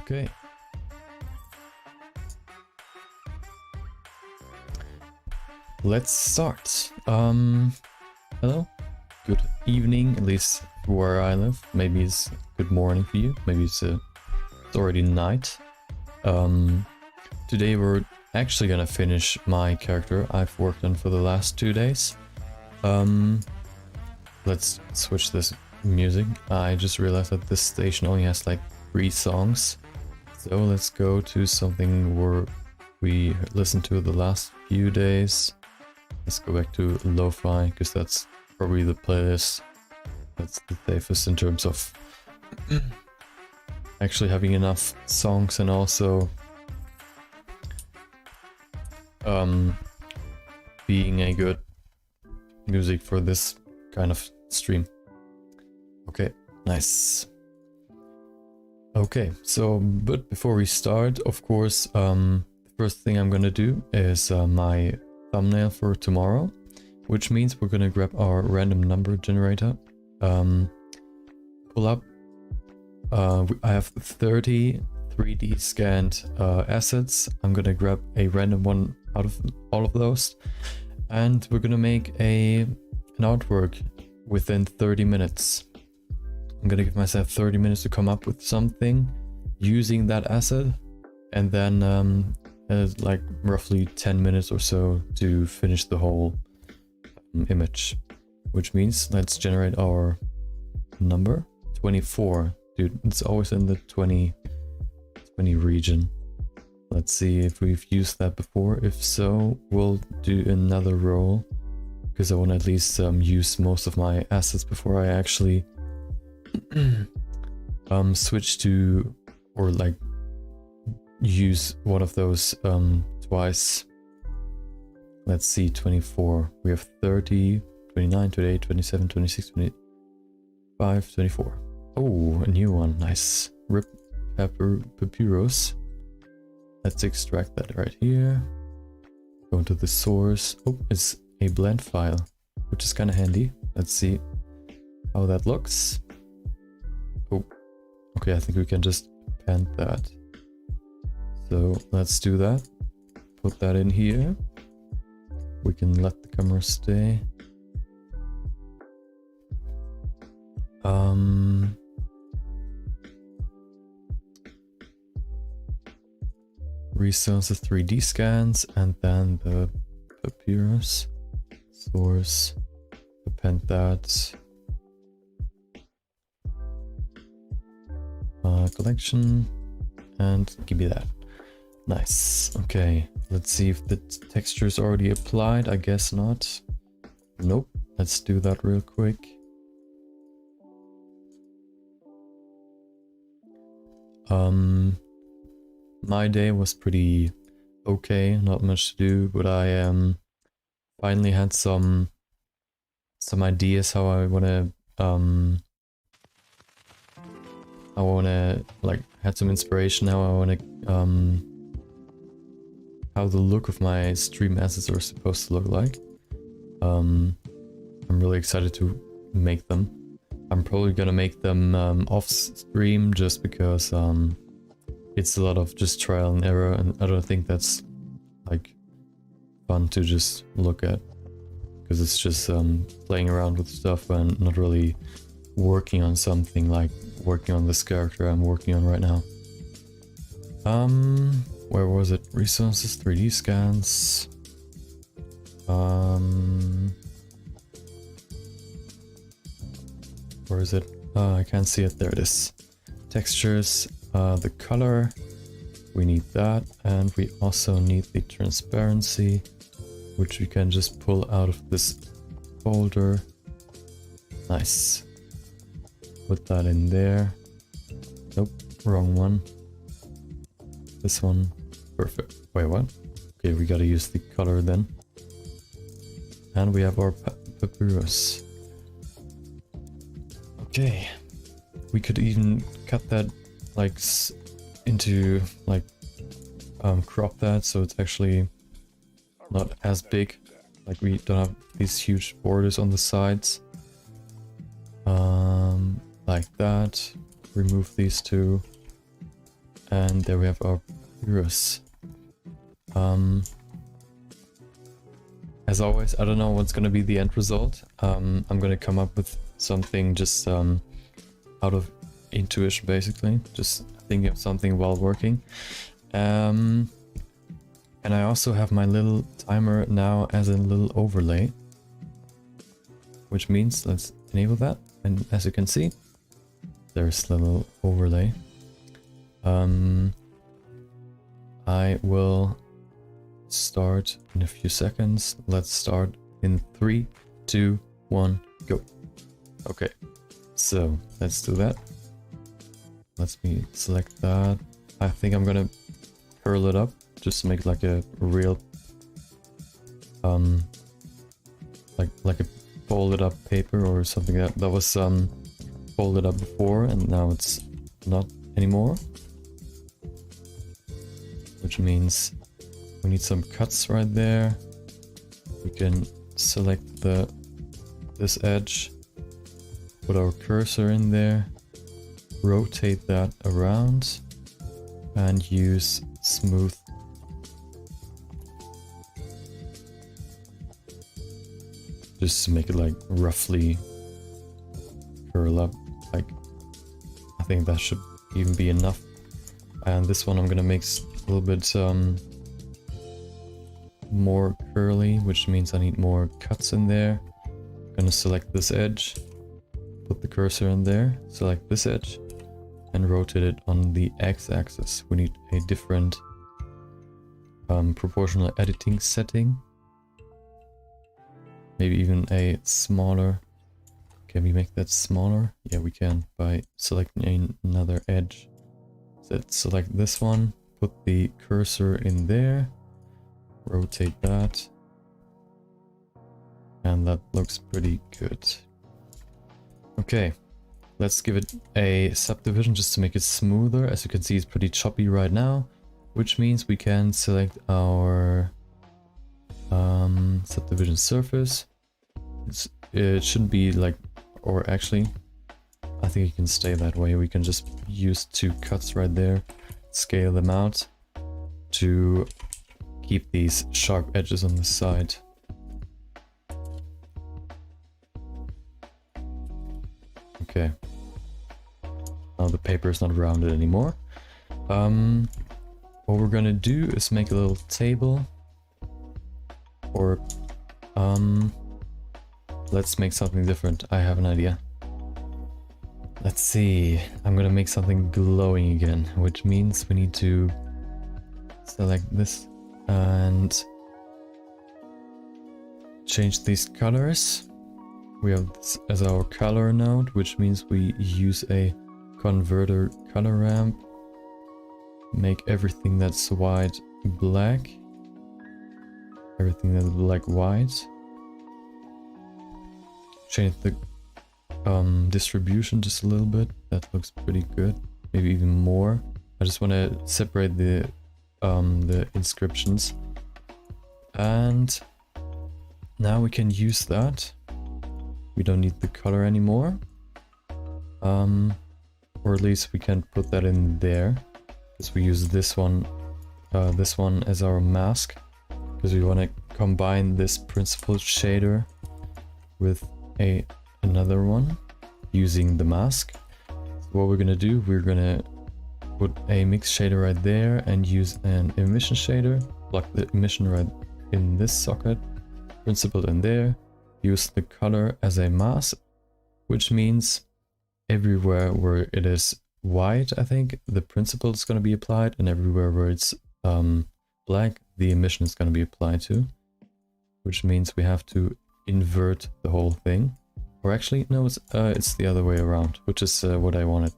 Okay. Let's start. Hello. Good evening, at least where I live. Maybe it's good morning for you. Maybe it's already night. Today we're actually gonna finish my character I've worked on for the last 2 days. Let's switch this music. I just realized that this station only has like 3 songs. So let's go to something where we listened to the last few days. Let's go back to lo-fi, because that's probably the playlist that's the safest in terms of actually having enough songs and also being a good music for this kind of stream. Okay, nice. Okay, so but before we start, of course, the first thing I'm gonna do is my thumbnail for tomorrow, which means we're gonna grab our random number generator, pull up. I have 30 3D scanned assets. I'm gonna grab a random one out of all of those, and we're gonna make an artwork within 30 minutes. I'm gonna give myself 30 minutes to come up with something using that asset, and then like roughly 10 minutes or so to finish the whole image, which means let's generate our number 24. Dude, it's always in the 20 region. Let's see if we've used that before. If so, we'll do another roll, because I want to at least use most of my assets before I actually switch to, or like use one of those twice. Let's see, 24. We have 30, 29, 28, 27, 26, 25, 24. Oh, a new one. Nice. Rip papyrus. Let's extract that right here. Go into the source. Oh, it's a blend file, which is kind of handy. Let's see how that looks. Oh, okay, I think we can just append that. So let's do that. Put that in here. We can let the camera stay. Resources, 3D scans, and then the papyrus source. Append that. Collection, and give me that. Nice. Okay, let's see if the texture is already applied. I guess not. Nope. Let's do that real quick. My day was pretty okay, not much to do, but I finally had some ideas how I wanna like had some inspiration how I wanna how the look of my stream assets are supposed to look like. I'm really excited to make them. I'm probably gonna make them off stream just because it's a lot of just trial and error, and I don't think that's like fun to just look at, because it's just playing around with stuff and not really working on something like working on this character I'm working on right now. Where was it? Resources, 3D scans. Where is it? I can't see it. There it is. Textures, the color. We need that, and we also need the transparency, which we can just pull out of this folder. Nice. Put that in there. Nope, wrong one. This one. Perfect. Wait, what? Okay, we gotta use the color then. And we have our papyrus. Okay. We could even cut that like into like crop that so it's actually not as big. Like we don't have these huge borders on the sides. Like that. Remove these two. And there we have our papyrus. As always, I don't know what's gonna be the end result. I'm gonna come up with something just out of intuition, basically. Just thinking of something while working. And I also have my little timer now as a little overlay. Which means, let's enable that. And as you can see, there's a little overlay. I will start in a few seconds. Let's start in 3, 2, 1, go. Okay, so let's do that. Let me select that. I think I'm gonna curl it up just to make like a real like a folded up paper or something that was folded up before and now it's not anymore. Which means we need some cuts right there. We can select this edge, put our cursor in there, rotate that around, and use smooth. Just to make it like roughly curl up. Like, I think that should even be enough. And this one I'm gonna make a little bit more curly, which means I need more cuts in there. I'm gonna select this edge, put the cursor in there, select this edge, and rotate it on the x-axis. We need a different proportional editing setting. Maybe even a smaller. Can we make that smaller? Yeah, we can by selecting another edge. Let's select this one, put the cursor in there, rotate that, and that looks pretty good. Okay, let's give it a subdivision just to make it smoother. As you can see, it's pretty choppy right now, which means we can select our subdivision surface. It shouldn't be like, or actually, I think it can stay that way. We can just use 2 cuts right there, scale them out to keep these sharp edges on the side. Okay. Now the paper is not rounded anymore. What we're gonna do is make a little table, or let's make something different. I have an idea. Let's see. I'm gonna make something glowing again, which means we need to select this and change these colors. We have this as our color node, which means we use a converter color ramp. Make everything that's white black. Everything that's black white. Change the distribution just a little bit. That looks pretty good. Maybe even more. I just want to separate the inscriptions. And now we can use that. We don't need the color anymore. Or at least we can put that in there. Because we use this one as our mask. Because we want to combine this principled shader with another one using the mask. So what we're gonna do, we're gonna put a mix shader right there and use an emission shader, plug the emission right in this socket, principled in there, use the color as a mask, which means everywhere where it is white, I think the principle is going to be applied, and everywhere where it's black, the emission is going to be applied to, which means we have to invert the whole thing. Or actually, no, it's the other way around, which is what I wanted.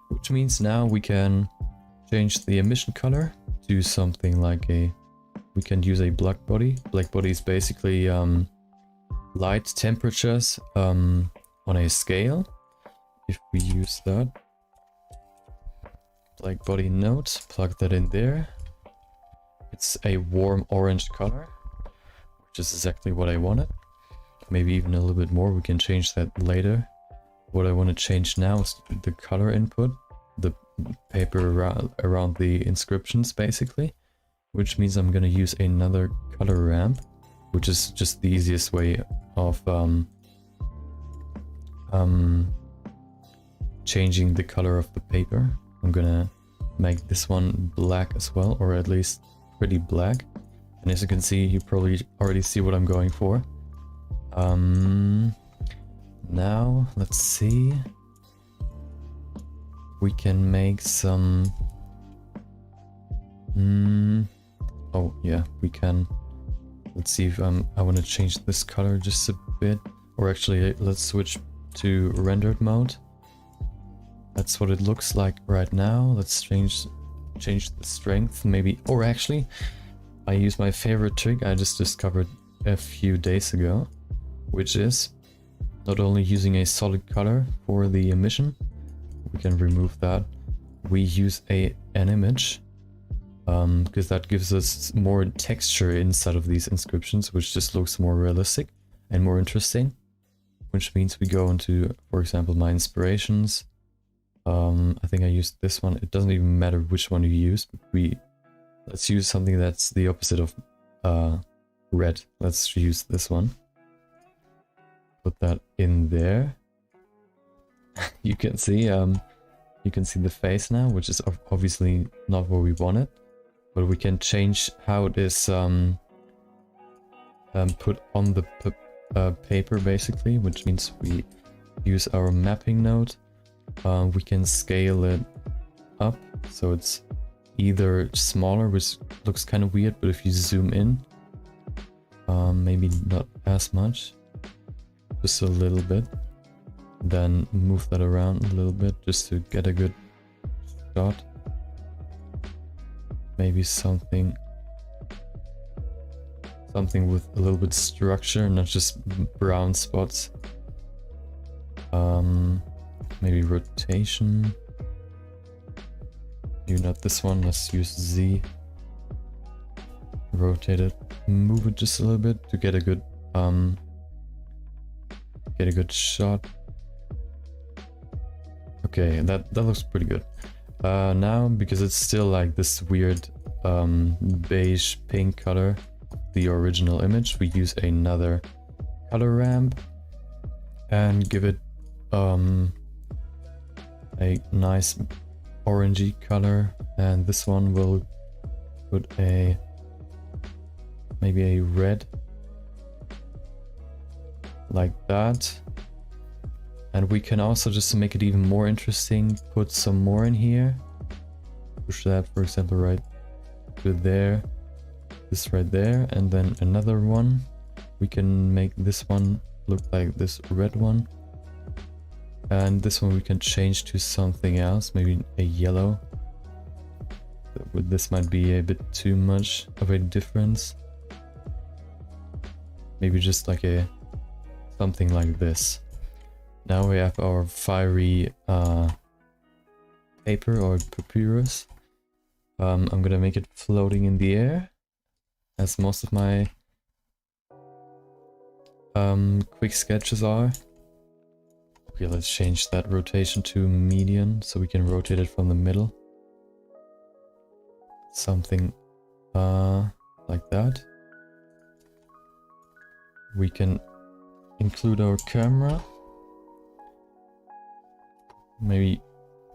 Which means now we can change the emission color to something like we can use a black body. Black body is basically light temperatures on a scale. If we use that black body node, plug that in there. It's a warm orange color, which is exactly what I wanted. Maybe even a little bit more. We can change that later. What I want to change now is the color input, the paper around the inscriptions basically, which means I'm gonna use another color ramp, which is just the easiest way of changing the color of the paper. I'm gonna make this one black as well, or at least pretty black. And as you can see, you probably already see what I'm going for. Now, let's see. We can make some... oh, yeah, we can. Let's see if I want to change this color just a bit. Or actually, let's switch to rendered mode. That's what it looks like right now. Let's change the strength, maybe. Or actually, I use my favorite trick I just discovered a few days ago, which is not only using a solid color for the emission, we can remove that. We use an image, because that gives us more texture inside of these inscriptions, which just looks more realistic and more interesting. Which means we go into, for example, my inspirations. I think I used this one. It doesn't even matter which one you use, but let's use something that's the opposite of red. Let's use this one. Put that in there. You can see the face now, which is obviously not what we wanted, but we can change how it is put on the paper basically, which means we use our mapping node. We can scale it up so it's either smaller, which looks kind of weird, but if you zoom in, maybe not as much, just a little bit, then move that around a little bit just to get a good shot. Maybe something with a little bit structure, not just brown spots. Maybe rotation. Maybe not this one, let's use Z. Rotate it, move it just a little bit to get a good shot. Okay, that looks pretty good. Now, because it's still like this weird beige pink color, the original image, we use another color ramp and give it a nice orangey color, and this one will put maybe a red like that. And we can also, just to make it even more interesting, put some more in here. Push that, for example, right to there, this right there, and then another one. We can make this one look like this red one. And this one we can change to something else, maybe a yellow. This might be a bit too much of a difference. Maybe just like something like this. Now we have our fiery paper or papyrus. I'm gonna make it floating in the air, as most of my quick sketches are. Okay, let's change that rotation to median so we can rotate it from the middle. Something like that. We can include our camera. Maybe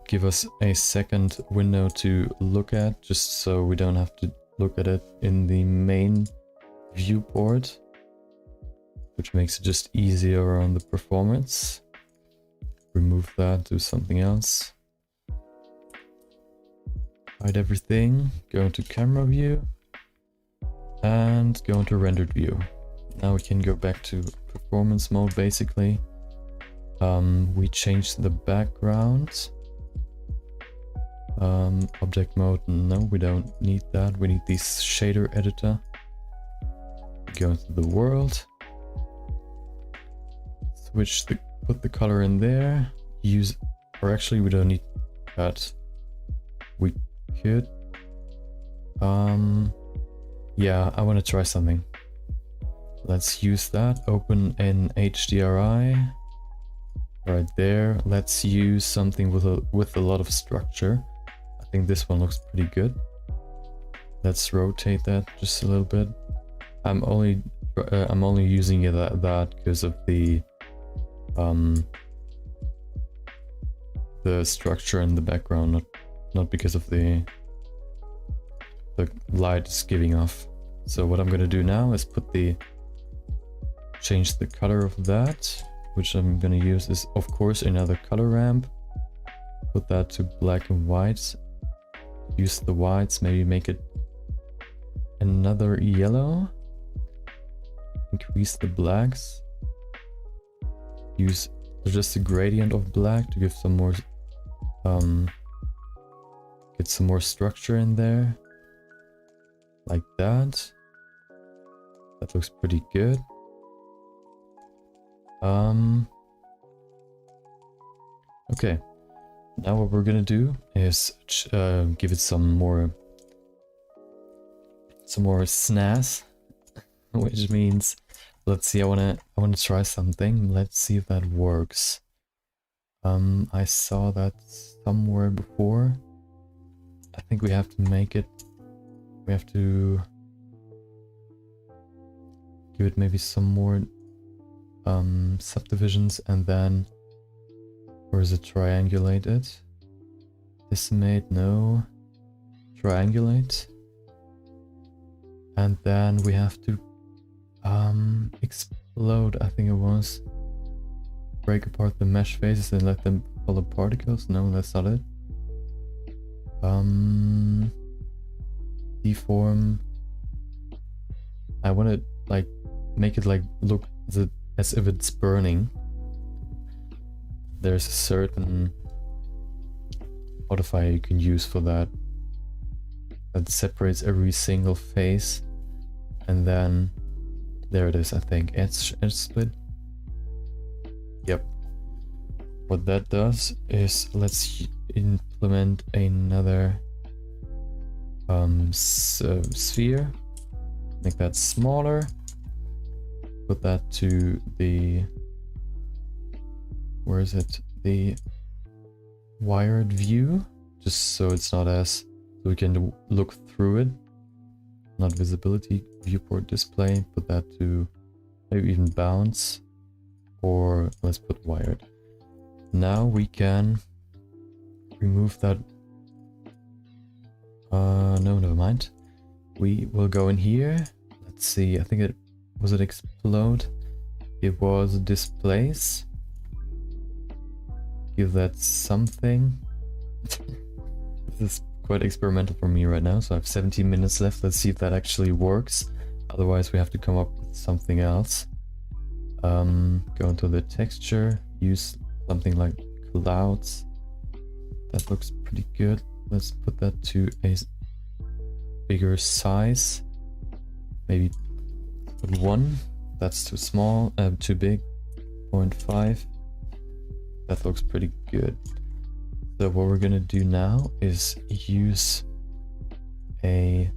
give us a second window to look at, just so we don't have to look at it in the main viewport, which makes it just easier on the performance. Remove that, do something else. Hide everything, go into camera view, and go into rendered view. Now we can go back to performance mode basically. We changed the background. Object mode, no, we don't need that. We need this shader editor. Go into the world. Put the color in there. Or actually we don't need that. We could. Yeah, I want to try something. Let's use that. Open an HDRI. right there. Let's use something with a lot of structure. I think this one looks pretty good. Let's rotate that just a little bit. I'm only using it that because of the structure in the background, not because of the light is giving off. So what I'm gonna do now is change the color of that, which I'm gonna use is of course another color ramp. Put that to black and white. Use the whites, maybe make it another yellow. Increase the blacks. Use just a gradient of black to give some more get some more structure in there. Like that. That looks pretty good. Okay. Now what we're gonna do is give it some more snaz, which means, let's see, I wanna try something. Let's see if that works. I saw that somewhere before. I think we have to make it. We have to give it maybe some more subdivisions, and then, or is it triangulated? Decimate, no. Triangulate. And then we have to explode, I think it was. Break apart the mesh faces and let them follow particles. No, that's not it. Deform. I want to like make it like look as if it's burning. There's a certain modifier you can use for that separates every single face, and then there it is. I think edge split. Yep. What that does is, let's implement another sphere. Make that smaller. Put that to the, where is it? The wired view, just so it's not as, so we can look through it. Not visibility, viewport display. Put that to maybe even bounce, or let's put wired. Now we can remove that. No, never mind. We will go in here. Let's see. I think it was it explode. It was displace. Give that something. This is quite experimental for me right now, so I have 17 minutes left. Let's see if that actually works. Otherwise we have to come up with something else. Go into the texture, use something like clouds. That looks pretty good. Let's put that to a bigger size. Maybe put 1. That's too small, too big. 0.5. That looks pretty good. So what we're gonna do now is use a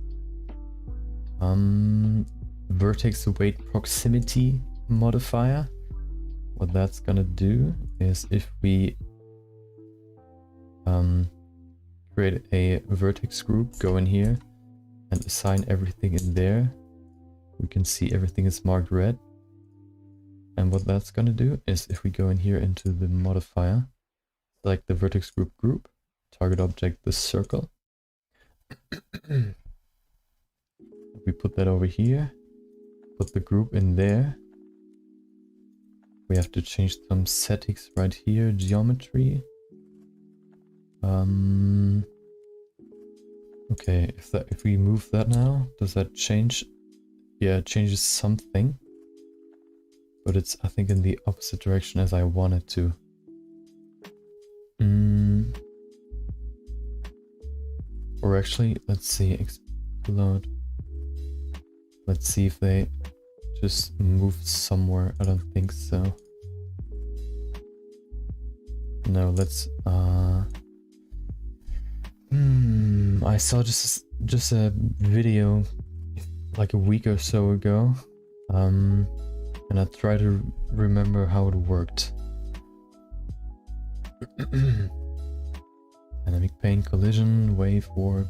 vertex weight proximity modifier. What that's gonna do is, if we create a vertex group, go in here and assign everything in there, we can see everything is marked red. And what that's gonna do is, if we go in here into the modifier, select the vertex group, target object the circle. We put that over here, put the group in there. We have to change some settings right here, geometry. Okay, if we move that now, does that change? Yeah, it changes something, but it's, I think, in the opposite direction as I want it to. Or actually, let's see, explode. Let's see if they just moved somewhere. I don't think so. No, let's I saw just a video like a week or so ago, and I tried to remember how it worked. Dynamic pane, collision, wave, warp.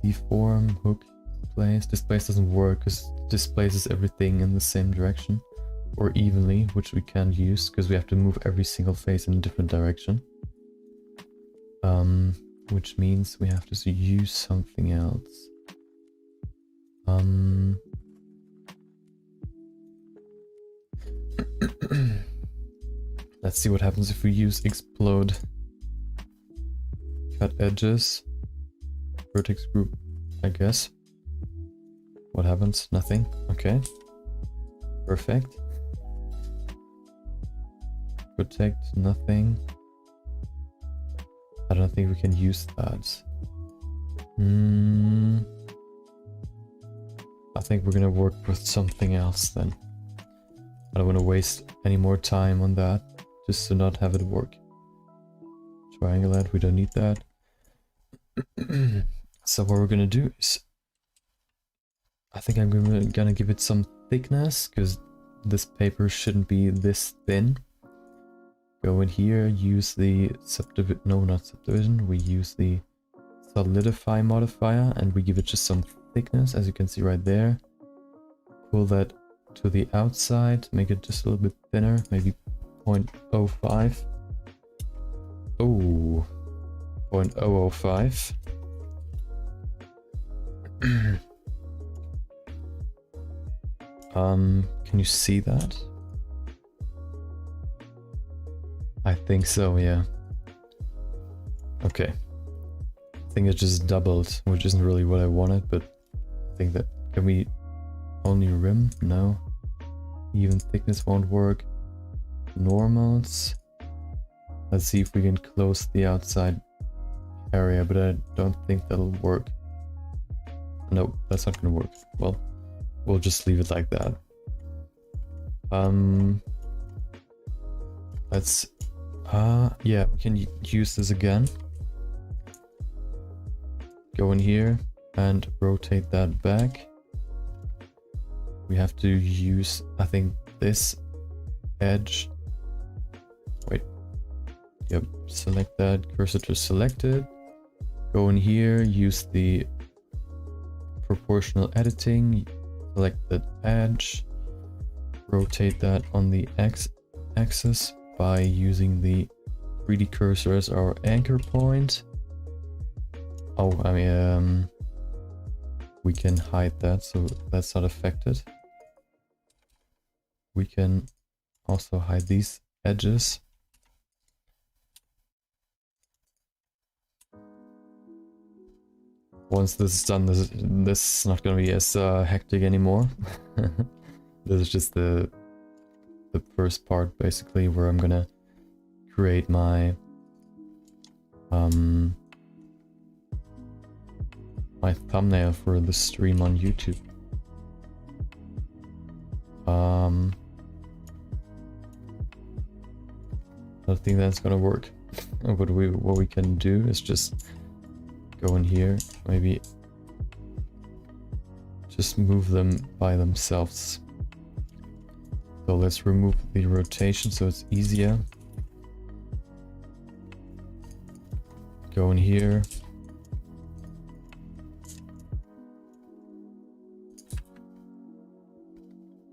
Deform, hook, displace. Displace doesn't work because displaces everything in the same direction. Or evenly, which we can't use because we have to move every single face in a different direction. Which means we have to use something else. Let's see what happens if we use explode. Cut edges. Vertex group, I guess. What happens? Nothing. Okay. Perfect. Protect, nothing. I don't think we can use that. I think we're gonna work with something else then. I don't want to waste any more time on that, just to not have it work. Triangulate, we don't need that. So what we're gonna do is, I think I'm gonna give it some thickness, because this paper shouldn't be this thin. Go in here, use the subdivision, no, not subdivision, we use the solidify modifier and we give it just some thickness, as you can see right there. Pull that to the outside, make it just a little bit thinner, maybe 0.05. Oh, 0.005. Can you see that? I think so, yeah. Okay. I think it just doubled, which isn't really what I wanted, but I think that... Can we only rim? No. Even thickness won't work. Normals. Let's see if we can close the outside area, but I don't think that'll work. No, that's not gonna work. Well, we'll just leave it like that. Let's... yeah, we can use this again. Go in here and rotate that back. We have to use, I think, this edge. Wait. Yep, select that, cursor to selected. Go in here, use the proportional editing, select that edge, rotate that on the x-axis by using the 3D cursor as our anchor point. Oh, I mean, we can hide that, so that's not affected. We can also hide these edges. Once this is done, this is not going to be as hectic anymore. This is just the first part, basically, where I'm gonna create my my thumbnail for the stream on YouTube. I don't think that's gonna work. What we can do is just go in here, maybe just move them by themselves. So let's remove the rotation so it's easier. Go in here.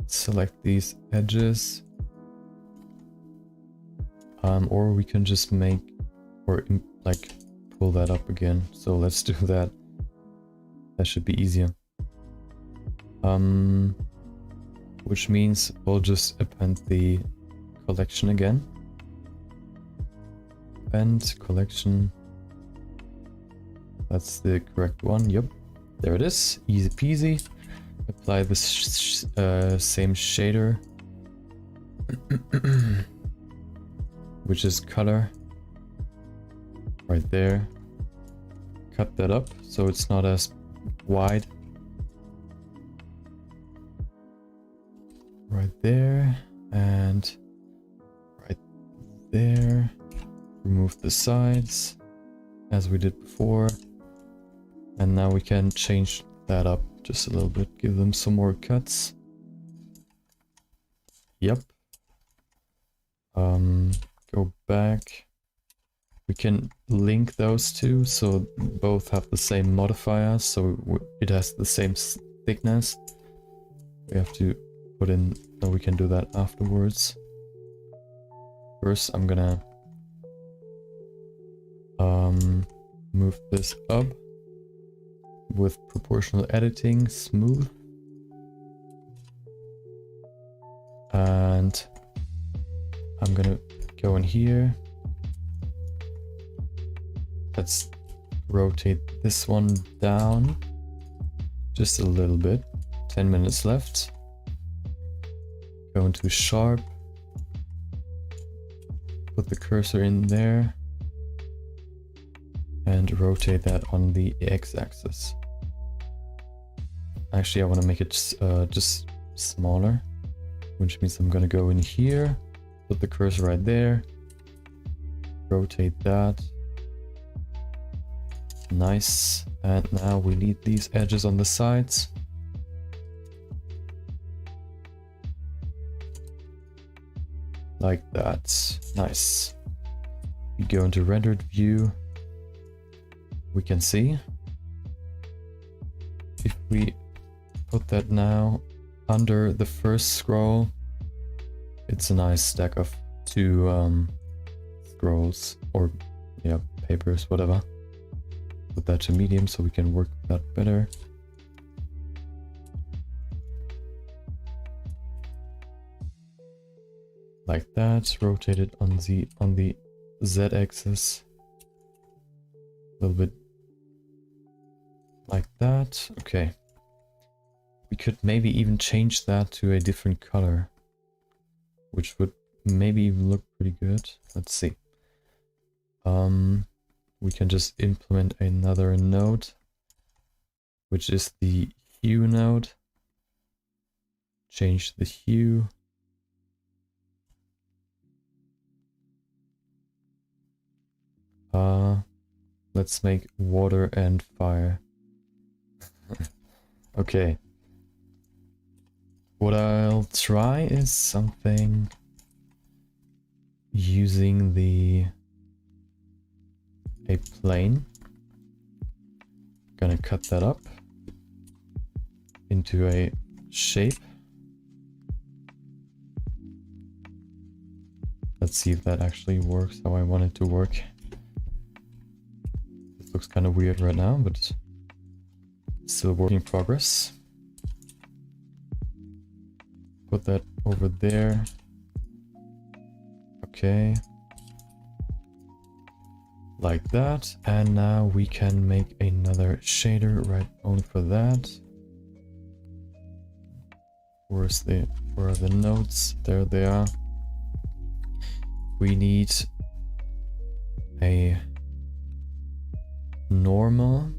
Select these edges. Or we can just make, or like pull that up again. So let's do that. That should be easier. Which means we'll just append the collection again. Append collection. That's the correct one. Yep, there it is. Easy peasy. Apply this same shader, which is color. Right there. Cut that up so it's not as wide. Right there, and right there. Remove the sides, as we did before. And now we can change that up just a little bit, give them some more cuts. Yep. Go back. We can link those two so both have the same modifier, so it has the same thickness. We have to put in, no, we can do that afterwards. First, I'm gonna move this up with proportional editing, smooth. And I'm gonna go in here. Let's rotate this one down just a little bit. 10 minutes left. Go into sharp. Put the cursor in there. And rotate that on the x-axis. Actually, I want to make it just smaller. Which means I'm gonna go in here. Put the cursor right there. Rotate that. Nice. And now we need these edges on the sides. Like that. Nice. We go into rendered view. We can see. If we put that now under the first scroll, it's a nice stack of two scrolls, or yeah, papers, whatever. Put that to medium so we can work that better. Like that. Rotate it on the z-axis. A little bit like that. Okay. We could maybe even change that to a different color, which would maybe even look pretty good. Let's see. We can just implement another node, which is the hue node. Change the hue. Let's make water and fire. Okay. What I'll try is something using a plane. Gonna cut that up into a shape. Let's see if that actually works how I want it to work. It looks kind of weird right now, but still work in progress. Put that over there. Okay. Like that. And now we can make another shader right only for that. Where are the nodes? There they are. We need a normal,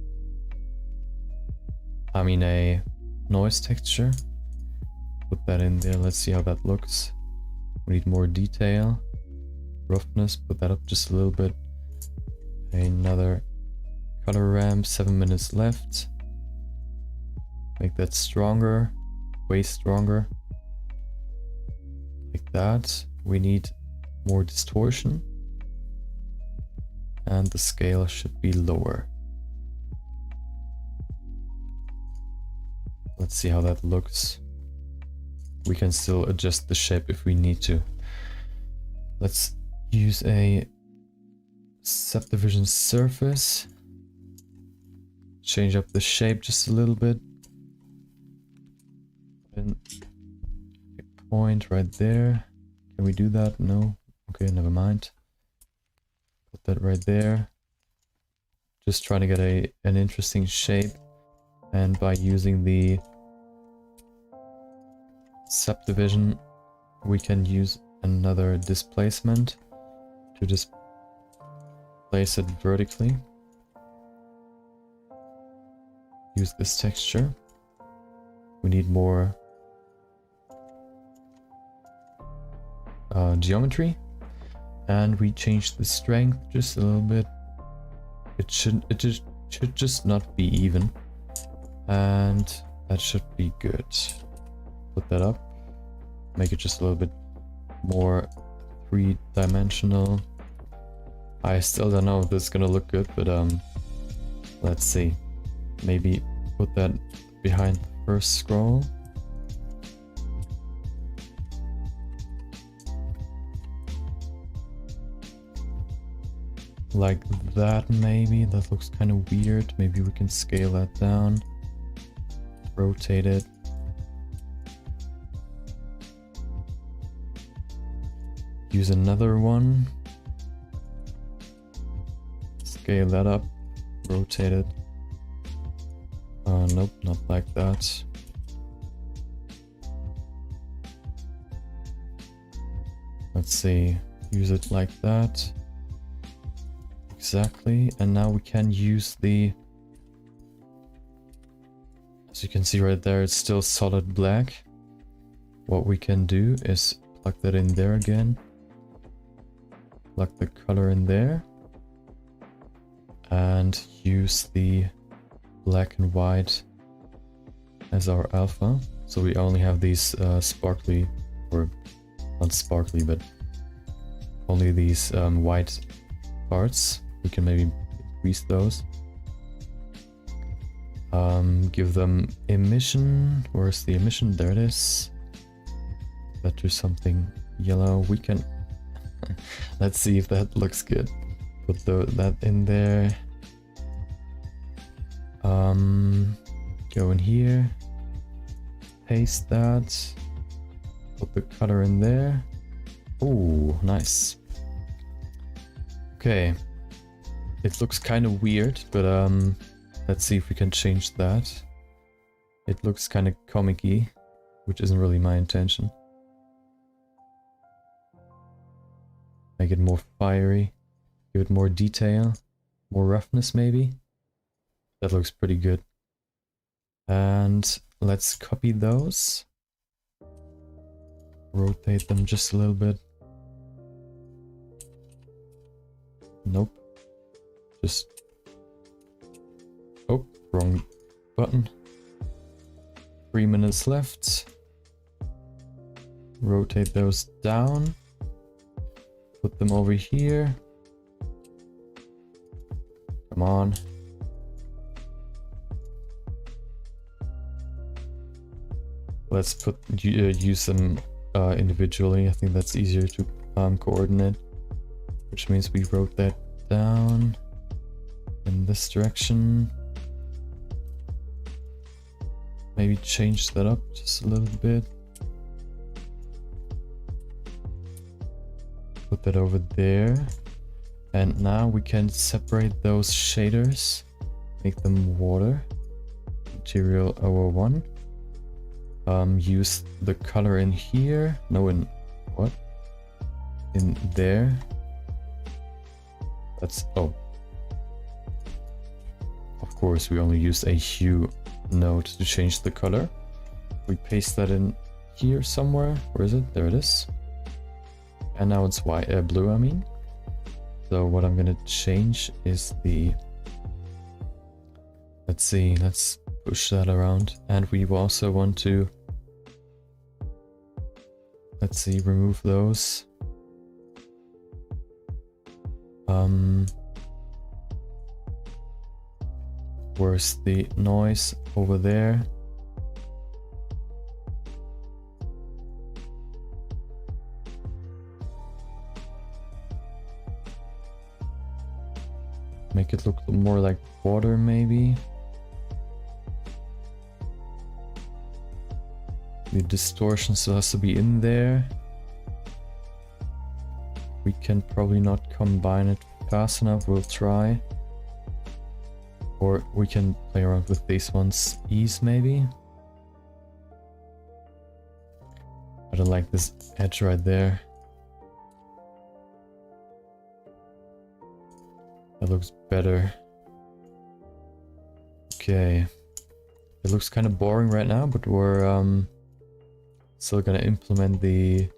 a noise texture. Put that in there. Let's see how that looks. We need more detail. Roughness, put that up just a little bit. Another color ramp, 7 minutes left. Make that stronger, way stronger. Like that. We need more distortion. And the scale should be lower. Let's see how that looks. We can still adjust the shape if we need to. Let's use a subdivision surface. Change up the shape just a little bit. And a point right there. Can we do that? No. Okay, never mind. Put that right there. Just trying to get an interesting shape. And by using the subdivision, we can use another displacement to just place it vertically. Use this texture. We need more geometry, and we change the strength just a little bit. It should just not be even, and that should be good. Put that up. make it just a little bit more three-dimensional. I still don't know if this is gonna look good, but let's see. Maybe put that behind the first scroll. Like that, maybe. That looks kind of weird. Maybe we can scale that down. Rotate it. Use another one. Scale that up. Rotate it. Nope, not like that. Let's see. Use it like that. Exactly. And now we can use the... As you can see right there, it's still solid black. What we can do is plug that in there again. Plug the color in there. And use the black and white as our alpha. So we only have these sparkly, or not sparkly, but only these white parts. We can maybe increase those. Give them emission. Where's the emission? There it is. That do something yellow. We can... Let's see if that looks good. Put that in there. Go in here. Paste that. Put the color in there. Ooh, nice. Okay. It looks kind of weird, but let's see if we can change that. It looks kind of comic-y, which isn't really my intention. Make it more fiery. Give it more detail. More roughness, maybe. That looks pretty good. And let's copy those. Rotate them just a little bit. Nope. Just... Oh, wrong button. 3 minutes left. Rotate those down. Put them over here. Come on. Let's use them individually. I think that's easier to coordinate. Which means we wrote that down in this direction. Maybe change that up just a little bit. Put that over there. And now we can separate those shaders. Make them water. Material 001. Use the color in here. No, in what? In there. That's... Oh. Of course, we only used a hue node to change the color. We paste that in here somewhere. Where is it? There it is. And now it's white, blue, I mean. So what I'm gonna change is the... Let's see, let's push that around. And we also want to... Let's see, remove those. Where's the noise? Over there. Make it look more like water, maybe. The distortion still has to be in there. We can probably not combine it fast enough. We'll try. Or we can play around with these ones. Ease, maybe. I don't like this edge right there. That looks better. Okay. It looks kind of boring right now, but we're still gonna implement the...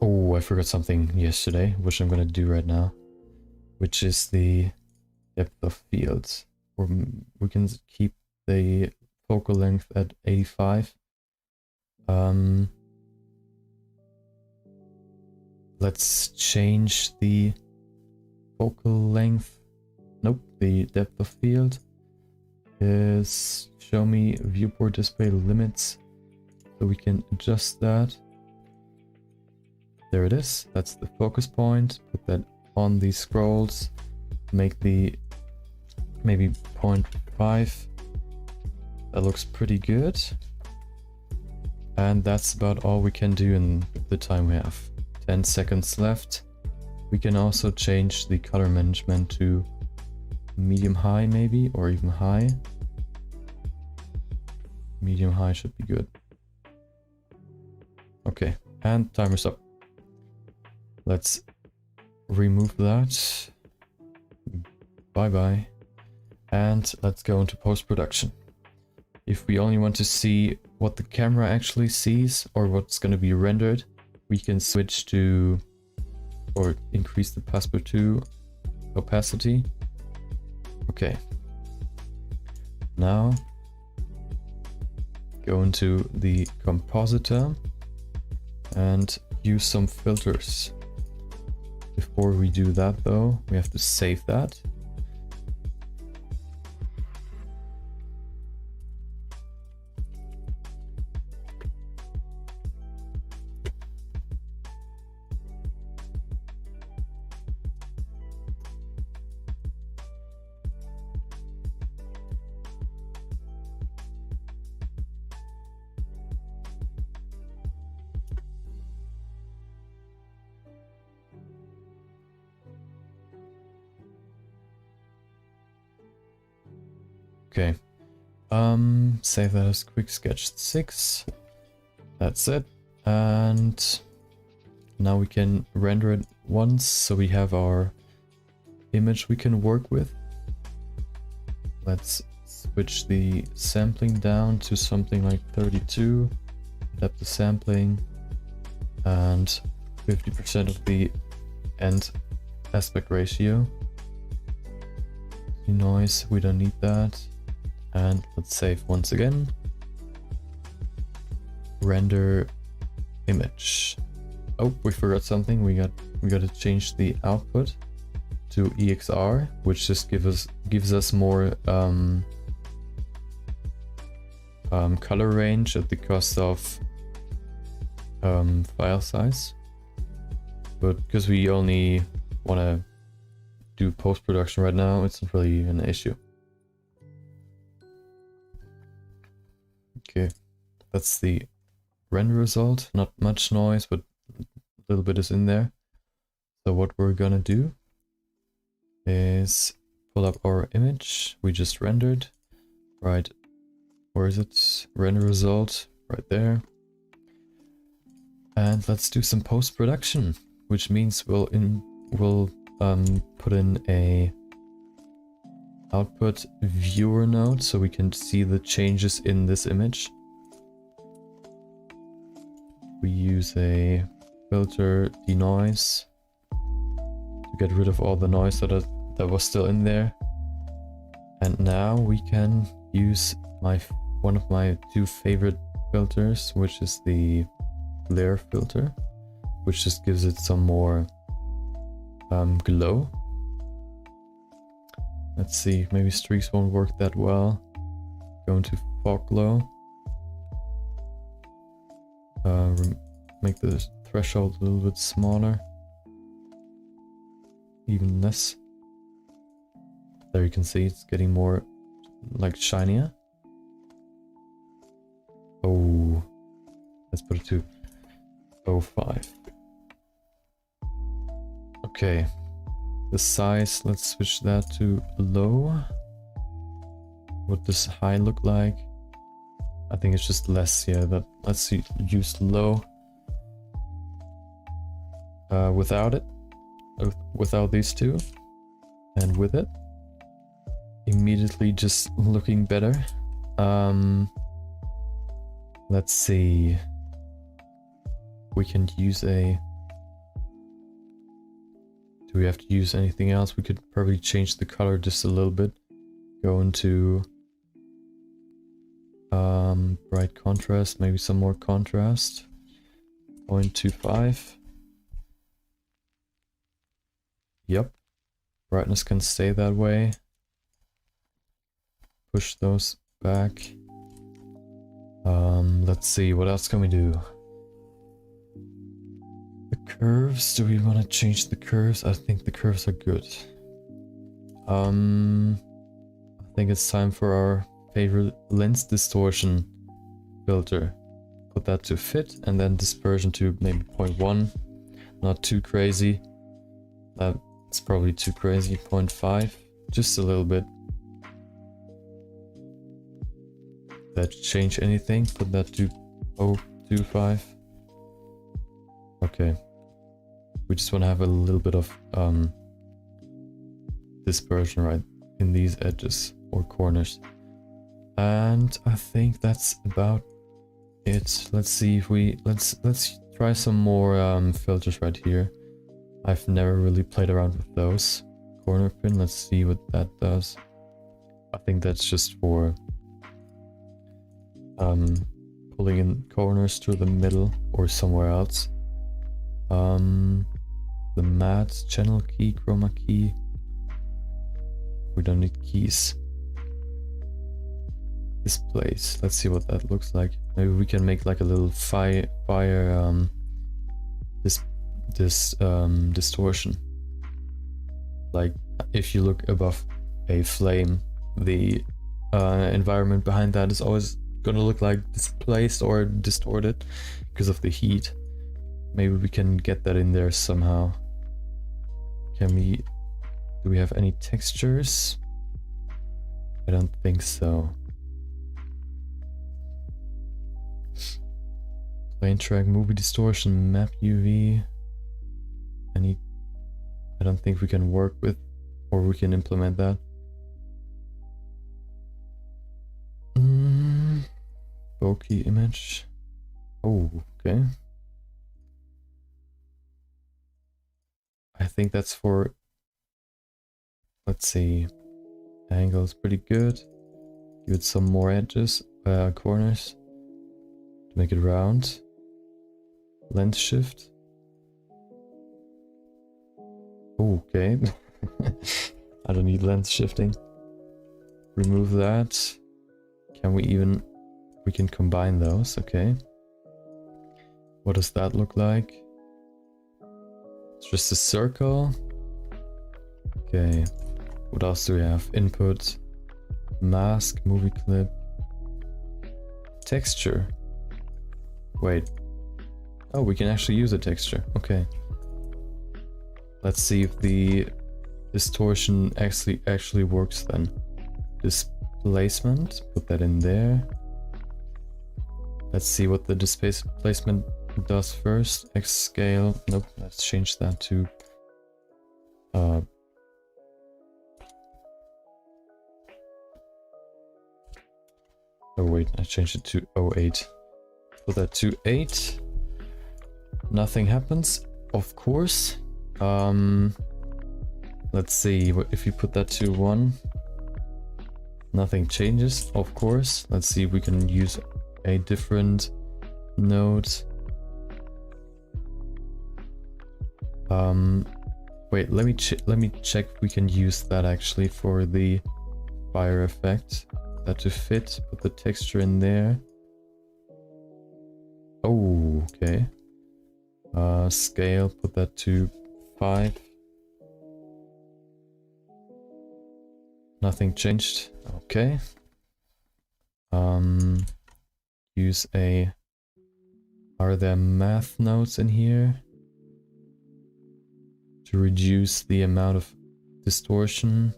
Oh, I forgot something yesterday, which I'm gonna do right now. Which is the depth of field. Or we can keep the focal length at 85. Let's change the focal length. Nope, the depth of field is show me viewport display limits, so we can adjust that. There it is. That's the focus point. Put that on the scrolls. Make the maybe 0.5. That looks pretty good. And that's about all we can do in the time we have. 10 seconds left. We can also change the color management to medium high maybe, or even high. Medium high should be good. Okay, and timer's up. Let's remove that. Bye bye. And let's go into post-production. If we only want to see what the camera actually sees or what's going to be rendered, we can switch to or increase the passepartout opacity. Okay. Now go into the compositor and use some filters. Before we do that though, we have to save that. Okay, save that as quick sketch 6. That's it. And now we can render it once, so we have our image we can work with. Let's switch the sampling down to something like 32, adapt the sampling, and 50% of the end aspect ratio. Noise, we don't need that. And let's save once again. Render image. Oh, we forgot something. We got to change the output to EXR, which just gives us more color range at the cost of file size. But because we only want to do post-production right now, it's not really an issue. Okay, that's the render result. Not much noise, but a little bit is in there. So what we're gonna do is pull up our image we just rendered. Right, where is it? Render result, right there. And let's do some post-production, which means we'll put in a output viewer node so we can see the changes in this image. We use a filter denoise to get rid of all the noise that was still in there. And now we can use one of my two favorite filters, which is the glare filter, which just gives it some more glow. Let's see, maybe streaks won't work that well. Go into fog glow. Make the threshold a little bit smaller. Even this. There you can see it's getting more like shinier. Oh, let's put it to 0.5. Okay. The size, let's switch that to low. What does high look like? I think it's just less, yeah, but let's see, use low. Without it, without these two, and with it, immediately just looking better. Let's see, we can use a, do we have to use anything else? We could probably change the color just a little bit. Go into Bright contrast, maybe some more contrast. 0.25. Yep. Brightness can stay that way. Push those back. Let's see, what else can we do? The curves, do we want to change the curves? I think the curves are good. I think it's time for our favorite lens distortion filter. Put that to fit, and then dispersion to maybe 0.1. Not too crazy. That's probably too crazy. 0.5, just a little bit. That change anything? Put that to 0.25. Okay. We just want to have a little bit of dispersion right in these edges or corners. And I think that's about it. Let's see if let's try some more filters right here. I've never really played around with those. Corner pin, let's see what that does. I think that's just for pulling in corners through the middle or somewhere else. The matte channel key, chroma key. We don't need keys. Displays. Let's see what that looks like. Maybe we can make like a little distortion. Like if you look above a flame, the environment behind that is always gonna look like displaced or distorted because of the heat. Maybe we can get that in there somehow. Do we have any textures? I don't think so. Plane track, movie distortion, map UV. I don't think we can work with, or we can implement that. Bokeh image. Oh, okay. I think that's for, let's see, angle is pretty good. Give it some more edges, corners to make it round. Lens shift. Okay. I don't need lens shifting. Remove that. We can combine those, okay. What does that look like? It's just a circle. Okay. What else do we have? Input, mask, movie clip, texture. Wait. Oh, we can actually use a texture. Okay. Let's see if the distortion actually works then. Displacement, put that in there. Let's see what the displacement does first. X scale. Nope, let's change that to oh wait, I changed it to 0.8. Put that to 8. Nothing happens, of course. Let's see, if you put that to 1, nothing changes, of course. Let's see if we can use a different node. Wait, let me check if we can use that actually for the fire effect. That to fit, put the texture in there. Oh, okay. Scale, put that to 5. Nothing changed. Okay. Use a... Are there math nodes in here? To reduce the amount of distortion.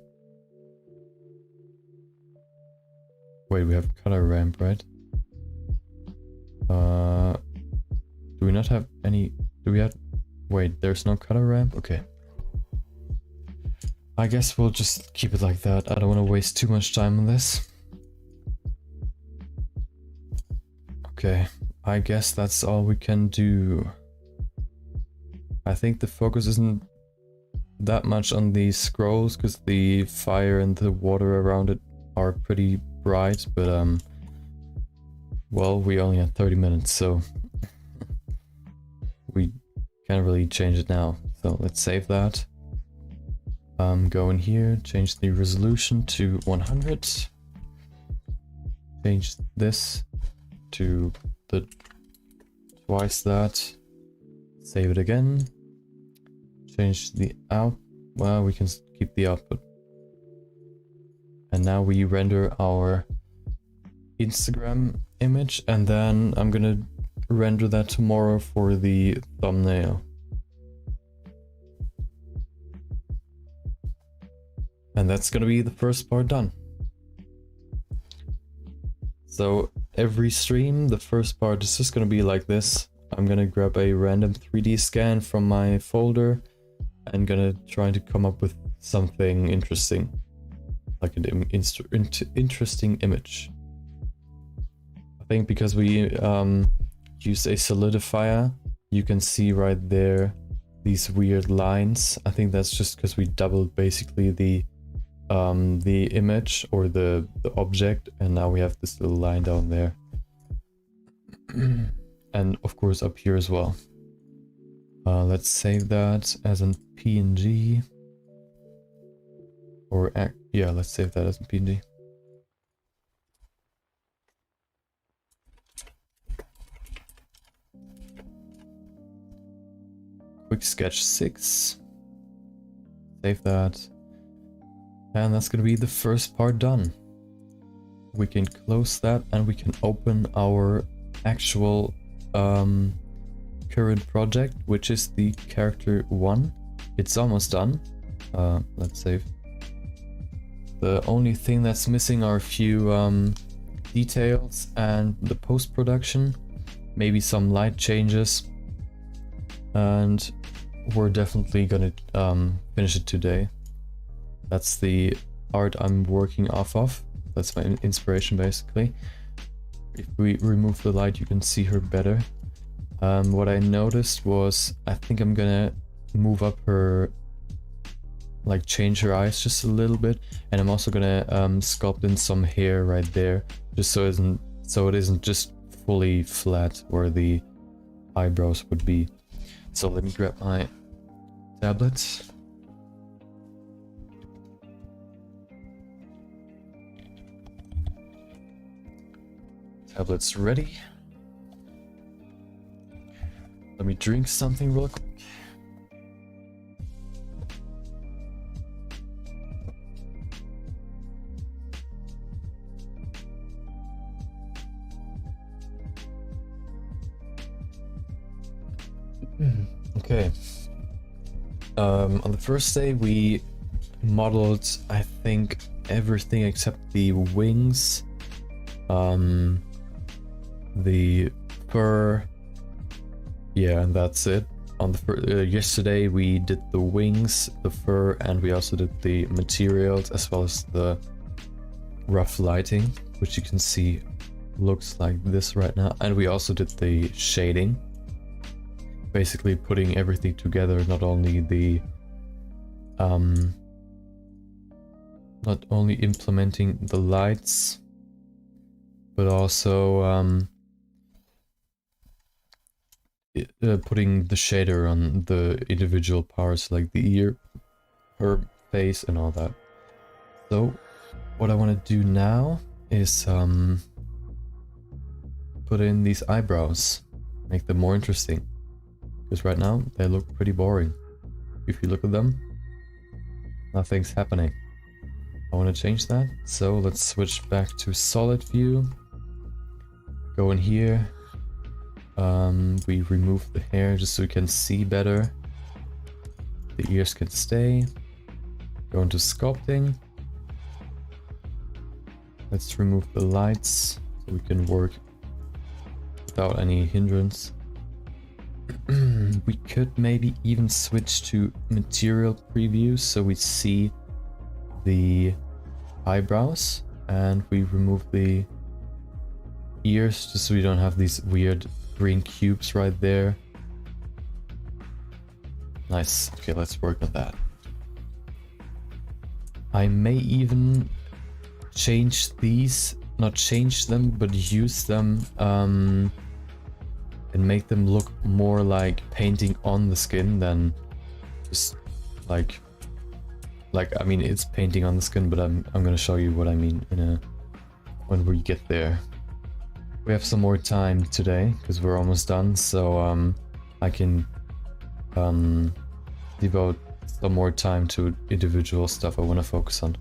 Wait, we have color ramp, right? Do we not have any... Do we have... Wait, there's no color ramp? Okay. I guess we'll just keep it like that. I don't want to waste too much time on this. Okay, I guess that's all we can do. I think the focus isn't that much on the scrolls because the fire and the water around it are pretty bright, but well, we only had 30 minutes, so we can't really change it now. So let's save that. Go in here, change the resolution to 100. Change this to the twice that. Save it again. Change the out. Well, we can keep the output. And now we render our Instagram image, and then I'm gonna render that tomorrow for the thumbnail. And that's gonna be the first part done. So every stream, the first part is just gonna be like this. I'm gonna grab a random 3D scan from my folder and gonna try to come up with something interesting. Like an interesting image. I think because we use a solidifier, you can see right there these weird lines. I think that's just because we doubled basically the image or the object, and now we have this little line down there. And of course up here as well. Let's save that as a PNG. Or yeah, let's save that as a PNG. Quick sketch 6. Save that. And that's gonna be the first part done. We can close that and we can open our actual current project, which is the character 1. It's almost done. Let's save. The only thing that's missing are a few details and the post-production, maybe some light changes, and we're definitely gonna finish it today. That's the art I'm working off of. That's my inspiration basically. If we remove the light, you can see her better. What I noticed was I think I'm gonna move up her, like change her eyes just a little bit, and I'm also gonna sculpt in some hair right there, just so it isn't just fully flat where the eyebrows would be. So let me grab my tablet. Tablet's ready. Let me drink something real quick. Okay. On the first day we modeled, I think, everything except the wings, the fur, yeah, and that's it. On the yesterday we did the wings, the fur, and we also did the materials as well as the rough lighting, which you can see looks like this right now. And we also did the shading, basically putting everything together, not only the not only implementing the lights, but also putting the shader on the individual parts, like the ear, her face, and all that. So what I want to do now is put in these eyebrows, make them more interesting, because right now they look pretty boring. If you look at them, nothing's happening. I want to change that, so let's switch back to solid view. Go in here. We remove the hair just so we can see better. The ears can stay. Go into sculpting. Let's remove the lights so we can work without any hindrance. We could maybe even switch to material preview so we see the eyebrows, and we remove the ears just so we don't have these weird green cubes right there. Nice. Okay, let's work on that. I may even change these not change them, but use them and make them look more like painting on the skin than just like I mean, it's painting on the skin, but I'm gonna show you what I mean when we get there. We have some more time today because we're almost done, so I can devote some more time to individual stuff I want to focus on.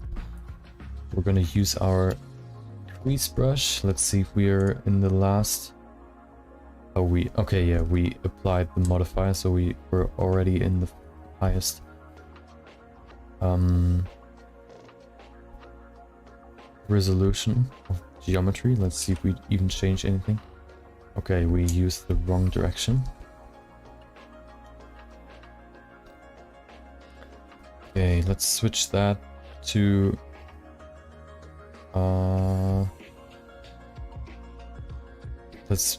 We're gonna use our crease brush. Let's see if we are in the last. Oh, we applied the modifier, so we were already in the highest. Resolution of geometry. Let's see if we even change anything. Okay, we used the wrong direction. Okay, let's switch that to let's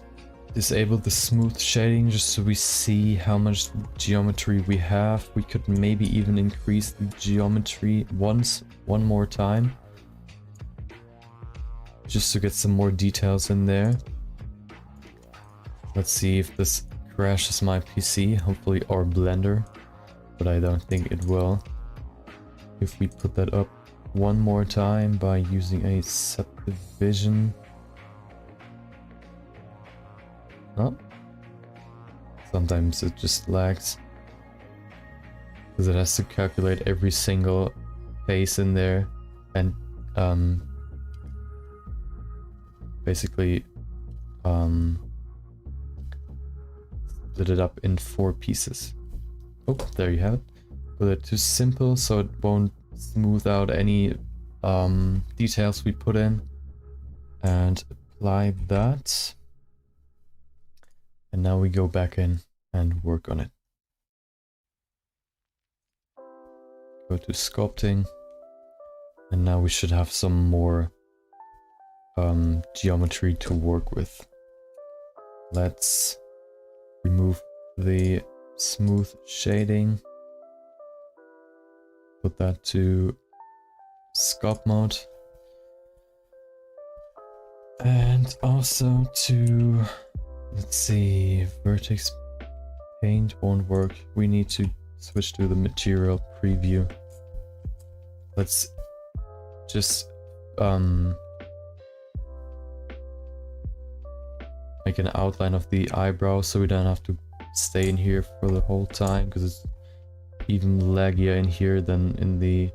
disable the smooth shading just so we see how much geometry we have. We could maybe even increase the geometry one more time, just to get some more details in there. Let's see if this crashes my PC, hopefully, or Blender, but I don't think it will. If we put that up one more time by using a subdivision. Oh, sometimes it just lags because it has to calculate every single face in there and basically split it up in 4 pieces. Oh, there you have it. Put it too simple so it won't smooth out any details we put in, and apply that. And now we go back in and work on it. Go to sculpting, and now we should have some more geometry to work with. Let's remove the smooth shading, put that to sculpt mode, and also to, let's see, vertex paint won't work. We need to switch to the material preview. Let's just make an outline of the eyebrow so we don't have to stay in here for the whole time, because it's even laggier in here than in the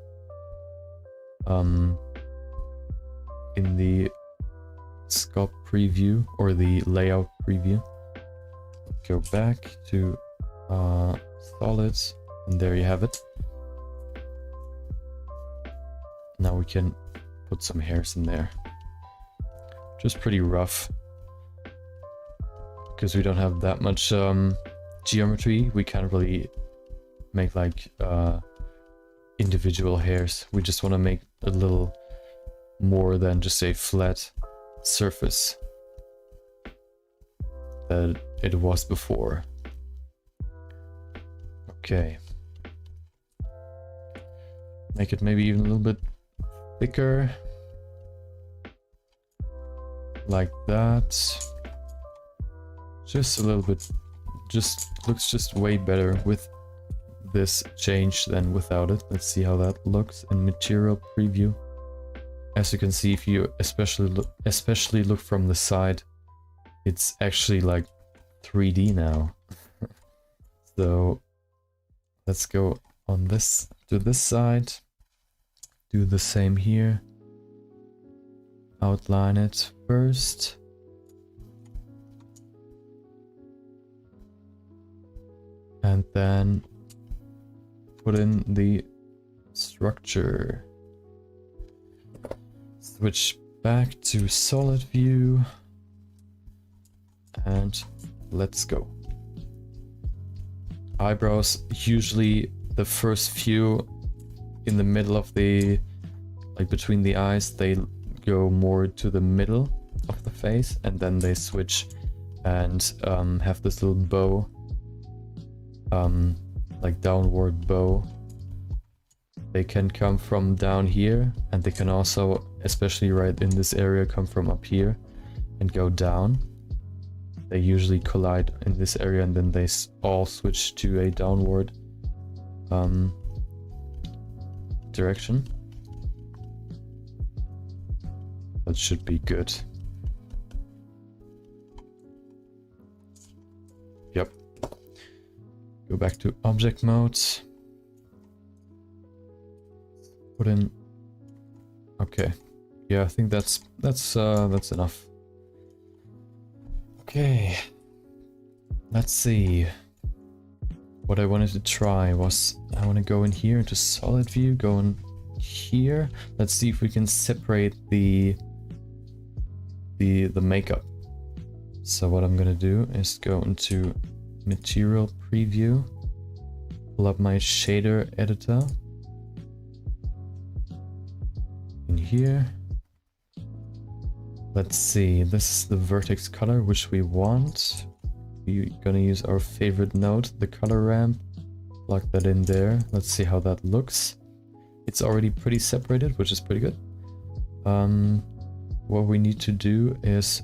sculpt preview or the layout preview. Go back to solids, and there you have it. Now we can put some hairs in there. Just pretty rough, because we don't have that much geometry. We can't really make like individual hairs. We just want to make a little more than just a flat surface that it was before. Okay, make it maybe even a little bit thicker, like that. Just a little bit, just looks just way better with this change than without it. Let's see how that looks in material preview. As you can see, if you especially look from the side, it's actually like 3D now. So let's go on this to this side, do the same here, outline it first, and then put in the structure. Switch back to solid view, and let's go. Eyebrows, usually the first few in the middle of the, like between the eyes, they go more to the middle of the face, and then they switch and have this little bow, like downward bow They can come from down here, and they can also, especially right in this area, come from up here and go down. They usually collide in this area and then they all switch to a downward direction. That should be good. Yep. Go back to object mode. Put in. Okay. Yeah, I think that's enough. Okay. Let's see. What I wanted to try was I want to go in here into solid view, go in here. Let's see if we can separate the makeup. So what I'm gonna do is go into material preview, pull up my shader editor in here. Let's see, this is the vertex color which we want. We're gonna use our favorite node, the color ramp, plug that in there. Let's see how that looks. It's already pretty separated, which is pretty good. What we need to do is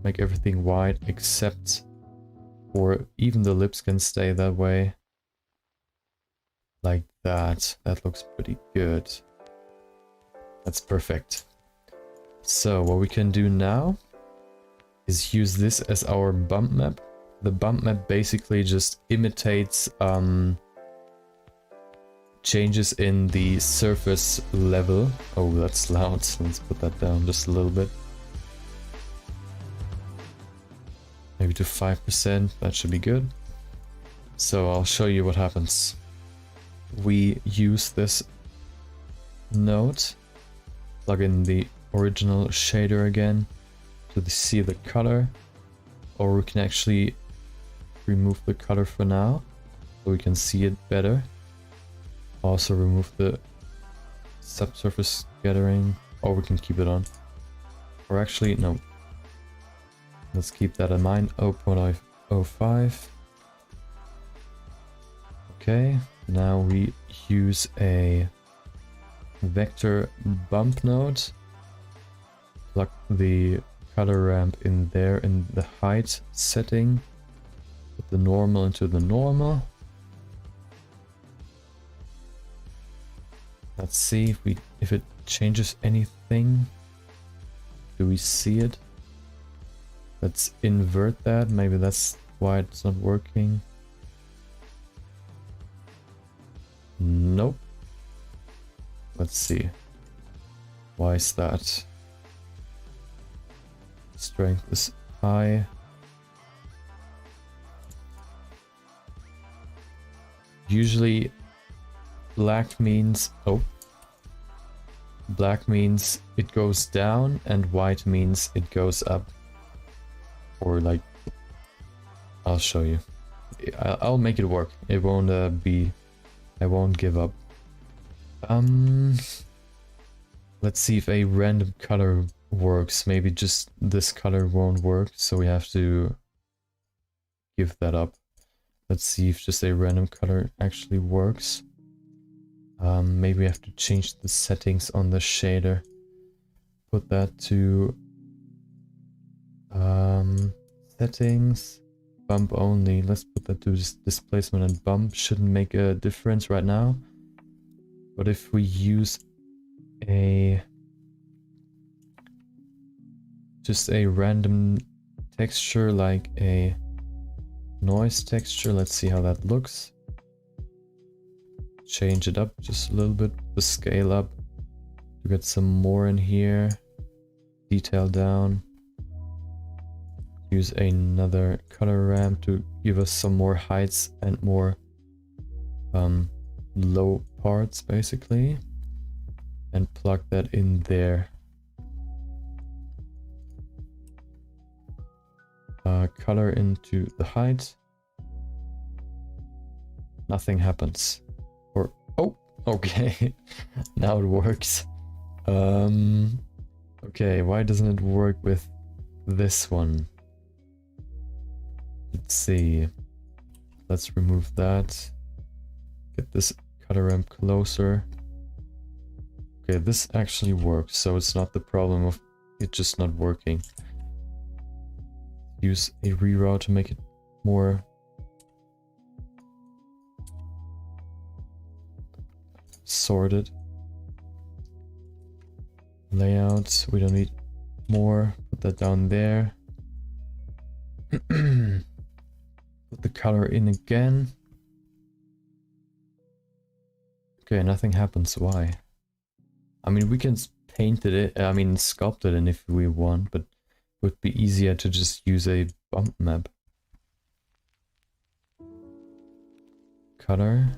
make everything white except for even the lips can stay that way. Like that. That looks pretty good. That's perfect. So what we can do now is use this as our bump map. The bump map basically just imitates changes in the surface level. Oh, that's loud. Let's put that down just a little bit. Maybe to 5%, that should be good. So I'll show you what happens. We use this node, plug in the original shader again to see the color, or we can actually remove the color for now so we can see it better. Also remove the subsurface scattering, or we can keep it on. Or actually, no. Let's keep that in mind, 0.05. Okay, now we use a vector bump node. Plug the color ramp in there in the height setting. Put the normal into the normal. Let's see if it changes anything. Do we see it? Let's invert that. Maybe that's why it's not working. Nope. Let's see. Why is that? Strength is high. Usually black means black means it goes down and white means it goes up. Or like, I'll show you. I'll make it work. It won't I won't give up. Let's see if a random color works. Maybe just this color won't work, so we have to give that up. Let's see if just a random color actually works. Maybe we have to change the settings on the shader. Put that to settings, bump only. Let's put that to displacement and bump. Shouldn't make a difference right now. But if we use just a random texture like a noise texture, let's see how that looks. Change it up just a little bit, the scale up to get some more in here, detail down. Use another color ramp to give us some more heights and more low parts basically, and plug that in there. Color into the height. Nothing happens. Or oh, okay. Now it works. Okay, why doesn't it work with this one? Let's see. Let's remove that. Get this color ramp closer. Okay, this actually works, so it's not the problem of it just not working. Use a reroute to make it more sorted. Layout, we don't need more. Put that down there. Put the color in again. Okay, nothing happens. Why? I mean, we can paint it, I mean, sculpt it in if we want, but it would be easier to just use a bump map. Color.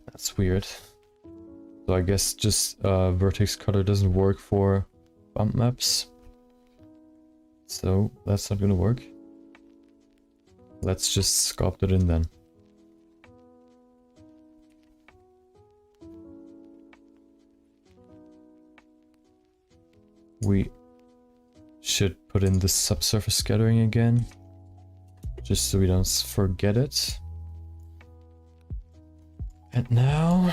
That's weird. So I guess just vertex color doesn't work for bump maps. So that's not gonna work. Let's just sculpt it in then. We should put in the subsurface scattering again, just so we don't forget it. And now,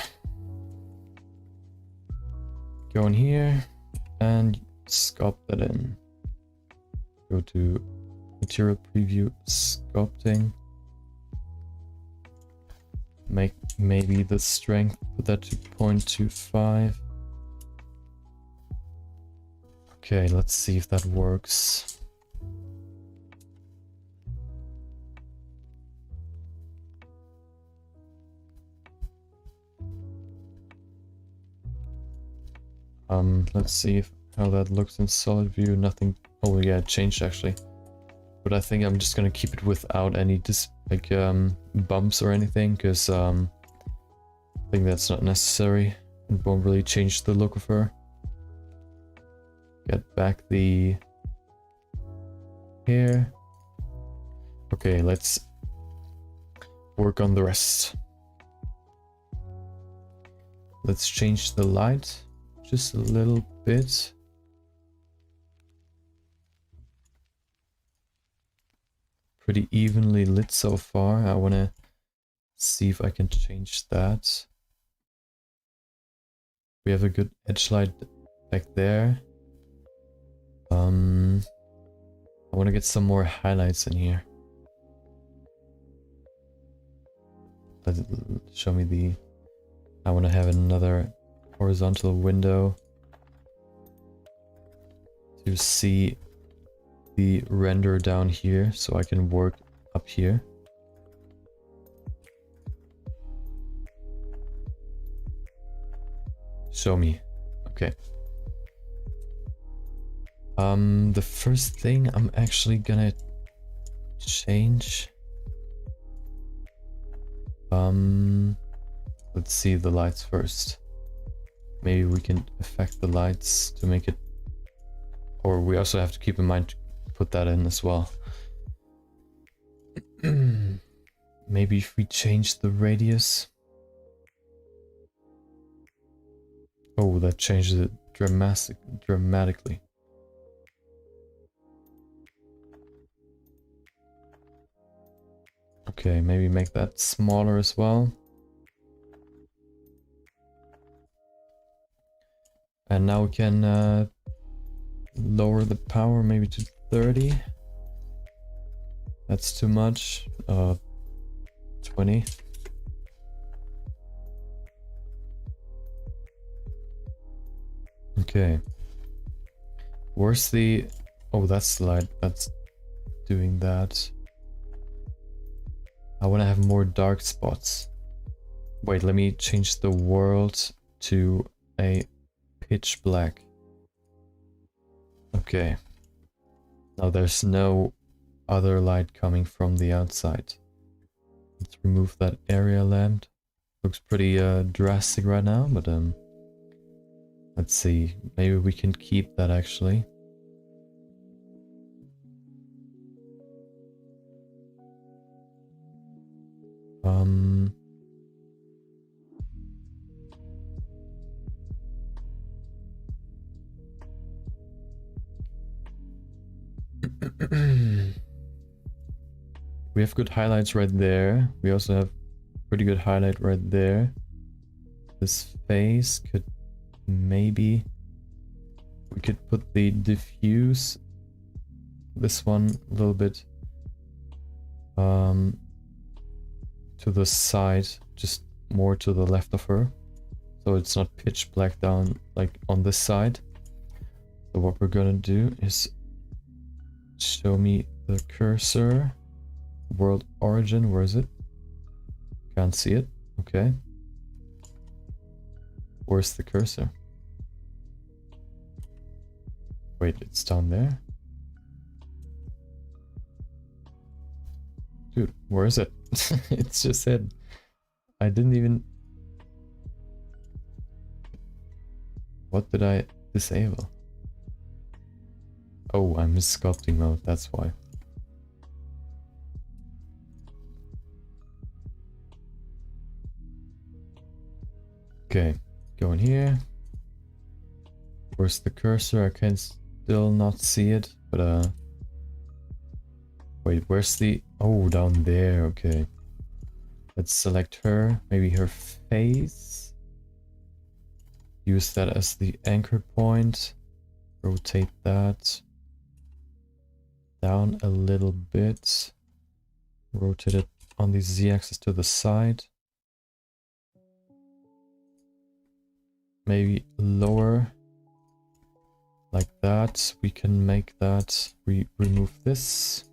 go in here and sculpt that in. Go to material preview, sculpting. Make maybe the strength, put that to 0.25. Okay, let's see if that works. Let's see how that looks in solid view. Nothing. Oh yeah, it changed actually. But I think I'm just gonna keep it without any bumps or anything, because I think that's not necessary. It won't really change the look of her. Get back the hair. Okay, let's work on the rest. Let's change the light just a little bit. Pretty evenly lit so far. I want to see if I can change that. We have a good edge light back there. I want to get some more highlights in here. Show me the... I want to have another horizontal window to see the render down here, so I can work up here. Show me. Okay. The first thing I'm actually gonna change. Let's see the lights first. Maybe we can affect the lights to make it, or we also have to keep in mind to put that in as well. Maybe if we change the radius. Oh, that changes it dramatically. Okay, maybe make that smaller as well. And now we can lower the power maybe to 30. That's too much. 20. Okay. Where's the... Oh, that's the light. That's doing that. I want to have more dark spots. Wait, let me change the world to a pitch black. Okay. Now there's no other light coming from the outside. Let's remove that area lamp. Looks pretty drastic right now, but let's see. Maybe we can keep that actually. we have good highlights right there. We also have pretty good highlight right there. This face could maybe... We could put the diffuse, this one a little bit to the side, just more to the left of her. So it's not pitch black down like on this side. So what we're gonna do is show me the cursor. World origin, where is it? Can't see it. Okay. Where's the cursor? Wait, it's down there? Dude, where is it? It's just hidden. I didn't even... What did I disable? Oh, I'm in sculpting mode, that's why. Okay, go in here. Where's the cursor? I can still not see it, but wait, where's the... Oh, down there, okay. Let's select her, maybe her face. Use that as the anchor point. Rotate that down a little bit. Rotate it on the z-axis to the side. Maybe lower. Like that. We can make that. We remove this.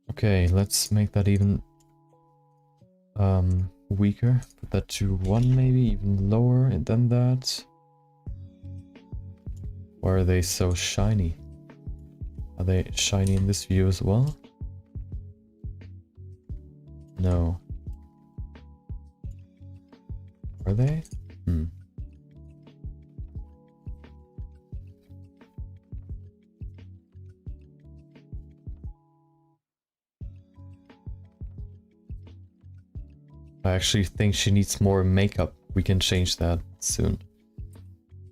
Okay, let's make that even weaker. Put that to 1 maybe, even lower than that. Why are they so shiny? Are they shiny in this view as well? No. Are they? I actually think she needs more makeup. We can change that soon.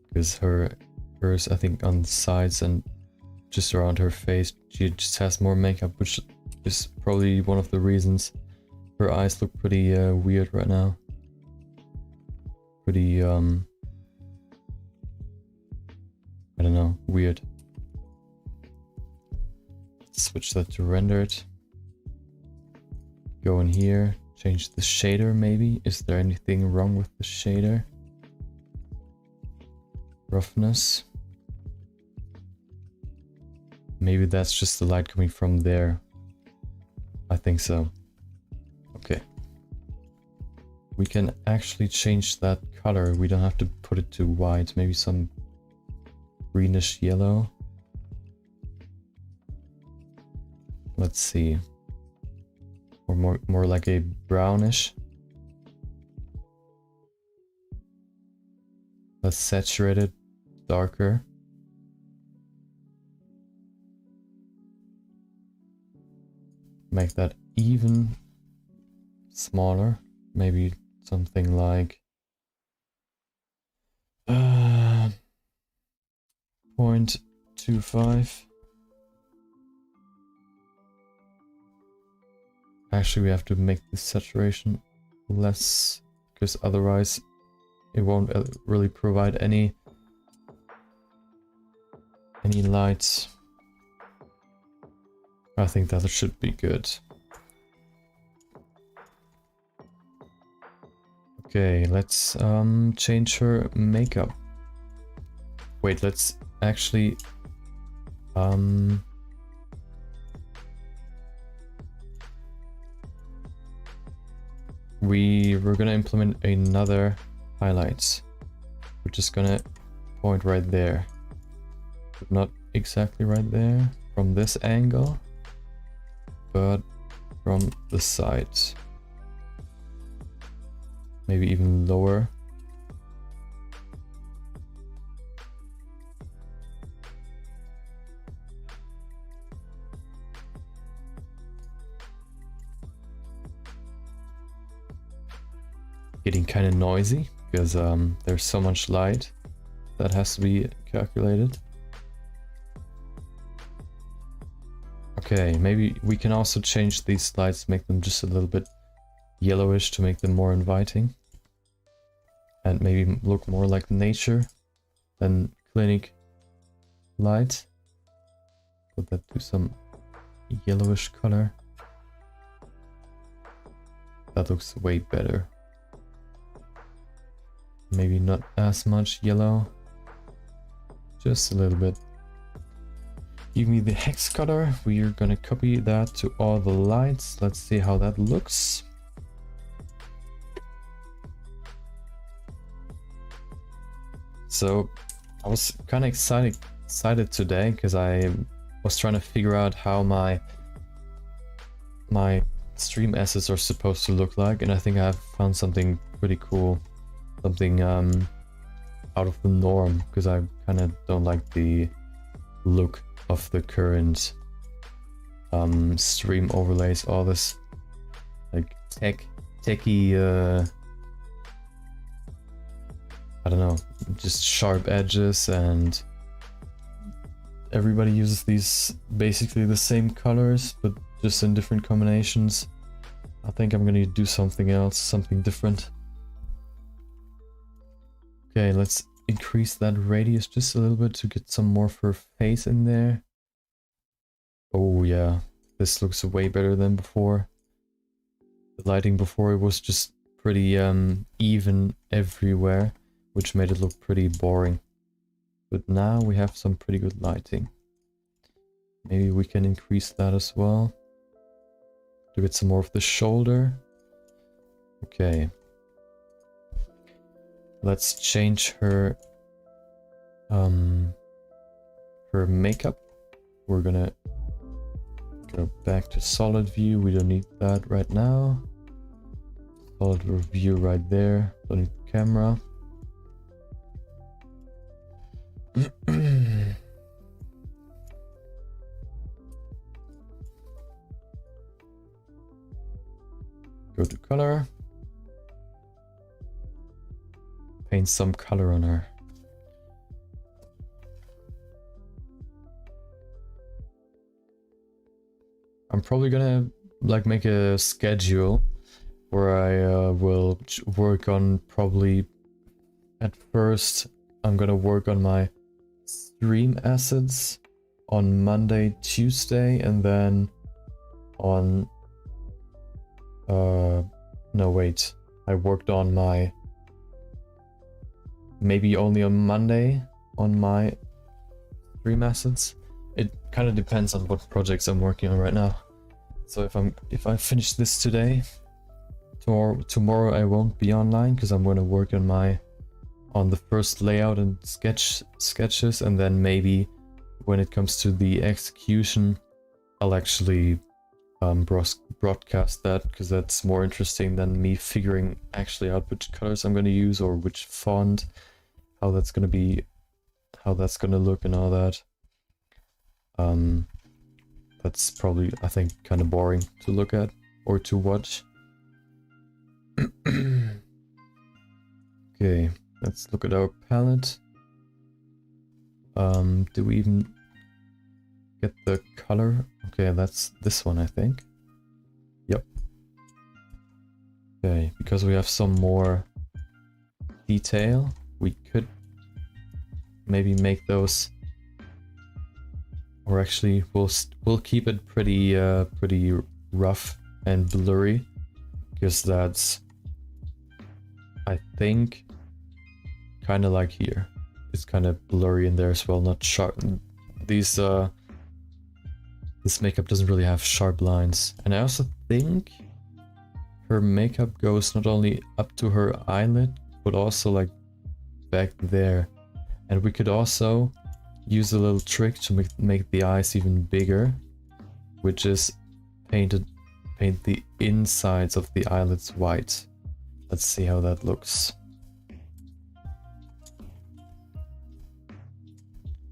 Because hers, I think, on the sides and just around her face, she just has more makeup, which is probably one of the reasons her eyes look pretty weird right now. Pretty, I don't know, weird. Switch that to rendered. Go in here. Change the shader maybe. Is there anything wrong with the shader? Roughness. Maybe that's just the light coming from there. I think so. Okay. We can actually change that color. We don't have to put it to white. Maybe some greenish yellow. Let's see. Or more like a brownish. Let's saturate it darker. Make that even smaller. Maybe something like 0.25. Actually, we have to make the saturation less, because otherwise it won't really provide any light. I think that should be good. Okay, let's change her makeup. Wait, let's actually we're gonna implement another highlights. We're just gonna point right there, but not exactly right there from this angle, but from the side. Maybe even lower. Getting kind of noisy because there's so much light that has to be calculated. Okay, maybe we can also change these lights, make them just a little bit yellowish to make them more inviting. And maybe look more like nature than clinic light. Put that to some yellowish color. That looks way better. Maybe not as much yellow. Just a little bit. Give me the hex color. We are gonna copy that to all the lights. Let's see how that looks. So I was kind of excited today because I was trying to figure out how my stream assets are supposed to look like, and I think I've found something pretty cool, something out of the norm, because I kind of don't like the look of the current stream overlays, all this like techie I don't know, just sharp edges, and everybody uses these basically the same colors but just in different combinations. I think I'm gonna do something else, something different. Okay, let's increase that radius just a little bit to get some more of her face in there. Oh yeah, this looks way better than before. The lighting before, it was just pretty even everywhere, which made it look pretty boring. But now we have some pretty good lighting. Maybe we can increase that as well to get some more of the shoulder. Okay. Let's change her her makeup. We're gonna go back to solid view. We don't need that right now. Solid view right there. Don't need the camera. Go to color. Paint some color on her. I'm probably gonna like make a schedule where I will work on, probably at first I'm gonna work on my stream assets on Monday, Tuesday, and then on no wait, I worked on my maybe only on Monday on my stream assets. It kind of depends on what projects I'm working on right now. So if I finish this today, tomorrow I won't be online because I'm going to work on the first layout and sketches, and then maybe when it comes to the execution, I'll actually broadcast that, because that's more interesting than me figuring actually out which colors I'm going to use or which font, how that's going to look and all that. That's probably, I think, kind of boring to look at or to watch. Okay, let's look at our palette. Do we even get the color? Okay, that's this one, I think. Yep. Okay, because we have some more detail, we could maybe make those, or actually we'll keep it pretty pretty rough and blurry, because that's, I think, kind of like here. It's kind of blurry in there as well, not sharp. These this makeup doesn't really have sharp lines. And I also think her makeup goes not only up to her eyelid, but also like back there. And we could also use a little trick to make the eyes even bigger, which is paint the insides of the eyelids white. Let's see how that looks.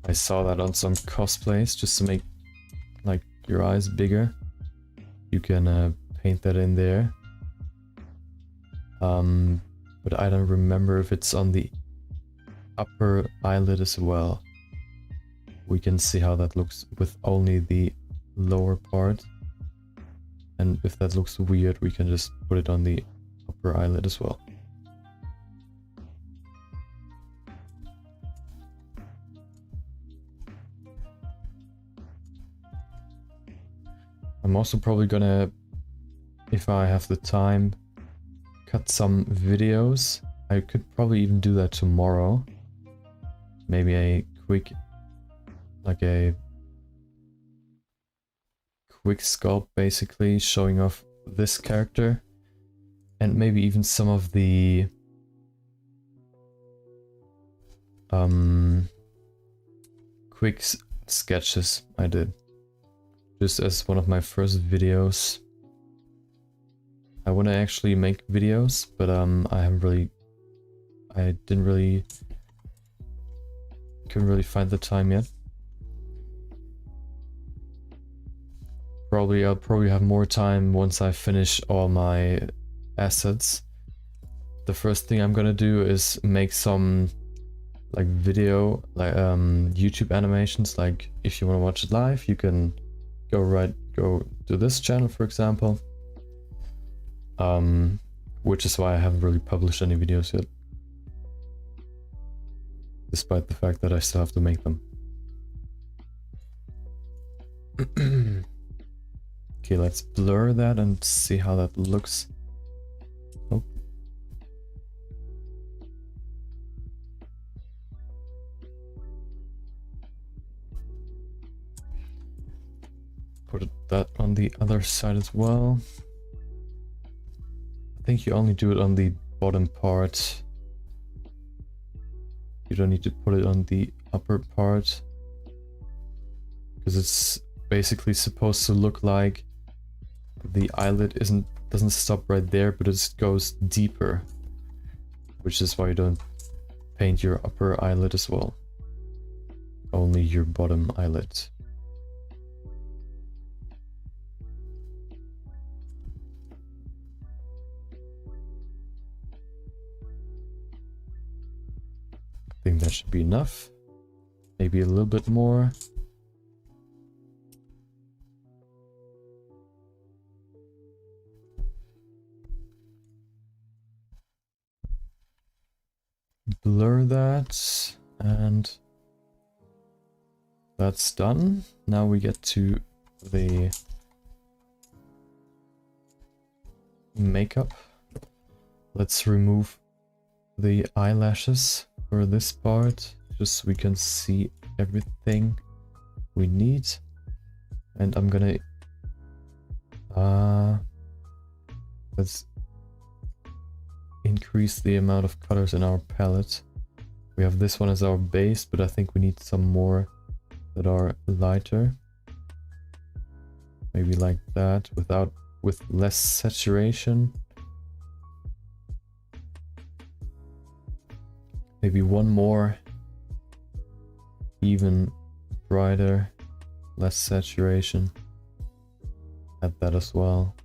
I saw that on some cosplays, just to make like your eyes bigger. You can paint that in there. But I don't remember if it's on the upper eyelid as well. We can see how that looks with only the lower part. And if that looks weird, we can just put it on the upper eyelid as well. I'm also probably gonna, if I have the time, cut some videos. I could probably even do that tomorrow. Maybe a quick, like a quick sculpt basically, showing off this character. And maybe even some of the quick sketches I did. Just as one of my first videos. I want to actually make videos, but I couldn't really find the time yet. I'll probably have more time once I finish all my assets. The first thing I'm gonna do is make some like video, like YouTube animations. Like if you want to watch it live, you can go to this channel, for example. Which is why I haven't really published any videos yet, despite the fact that I still have to make them. Okay, let's blur that and see how that looks. Oh. Put that on the other side as well. I think you only do it on the bottom part. You don't need to put it on the upper part, because it's basically supposed to look like the eyelid doesn't stop right there, but it goes deeper, which is why you don't paint your upper eyelid as well, only your bottom eyelid. I think that should be enough. Maybe a little bit more. Blur that, and that's done. Now we get to the makeup. Let's remove the eyelashes for this part, just so we can see everything we need. And I'm gonna let's increase the amount of colors in our palette. We have this one as our base, but I think we need some more that are lighter. Maybe like that, with less saturation. Maybe one more, even brighter, less saturation. Add that as well.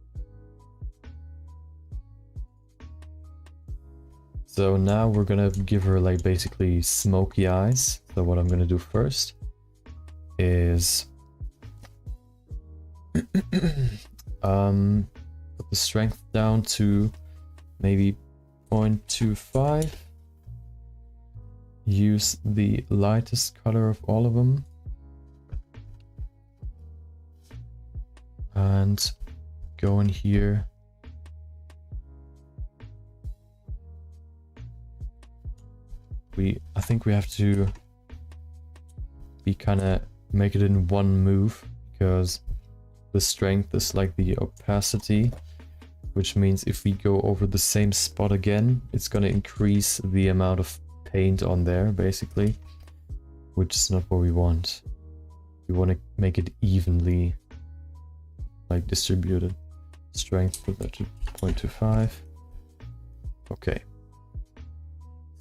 So now we're gonna give her like basically smoky eyes. So what I'm gonna do first is put the strength down to maybe 0.25. Use the lightest color of all of them. And go in here. I think we have to make it in one move, because the strength is like the opacity, which means if we go over the same spot again, it's gonna increase the amount of paint on there, basically, which is not what we want. We want to make it evenly like distributed. Strength, put that to 0.25. Okay.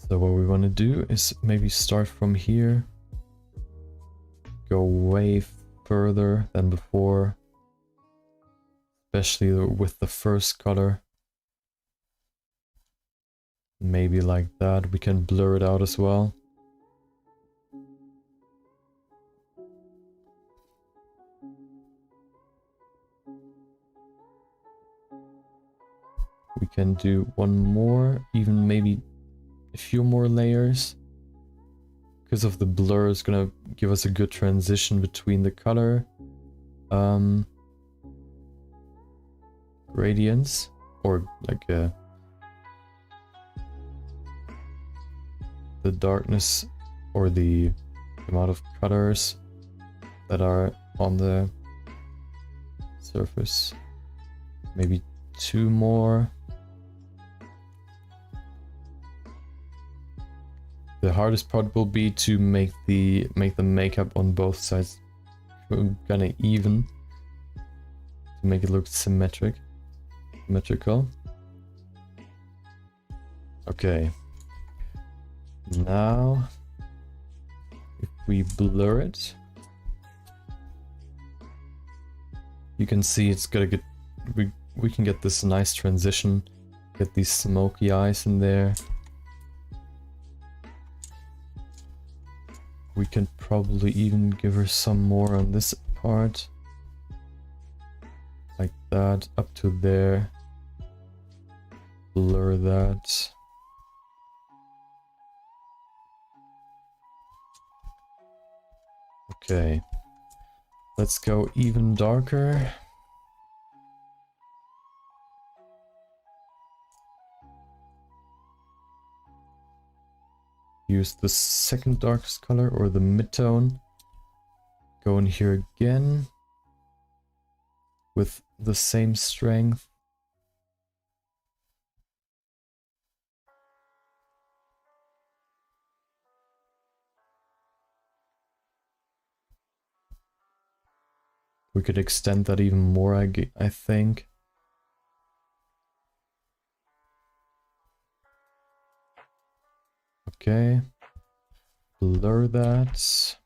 So what we want to do is maybe start from here, go way further than before, especially with the first color. Maybe like that. We can blur it out as well. We can do one more, even maybe a few more layers. Because of the blur, it's gonna give us a good transition between the color gradients, or like the darkness or the amount of colors that are on the surface. Maybe 2 more. The hardest part will be to make the makeup on both sides kinda even, to make it look symmetrical. Okay. Now, if we blur it, you can see it's gonna get, we can get this nice transition, get these smoky eyes in there. We can probably even give her some more on this part. Like that, up to there. Blur that. Okay. Let's go even darker. Use the second darkest color, or the mid-tone. Go in here again with the same strength. We could extend that even more, I think. Okay. Blur that.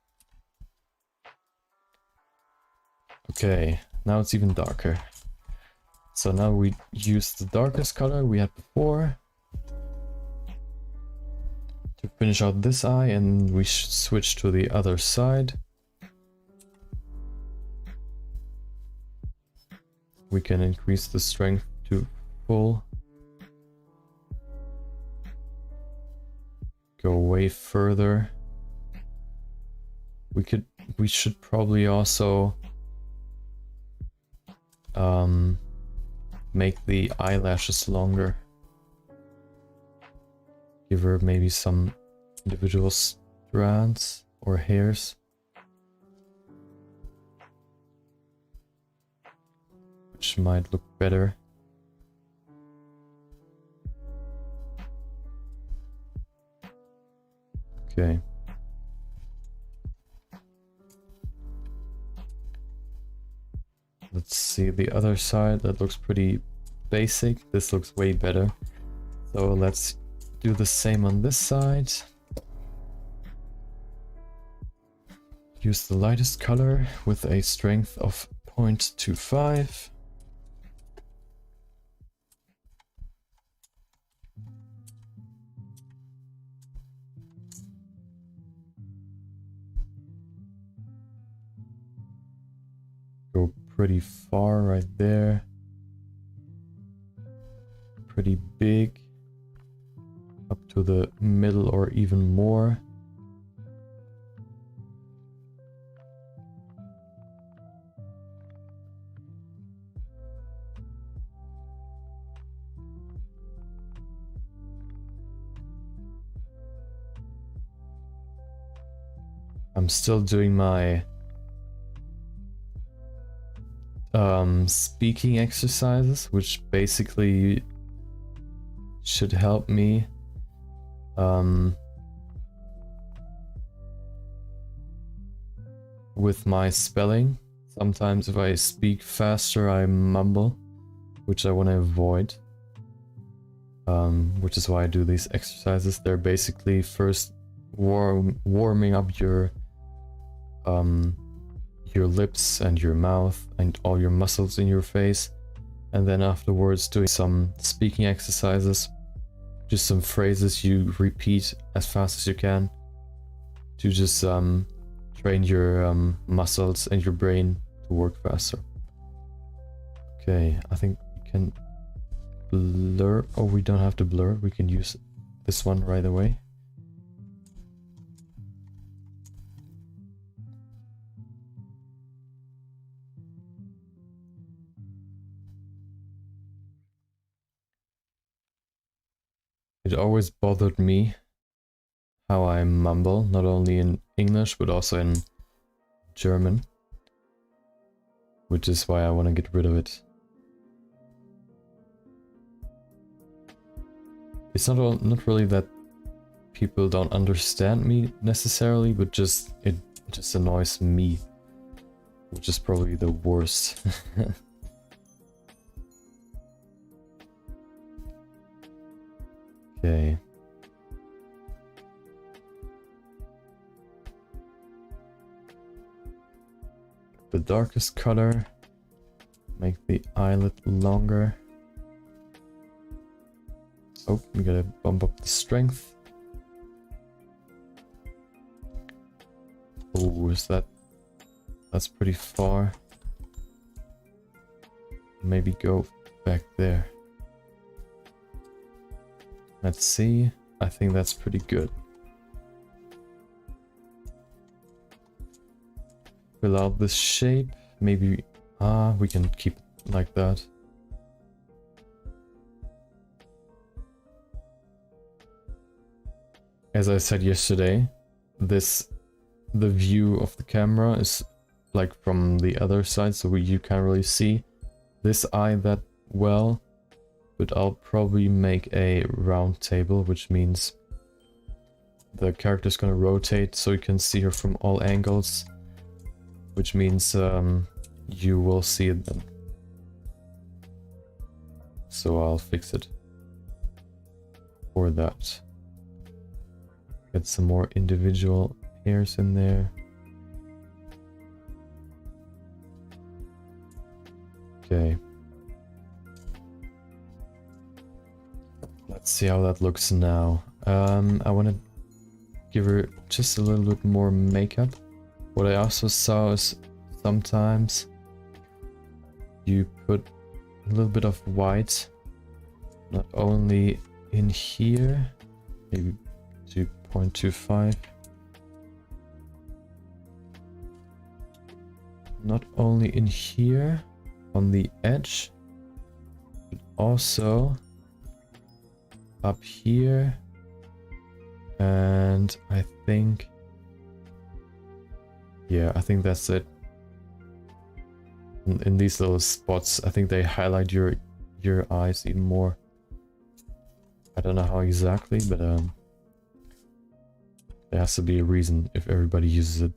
Okay, now it's even darker. So now we use the darkest color we had before to finish out this eye, and we should switch to the other side. We can increase the strength to full. Go way further. We should probably also make the eyelashes longer. Give her maybe some individual strands or hairs. Which might look better. Okay. Let's see the other side. That looks pretty basic. This looks way better. So let's do the same on this side. Use the lightest color with a strength of 0.25. Go pretty far right there. Pretty big. Up to the middle or even more. I'm still doing my speaking exercises, which basically should help me with my spelling. Sometimes if I speak faster, I mumble, which I want to avoid. Which is why I do these exercises. They're basically first warming up your lips and your mouth and all your muscles in your face, and then afterwards doing some speaking exercises, just some phrases you repeat as fast as you can to just train your muscles and your brain to work faster. Okay, I think we can blur. Oh, we don't have to blur. We can use this one right away. It always bothered me how I mumble, not only in English, but also in German. Which is why I want to get rid of it. It's not really that people don't understand me necessarily, but it just annoys me. Which is probably the worst. Okay. The darkest color. Make the eyelid longer. Oh, we gotta bump up the strength. Oh, that's pretty far. Maybe go back there. Let's see. I think that's pretty good. Fill out this shape. Maybe we can keep it like that. As I said yesterday, the view of the camera is like from the other side, so you can't really see this eye that well. But I'll probably make a round table, which means the character's gonna rotate so you can see her from all angles. Which means you will see it then. So I'll fix it for that. Get some more individual hairs in there. Okay. Let's see how that looks now. I want to give her just a little bit more makeup. What I also saw is sometimes you put a little bit of white, not only in here, maybe 2.25. Not only in here, on the edge, but also up here, and I think, yeah, I think that's it. In these little spots, I think they highlight your eyes even more. I don't know how exactly, but there has to be a reason if everybody uses it.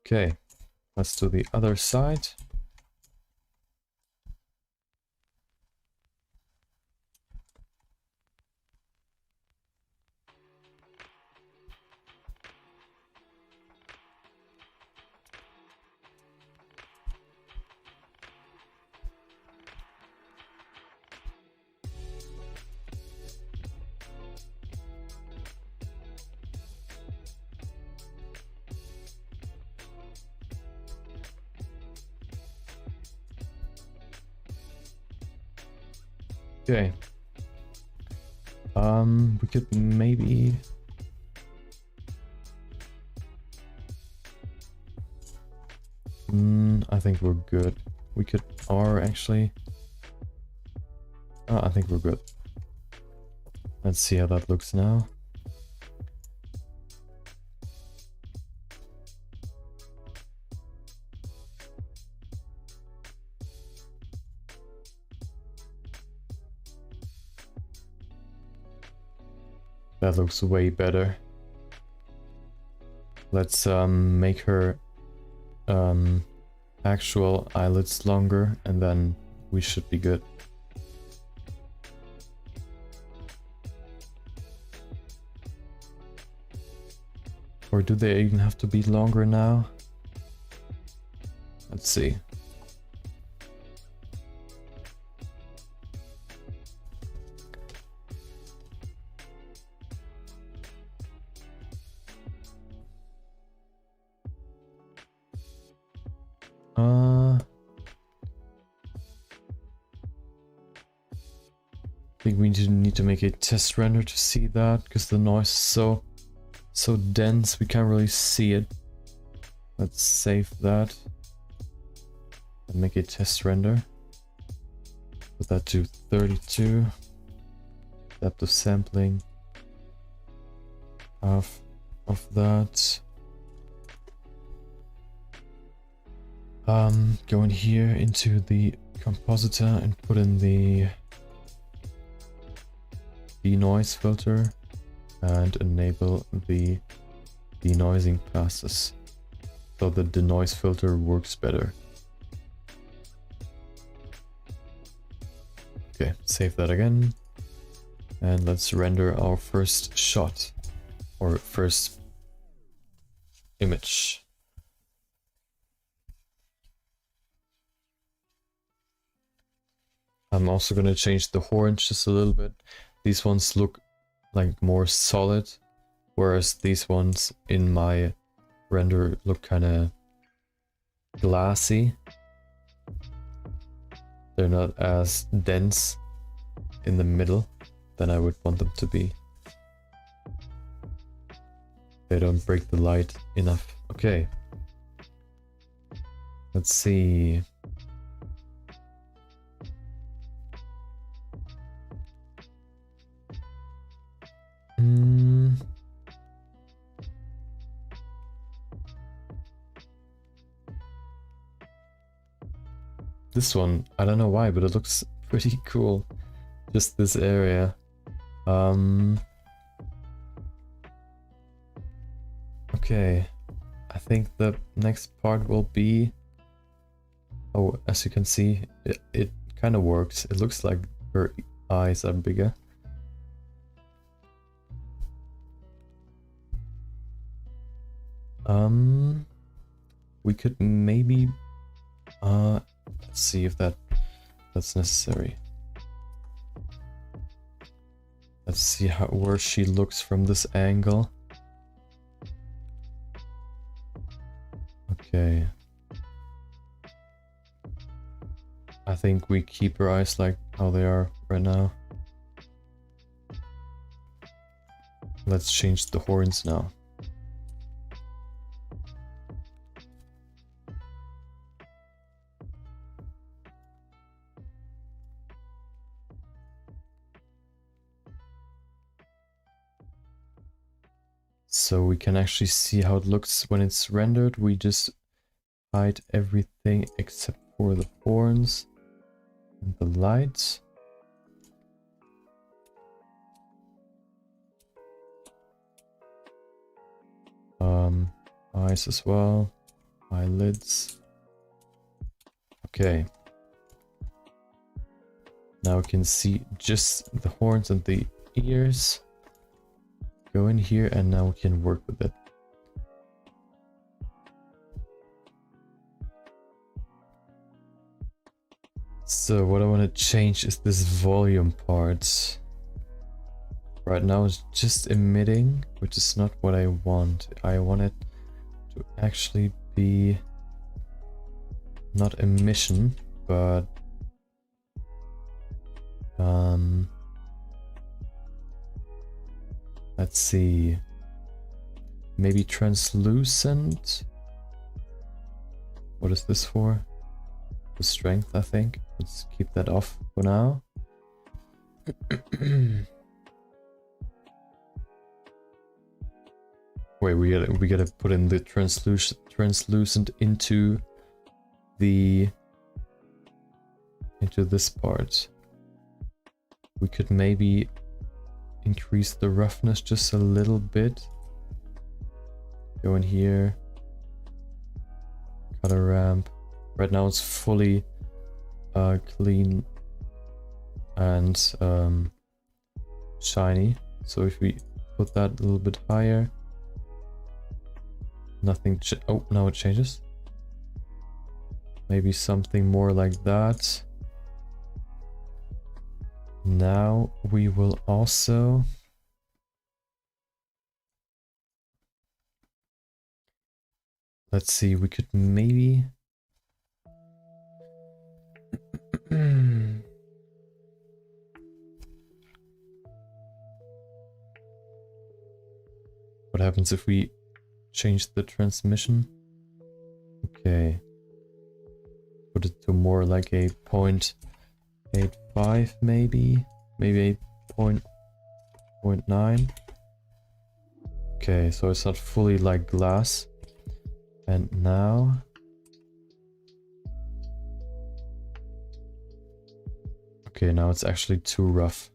Okay, let's do the other side. Okay. We could maybe I think we're good. We could R actually. Oh, I think we're good. Let's see how that looks now. That looks way better. Let's make her actual eyelids longer, and then we should be good. Or do they even have to be longer now? Let's see. we need to make a test render to see that, because the noise is so dense we can't really see it. Let's save that and make a test render. Put that to 32. Depth of sampling half of that. Go in here into the compositor and put in the denoise filter and enable the denoising passes so the denoise filter works better. Okay, save that again, and let's render our first shot or first image. I'm also going to change the horns just a little bit. These ones look like more solid, whereas these ones in my render look kind of glassy. They're not as dense in the middle than I would want them to be. They don't break the light enough. Okay. Let's see. This one, I don't know why, but it looks pretty cool. Just this area. Okay. I think the next part will be... Oh, as you can see, it kind of works. It looks like her eyes are bigger. We could maybe... let's see if that's necessary. Let's see where she looks from this angle. Okay. I think we keep her eyes like how they are right now. Let's change the horns now. So we can actually see how it looks when it's rendered. We just hide everything except for the horns and the lights. Eyes as well, eyelids. Okay. Now we can see just the horns and the ears. Go in here and now we can work with it. So what I want to change is this volume part. Right now it's just emitting, which is not what I want. I want it to actually be not emission, but let's see, maybe translucent. What is this for? The strength, I think. Let's keep that off for now. Wait, we gotta put in the translucent into this part. We could maybe increase the roughness just a little bit. Go in here, color ramp. Right now it's fully clean and shiny. So if we put that a little bit higher, nothing. Oh, now it changes. Maybe something more like that. Now we will also let's see, we could maybe What happens if we change the transmission? Okay. Put it to more like a 0.85 maybe? Maybe a 0.9. Okay, so it's not fully like glass. And now... Okay, now it's actually too rough.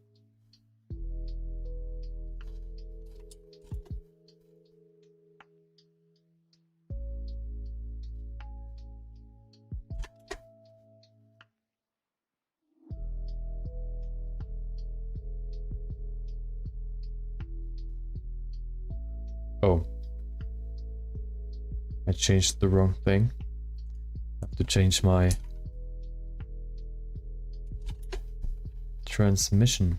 Oh. I changed the wrong thing. I have to change my transmission.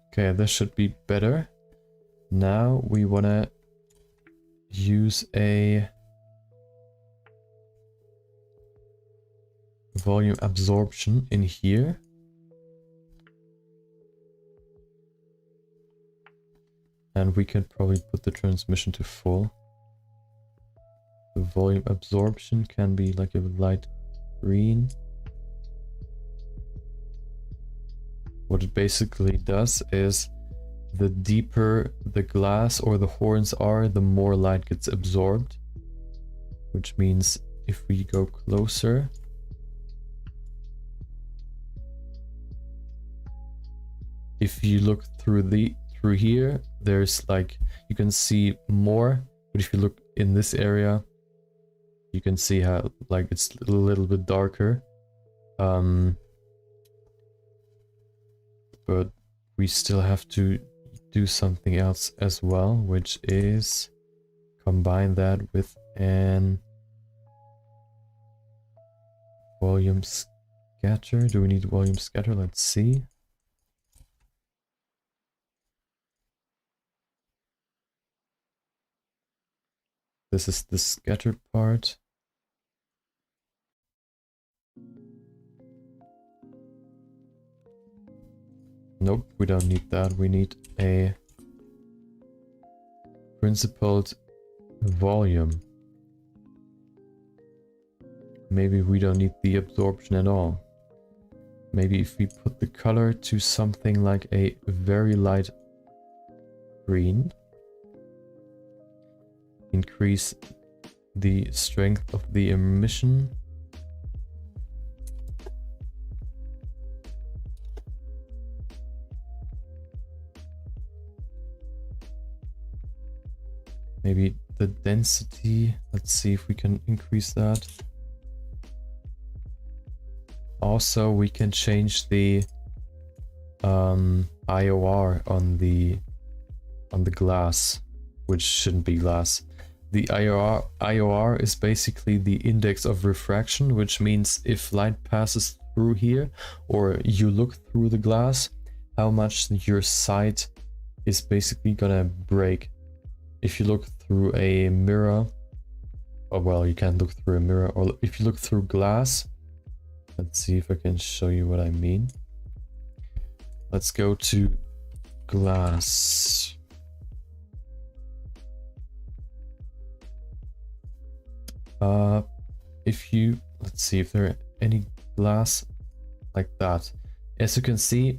Okay, this should be better. Now we wanna use a volume absorption in here. And we can probably put the transmission to full. The volume absorption can be like a light green. What it basically does is the deeper the glass or the horns are, the more light gets absorbed. Which means if we go closer, if you look through here, there's like, you can see more, but if you look in this area, you can see how like it's a little bit darker. But we still have to do something else as well, which is combine that with an volume scatter. Do we need volume scatter? Let's see. This is the scatter part. Nope, we don't need that. We need a principled volume. Maybe we don't need the absorption at all. Maybe if we put the color to something like a very light green, increase the strength of the emission. Maybe the density, let's see if we can increase that. Also, we can change the IOR on the glass, which shouldn't be glass. The IOR is basically the index of refraction, which means if light passes through here or you look through the glass, how much your sight is basically gonna break. If you look through a mirror, oh well, you can't look through a mirror, or if you look through glass, let's see if I can show you what I mean. Let's go to glass. If you, let's see if there are any glass like that. As you can see,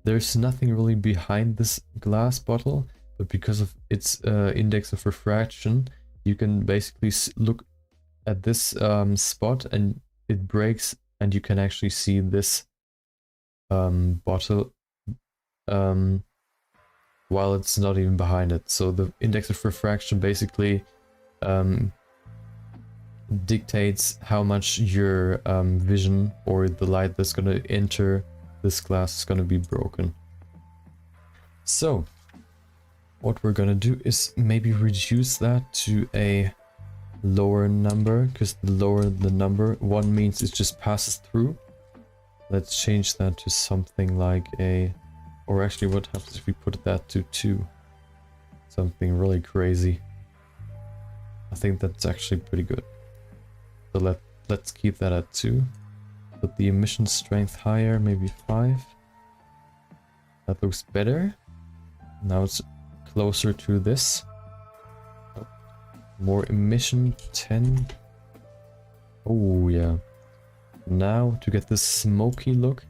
there's nothing really behind this glass bottle, but because of its index of refraction, you can basically look at this spot and it breaks, and you can actually see this bottle while it's not even behind it. So the index of refraction basically dictates how much your vision or the light that's going to enter this glass is going to be broken. So what we're going to do is maybe reduce that to a lower number, because the lower the number, 1 means it just passes through. Let's change that to something like a, or actually what happens if we put that to 2? Something really crazy. I think that's actually pretty good. So let's keep that at 2. put the emission strength higher, maybe 5. That looks better. Now it's closer to this. Oh, more emission, 10. Oh yeah. Now to get this smoky look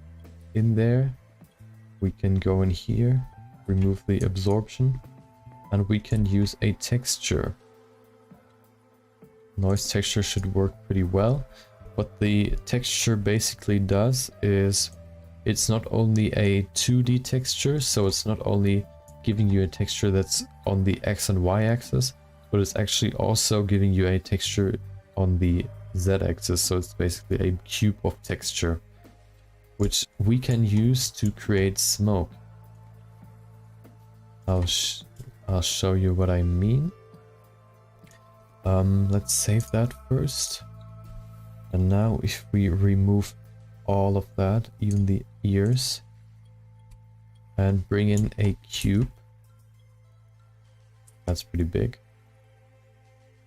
in there, we can go in here, remove the absorption, and we can use a texture. Noise texture should work pretty well. What the texture basically does is it's not only a 2D texture, so it's not only giving you a texture that's on the X and Y axis, but it's actually also giving you a texture on the Z axis, so it's basically a cube of texture, which we can use to create smoke. I'll show you what I mean. Let's save that first. And now if we remove all of that, even the ears, and bring in a cube, that's pretty big.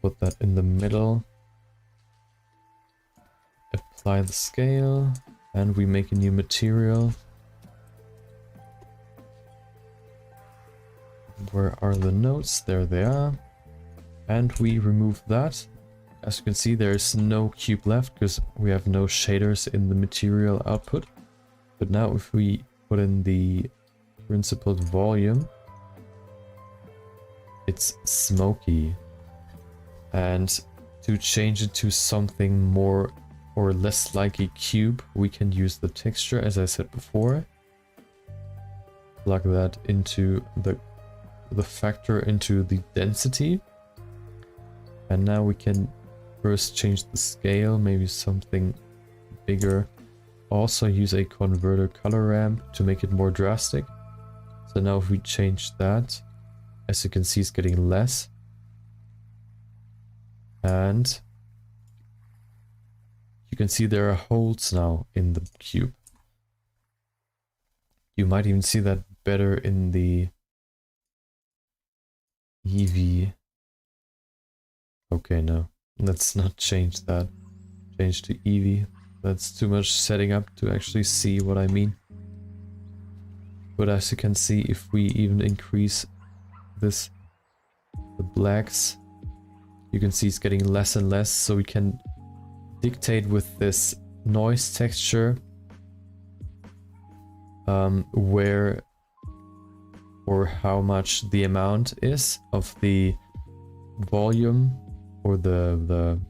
Put that in the middle. Apply the scale, and we make a new material. Where are the nodes? There they are. And we remove that. As you can see, there's no cube left because we have no shaders in the material output. But now if we put in the principled volume, it's smoky. And to change it to something more or less like a cube, we can use the texture, as I said before. Plug that into the factor into the density. And now we can first change the scale, maybe something bigger. Also use a converter color ramp to make it more drastic. So now if we change that, as you can see, it's getting less. And you can see there are holes now in the cube. You might even see that better in the EV. Okay, no, let's not change that. Change to EV. That's too much setting up to actually see what I mean. But as you can see, if we even increase this, the blacks, you can see it's getting less and less, so we can dictate with this noise texture where or how much the amount is of the volume or the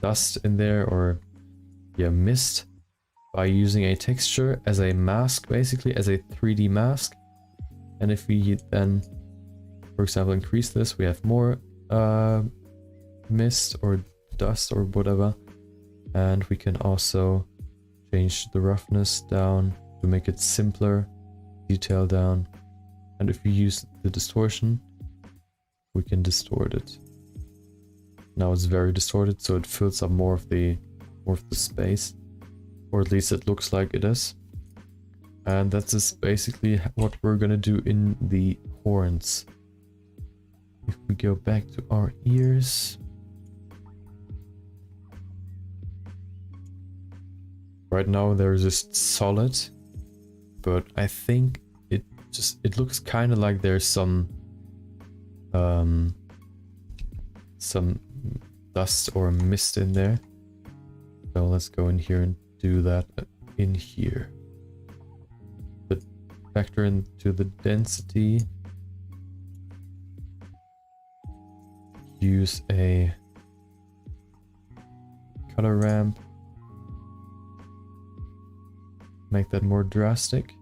dust in there, or yeah, mist, by using a texture as a mask, basically as a 3D mask. And if we then, for example, increase this, we have more mist or dust or whatever. And we can also change the roughness down to make it simpler, detail down. And if we use the distortion, we can distort it. Now it's very distorted, so it fills up more of the space, or at least it looks like it is. And that's just basically what we're gonna do in the horns. If we go back to our ears, right now they're just solid, but I think it looks kind of like there's some dust or mist in there. So let's go in here and do that in here. But factor into the density. Use a color ramp. Make that more drastic.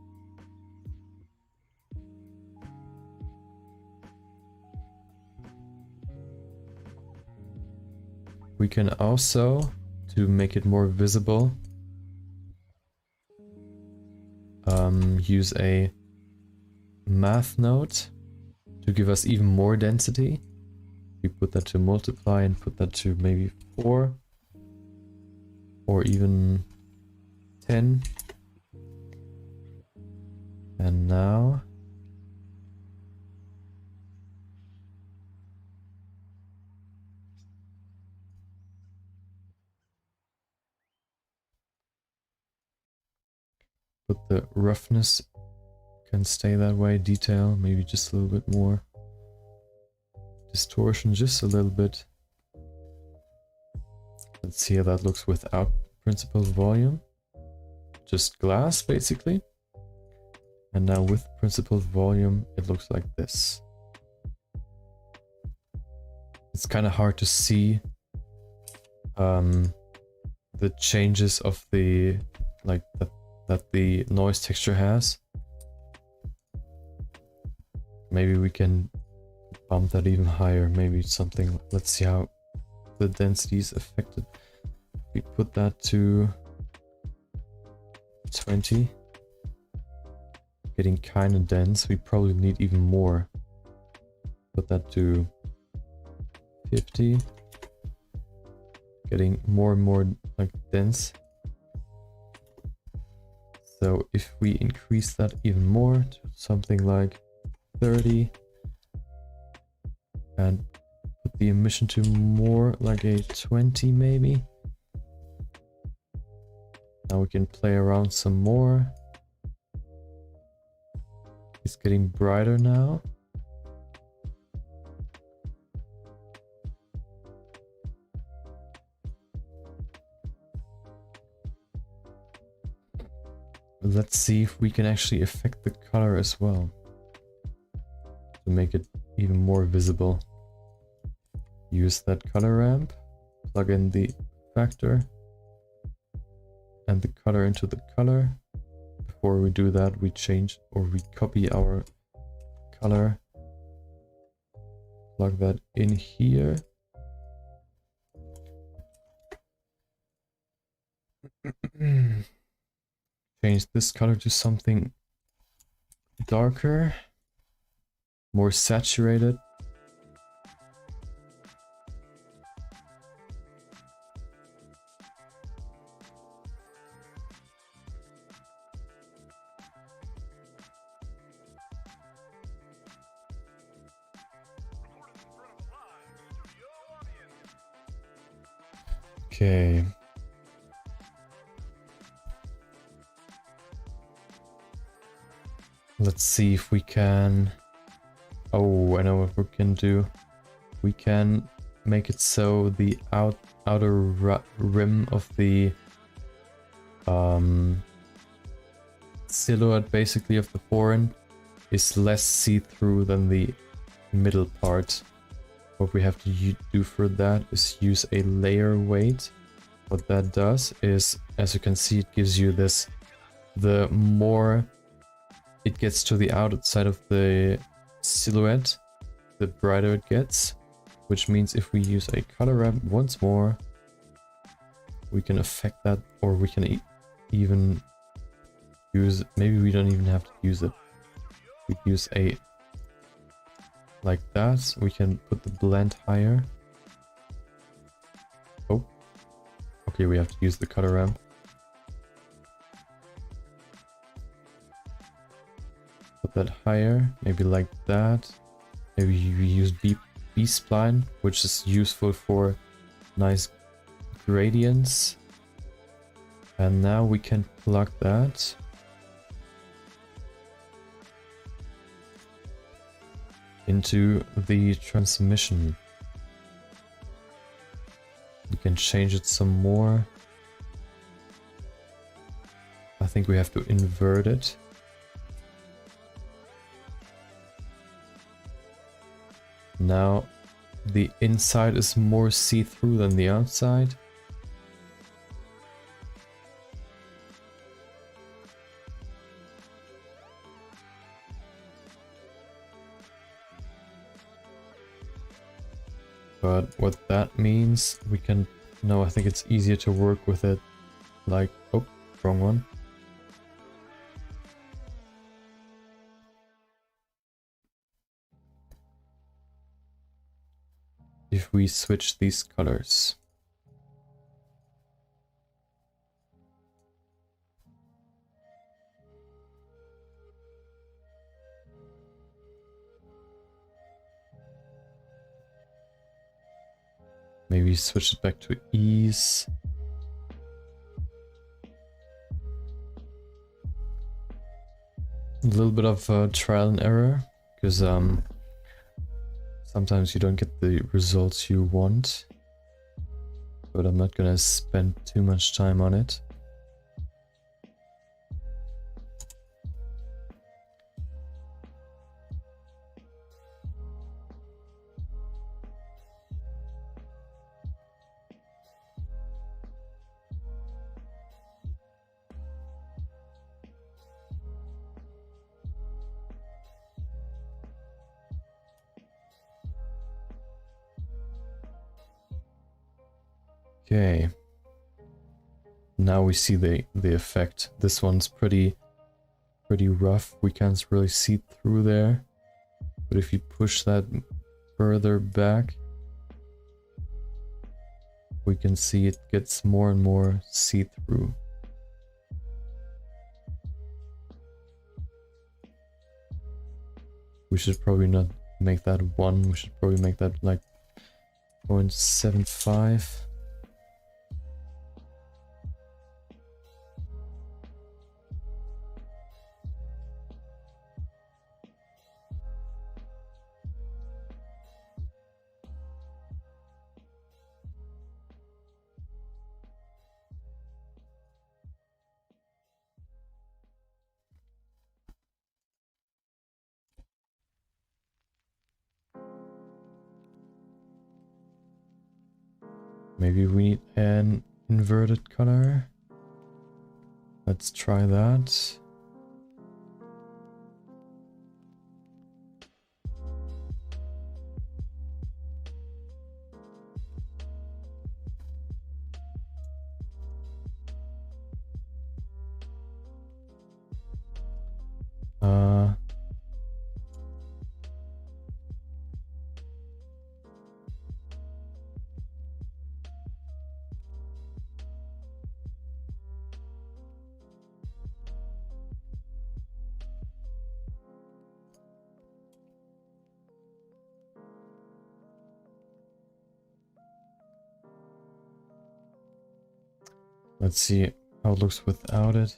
We can also, to make it more visible, use a math node to give us even more density. We put that to multiply and put that to maybe 4 or even 10. And now But the roughness can stay that way. Detail, maybe just a little bit more. Distortion, just a little bit. Let's see how that looks without principal volume. Just glass, basically. And now with principal volume, it looks like this. It's kind of hard to see the changes of the, like, that the noise texture has. Maybe we can bump that even higher. Maybe something, let's see how the density is affected. We put that to 20. Getting kind of dense. We probably need even more. Put that to 50. Getting more and more like dense. So if we increase that even more to something like 30 and put the emission to more like a 20 maybe. Now we can play around some more. It's getting brighter now. Let's see if we can actually affect the color as well to make it even more visible. Use that color ramp, plug in the factor and the color into the color. Before we do that, we change or we copy our color, plug that in here. Change this color to something darker, more saturated. Okay. Let's see if we can... Oh, I know what we can do. We can make it so the outer rim of the silhouette basically of the horn is less see-through than the middle part. What we have to do for that is use a layer weight. What that does is, as you can see, it gives you this, the more it gets to the outside of the silhouette, the brighter it gets, which means if we use a color ramp once more, we can affect that, or we can even use, maybe we don't even have to use it. We use a, like that, we can put the blend higher. Oh, okay, we have to use the color ramp. Put that higher, maybe like that. Maybe you use B-spline, which is useful for nice gradients. And now we can plug that into the transmission. You can change it some more. I think we have to invert it. Now the inside is more see-through than the outside. But what that means, we can... No, I think it's easier to work with it like... Oh, wrong one. If we switch these colors. Maybe switch it back to ease. a little bit of trial and error, because sometimes you don't get the results you want, but I'm not gonna spend too much time on it. Okay. Now we see the effect. This one's pretty rough. We can't really see through there. But if you push that further back, we can see it gets more and more see-through. We should probably not make that 1. We should probably make that like 0.75. Maybe we need an inverted color. Let's try that. Let's see how it looks without it.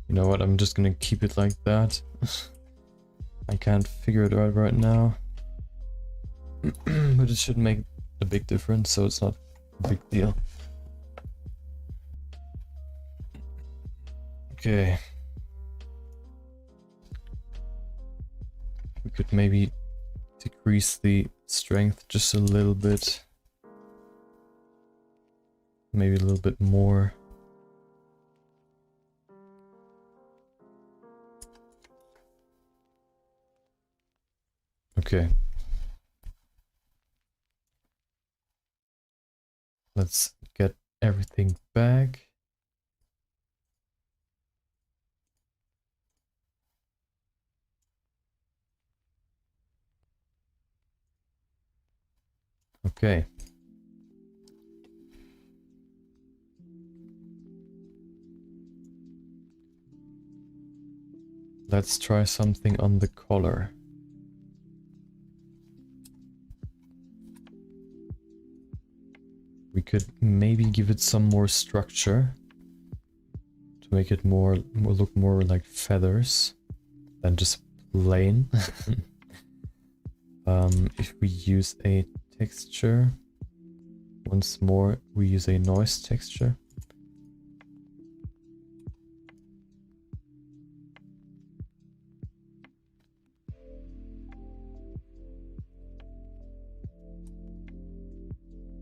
You know what, I'm just gonna keep it like that. I can't figure it out right now. But it should make a big difference, so it's not a big deal. Okay. We could maybe decrease the strength just a little bit. Maybe a little bit more. Okay. Let's get everything back. Okay. Let's try something on the collar. We could maybe give it some more structure to make it look more like feathers than just plain. If we use a texture, once more we use a noise texture.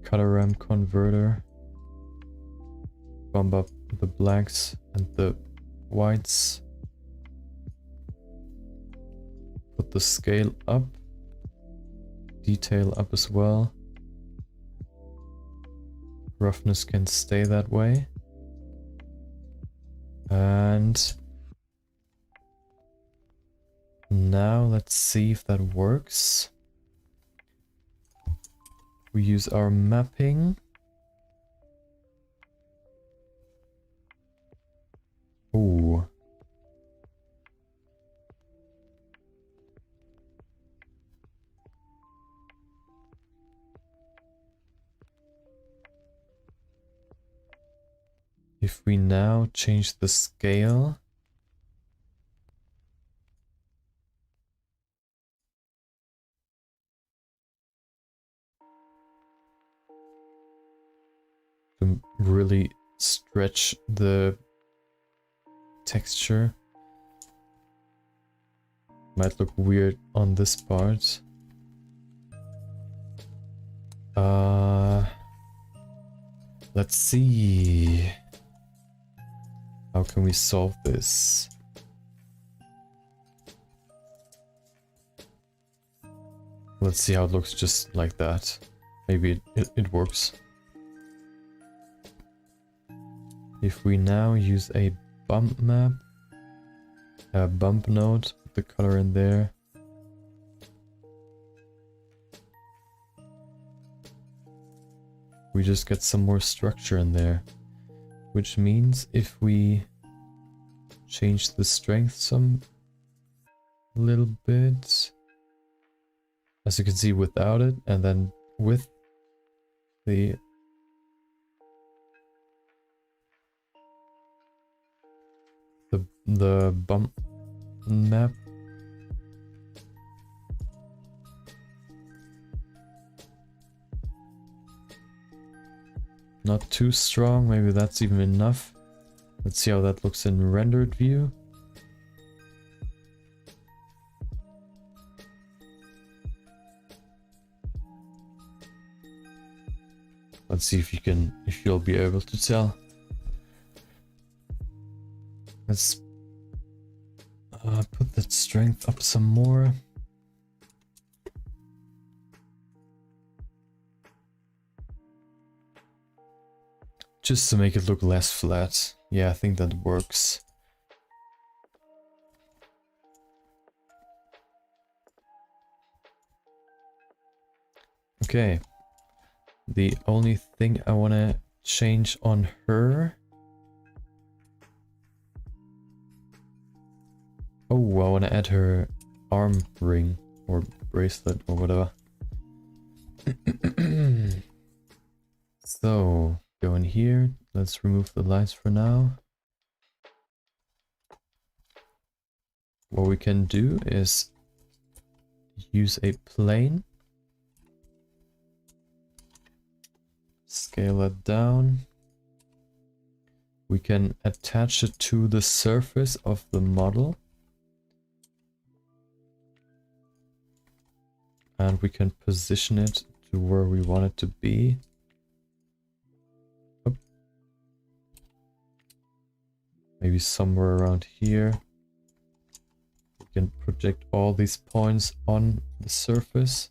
Color ramp converter. Bump up the blacks and the whites. Put the scale up. Detail up as well. Roughness can stay that way. And now let's see if that works. We use our mapping. Ooh. if we now change the scale, to really stretch the texture, might look weird on this part. Let's see. How can we solve this? Let's see how it looks just like that. Maybe it works. If we now use a bump map, a bump node, put the color in there. We just get some more structure in there. Which means if we change the strength some little bit, as you can see without it, and then with the bump map, not too strong, maybe that's even enough. Let's see how that looks in rendered view. Let's see if you'll be able to tell. Let's put that strength up some more. Just to make it look less flat. Yeah, I think that works. Okay. The only thing I want to change on her... Oh, I want to add her arm ring or bracelet or whatever. So, go in here. Let's remove the lights for now. What we can do is use a plane. Scale it down. We can attach it to the surface of the model. And we can position it to where we want it to be. Oh. Maybe somewhere around here. We can project all these points on the surface.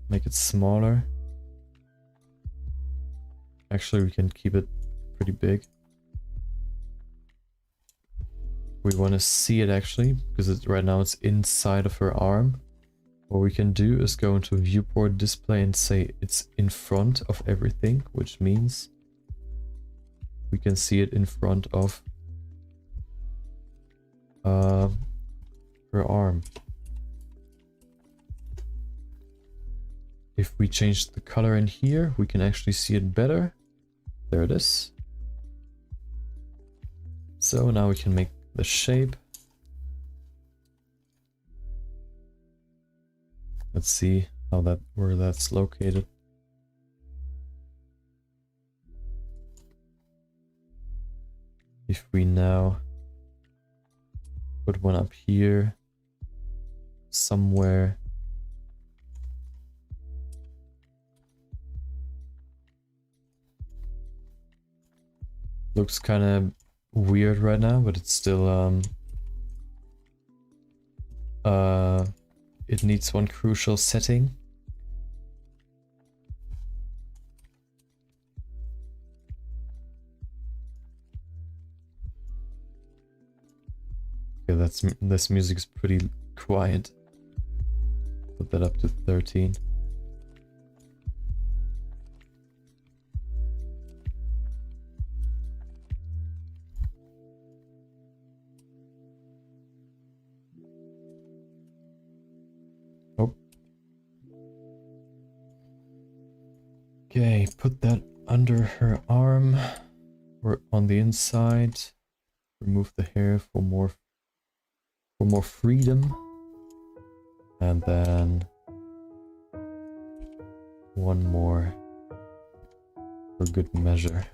Make it smaller. Actually, we can keep it pretty big. We want to see it actually, because right now it's inside of her arm. What we can do is go into viewport display and say it's in front of everything, which means we can see it in front of her arm. If we change the color in here, we can actually see it better. There it is. So now we can make the shape. Let's see where that's located. If we now put one up here somewhere. Looks kind of weird right now, but it's still it needs one crucial setting. Okay, this music is pretty quiet. Put that up to 13. Okay, put that under her arm or on the inside. Remove the hair for more freedom. And then one more for good measure.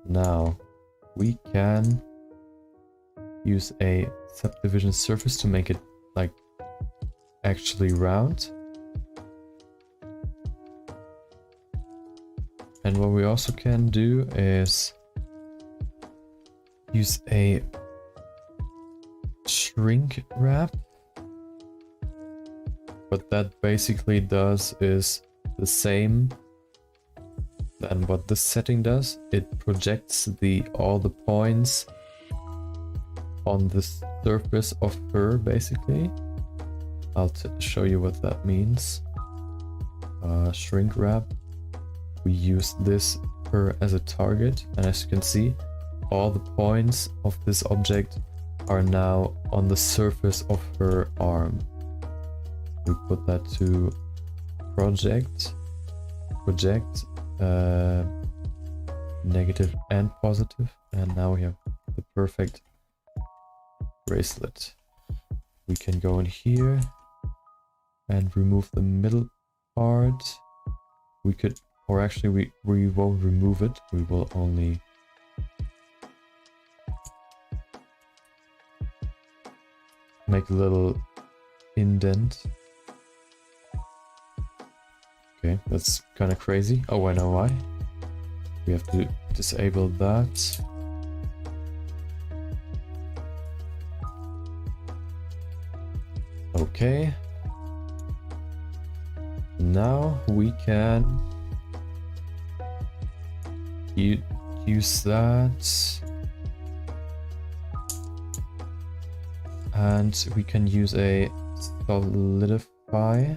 Now we can use a subdivision surface to make it like actually round. And what we also can do is use a shrink wrap. What that basically does is the same than what this setting does. It projects all the points on the surface of her, basically. I'll show you what that means. Shrink wrap. We use this her as a target, and as you can see, all the points of this object are now on the surface of her arm. We put that to project, negative and positive, and now we have the perfect bracelet. We can go in here and remove the middle part. We could, or actually we won't remove it, we will only make a little indent. Okay, that's kind of crazy. Oh, I know why. We have to disable that. Okay. Now we can use that. And we can use a solidify.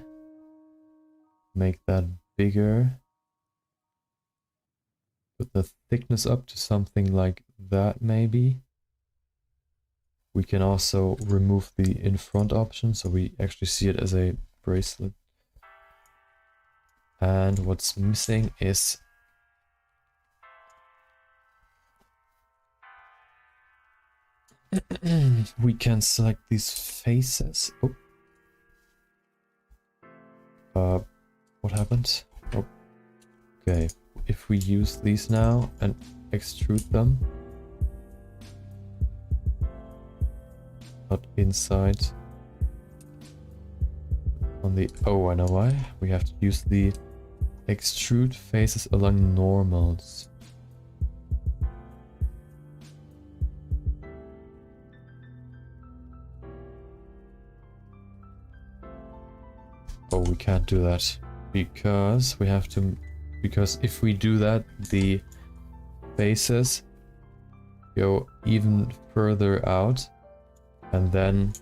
Make that bigger. Put the thickness up to something like that, maybe. We can also remove the in front option, so we actually see it as a bracelet. And what's missing is we can select these faces. Oh. What happened? Oh. Okay, if we use these now and extrude them. Not inside. On the... Oh, I know why. We have to use the extrude faces along normals. Oh, we can't do that. Because we have to, because if we do that, the faces go even further out, and then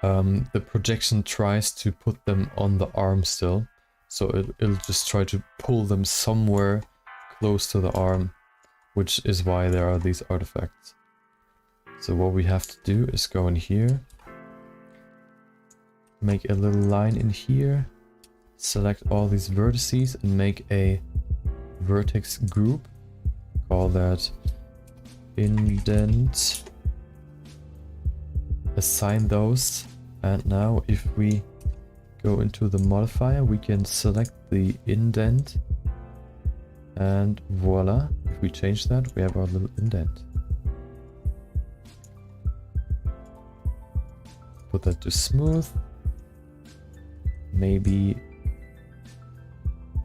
the projection tries to put them on the arm still, so it'll just try to pull them somewhere close to the arm, which is why there are these artifacts. So what we have to do is go in here, make a little line in here, select all these vertices and make a vertex group. Call that indent. Assign those. And now if we go into the modifier, we can select the indent. And voila. If we change that, we have our little indent. Put that to smooth. Maybe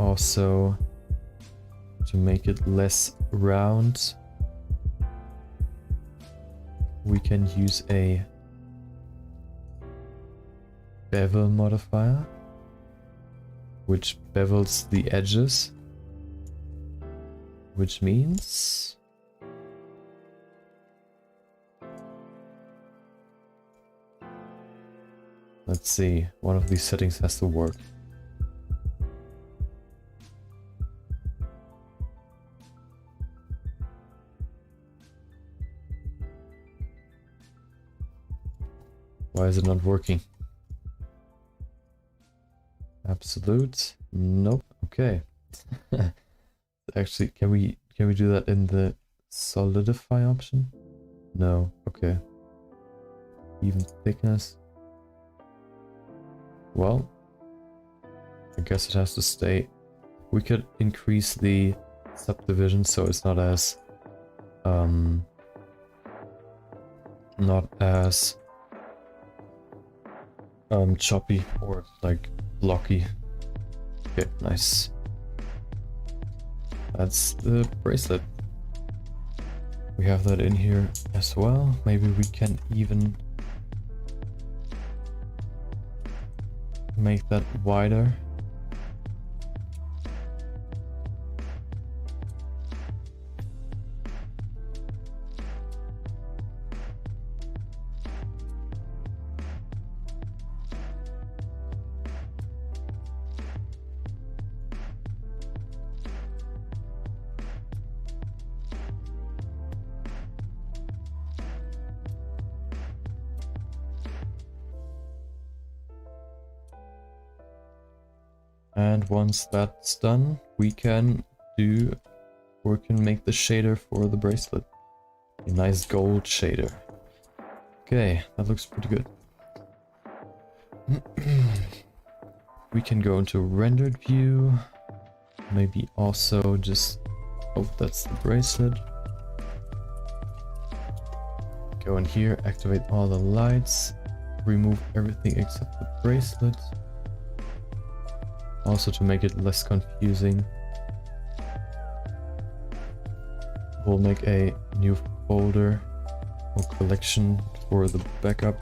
also to make it less round, we can use a bevel modifier, which bevels the edges, which means let's see, one of these settings has to work. Why is it not working? Absolute? Nope. Okay. Actually, can we do that in the solidify option? No. Okay. Even thickness. Well, I guess it has to stay. We could increase the subdivision so it's not as choppy or like blocky. Okay, nice. That's the bracelet. We have that in here as well. Maybe we can even make that wider. And once that's done, we can make the shader for the bracelet. A nice gold shader. Okay, that looks pretty good. We can go into rendered view. Maybe also just, oh, that's the bracelet. Go in here, activate all the lights, remove everything except the bracelet. Also to make it less confusing, we'll make a new folder or collection for the backup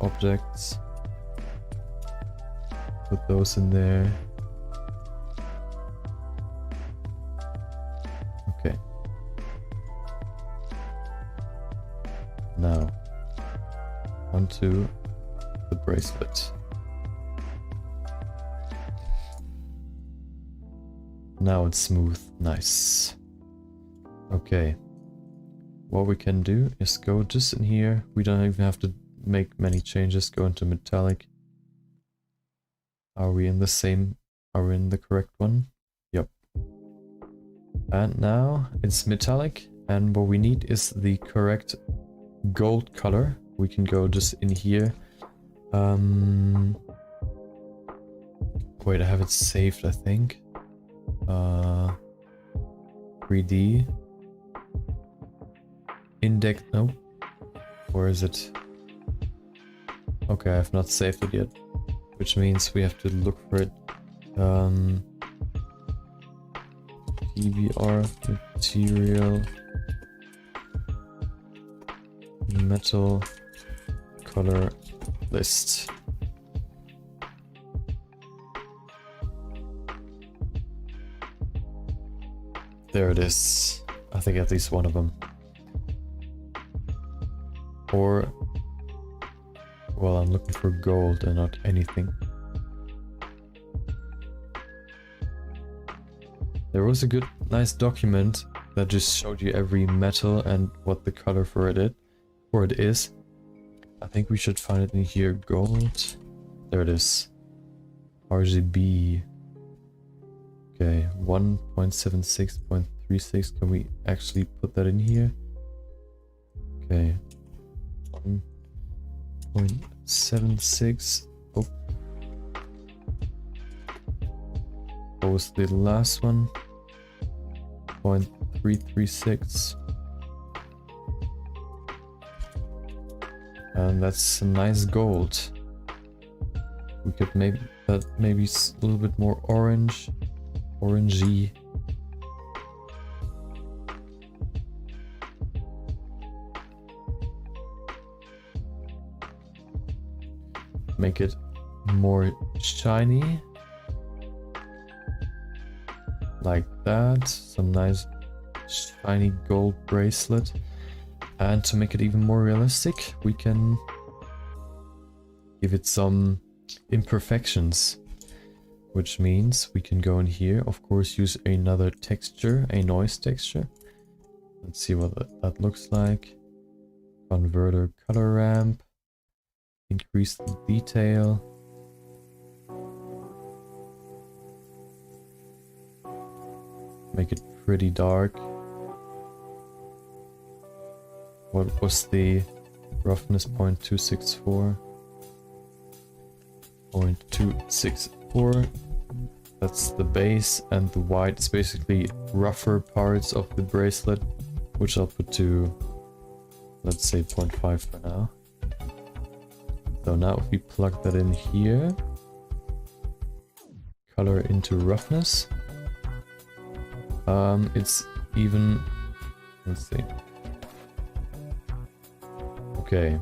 objects. Put those in there. Okay. Now, onto the bracelet. Now it's smooth. Nice. Okay. What we can do is go just in here. We don't even have to make many changes. Go into metallic. Are we in the correct one? Yep. And now it's metallic. And what we need is the correct gold color. We can go just in here. Wait, I have it saved, I think. 3D index, no, where is it? Okay, I have not saved it yet, which means we have to look for it. PBR material metal color list. There it is. I think at least one of them. Or, well, I'm looking for gold and not anything. There was a good, nice document that just showed you every metal and what the color for it is. I think we should find it in here. Gold. There it is. RGB. Okay, 1.76.36. Can we actually put that in here? Okay. 1.76. Oh. What was the last one? 0.336. And that's a nice gold. We could maybe a little bit more orange. Orangey. Make it more shiny. Like that. Some nice shiny gold bracelet. And to make it even more realistic, we can give it some imperfections. Which means we can go in here, of course, use another texture, a noise texture. Let's see what that looks like. Converter color ramp. Increase the detail. make it pretty dark. What was the roughness? 0.264. 0.264. That's the base, and the white is basically rougher parts of the bracelet, which I'll put to, let's say, 0.5 for now. So now if we plug that in here, color into roughness, it's even, let's see. Okay,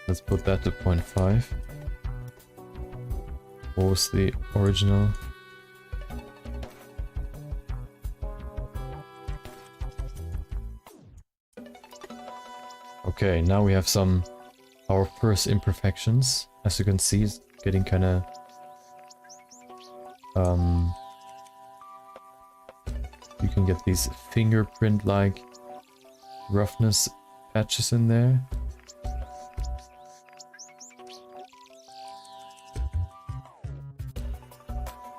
let's put that to 0.5. What was the original? Okay, now we have our first imperfections. As you can see, it's getting kind of you can get these fingerprint-like roughness patches in there.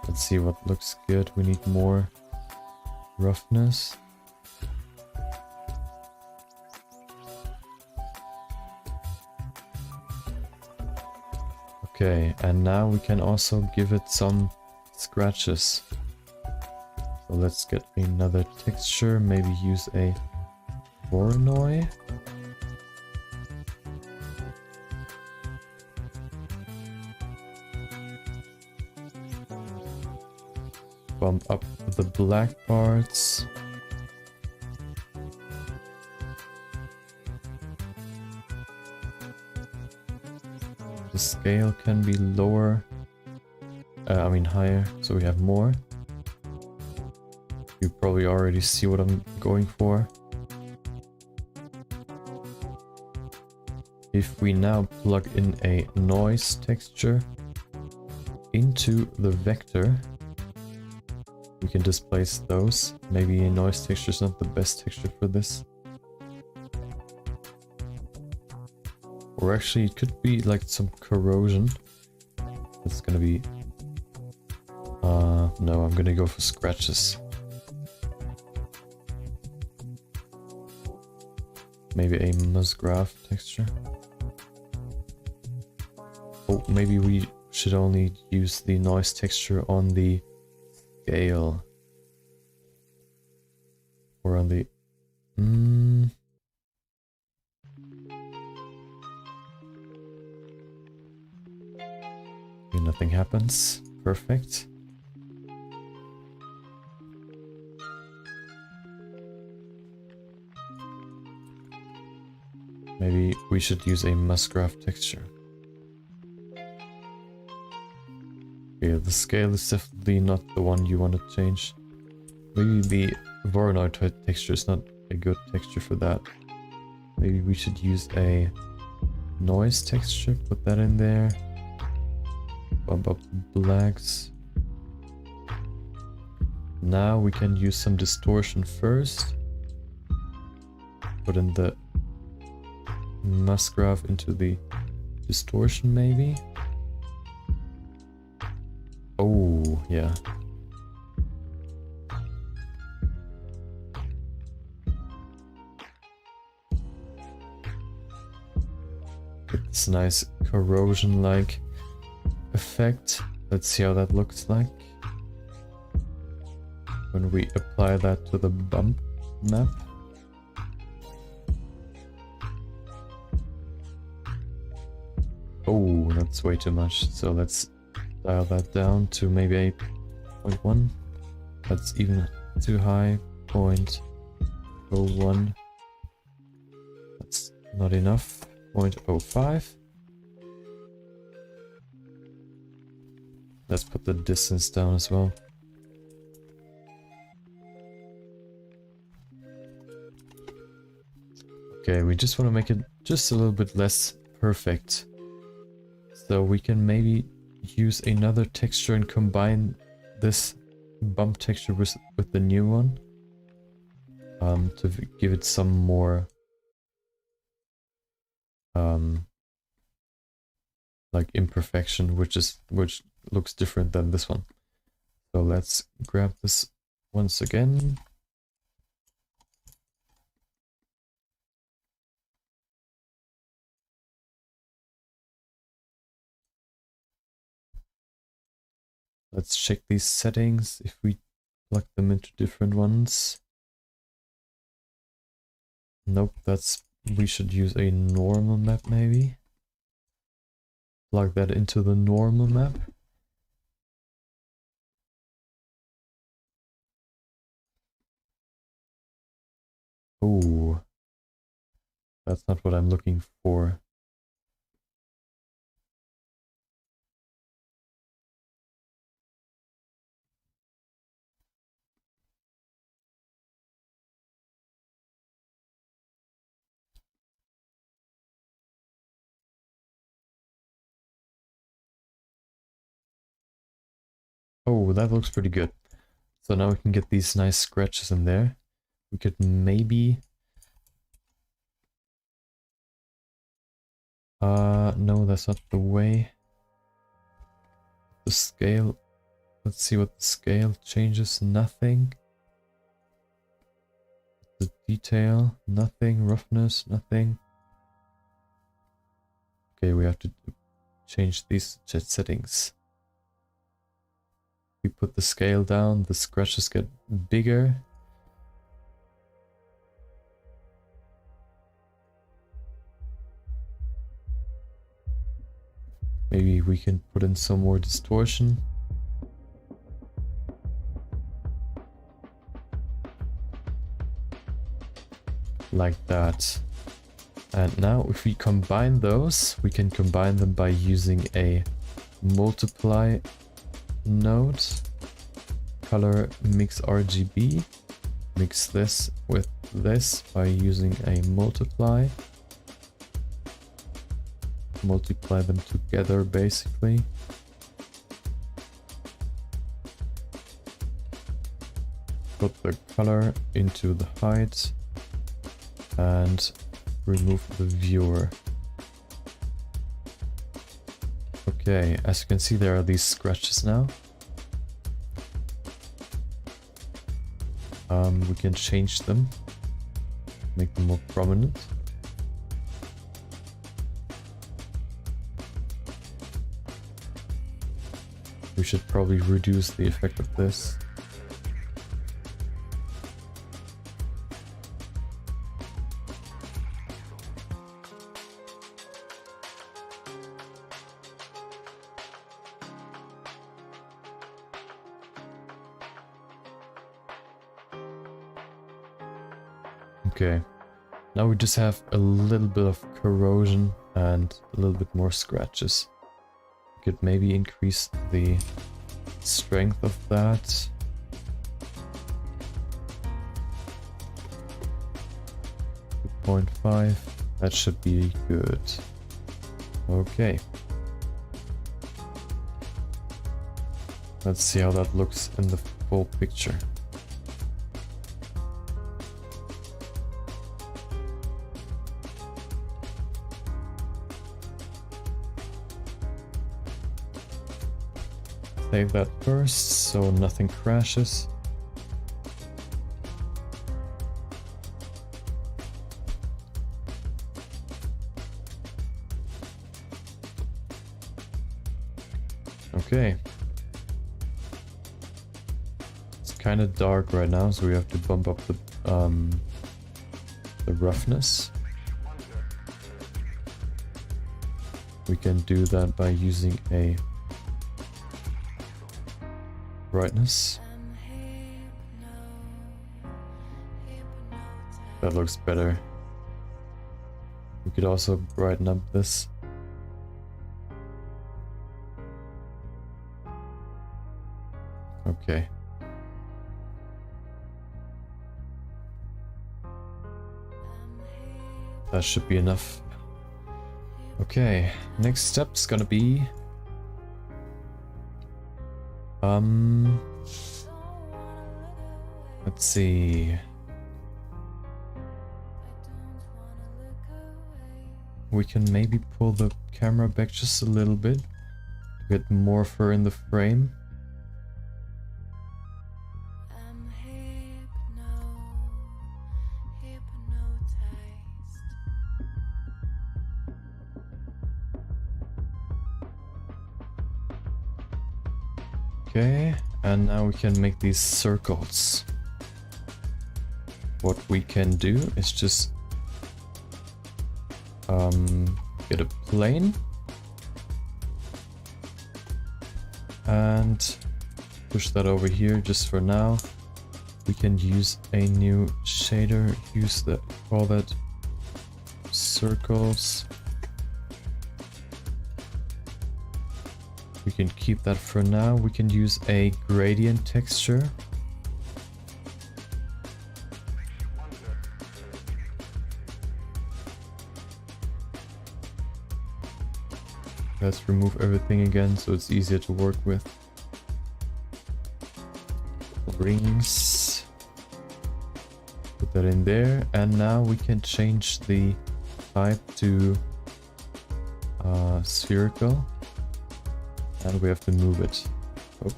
Let's see what looks good. We need more roughness. Okay, and now we can also give it some scratches. So let's get another texture, maybe use a Voronoi. Bump up the black parts. The scale can be lower, higher, so we have more. You probably already see what I'm going for. If we now plug in a noise texture into the vector, we can displace those. Maybe a noise texture is not the best texture for this. Or actually it could be like some corrosion. It's gonna be... no, I'm gonna go for scratches. Maybe a Musgrave texture. Oh, maybe we should only use the noise texture on the scale. Or on the... Okay, nothing happens. Perfect. Maybe we should use a Musgrave texture. Yeah, the scale is definitely not the one you want to change. Maybe the Voronoi texture is not a good texture for that. Maybe we should use a noise texture, put that in there. Bump up the blacks. Now we can use some distortion first. Put in the Musgrave into the distortion maybe. Oh, yeah. Get this nice corrosion-like effect. Let's see how that looks like when we apply that to the bump map. Oh, that's way too much. So let's dial that down to maybe 8.1. That's even too high. 0.01. That's not enough. 0.05. Let's put the distance down as well. Okay, we just want to make it just a little bit less perfect. So we can maybe use another texture and combine this bump texture with the new one. To give it some more like imperfection, which looks different than this one. So So let's grab this once again. Let's check these settings if we plug them into different ones. Nope, we should use a normal map maybe. Plug that into the normal map. Oh, that's not what I'm looking for. Oh, that looks pretty good. So now we can get these nice scratches in there. We could maybe... no, that's not the way. The scale... Let's see what the scale changes. Nothing. The detail, nothing. Roughness, nothing. Okay, we have to change these settings. We put the scale down, the scratches get bigger. Maybe we can put in some more distortion. Like that. And now if we combine those, we can combine them by using a multiply node. Color mix RGB. Mix this with this by using a multiply. Multiply them together basically. Put the color into the height and remove the viewer. Okay, as you can see there are these scratches now. We can change them, make them more prominent. We should probably reduce the effect of this. Okay, now we just have a little bit of corrosion and a little bit more scratches. We could maybe increase the strength of that. .5, that should be good. Okay. Let's see how that looks in the full picture. Save that first, so nothing crashes. Okay. It's kind of dark right now, so we have to bump up the roughness. We can do that by using a brightness. That looks better. We could also brighten up this. Okay. That should be enough. Okay, next step's gonna be let's see. We can maybe pull the camera back just a little bit to get more of her in the frame. Okay, and now we can make these circles. What we can do is just get a plane and push that over here just for now. We can use a new shader, call that circles. We can keep that for now. We can use a gradient texture. Let's remove everything again so it's easier to work with. Rings. Put that in there, and now we can change the type to spherical, and we have to move it. Oh.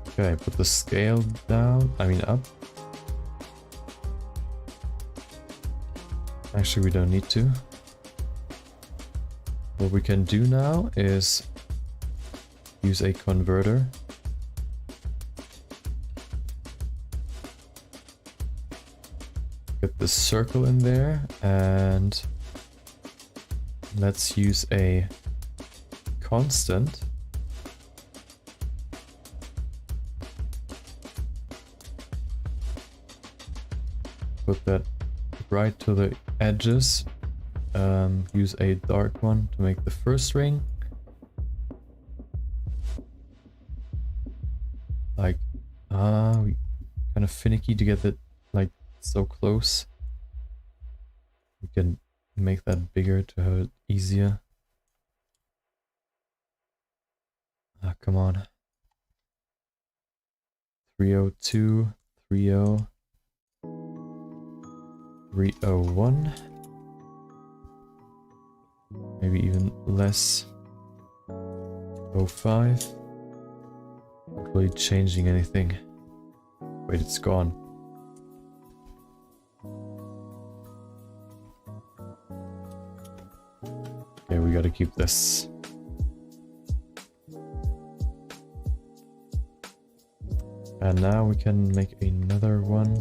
Okay, put the scale down, up. Actually, we don't need to. What we can do now is use a converter. Get the circle in there, and let's use a constant. Put that right to the edges. Use a dark one to make the first ring. Like, kind of finicky to get it like so close. We can make that bigger to have it easier. Ah, come on. 302, 30, 301. Maybe even less. 05. Not really changing anything. Wait, it's gone. Okay, we gotta keep this. And now we can make another one.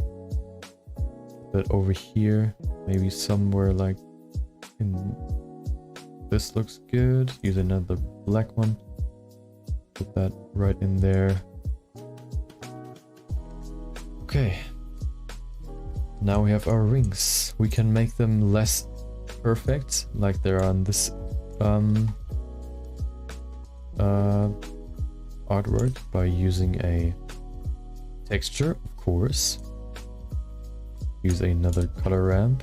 Put that over here. Maybe somewhere like in... This looks good. Use another black one. Put that right in there. Okay. Now we have our rings. We can make them less perfect, like they're on this artwork, by using a texture, of course. Use another color ramp.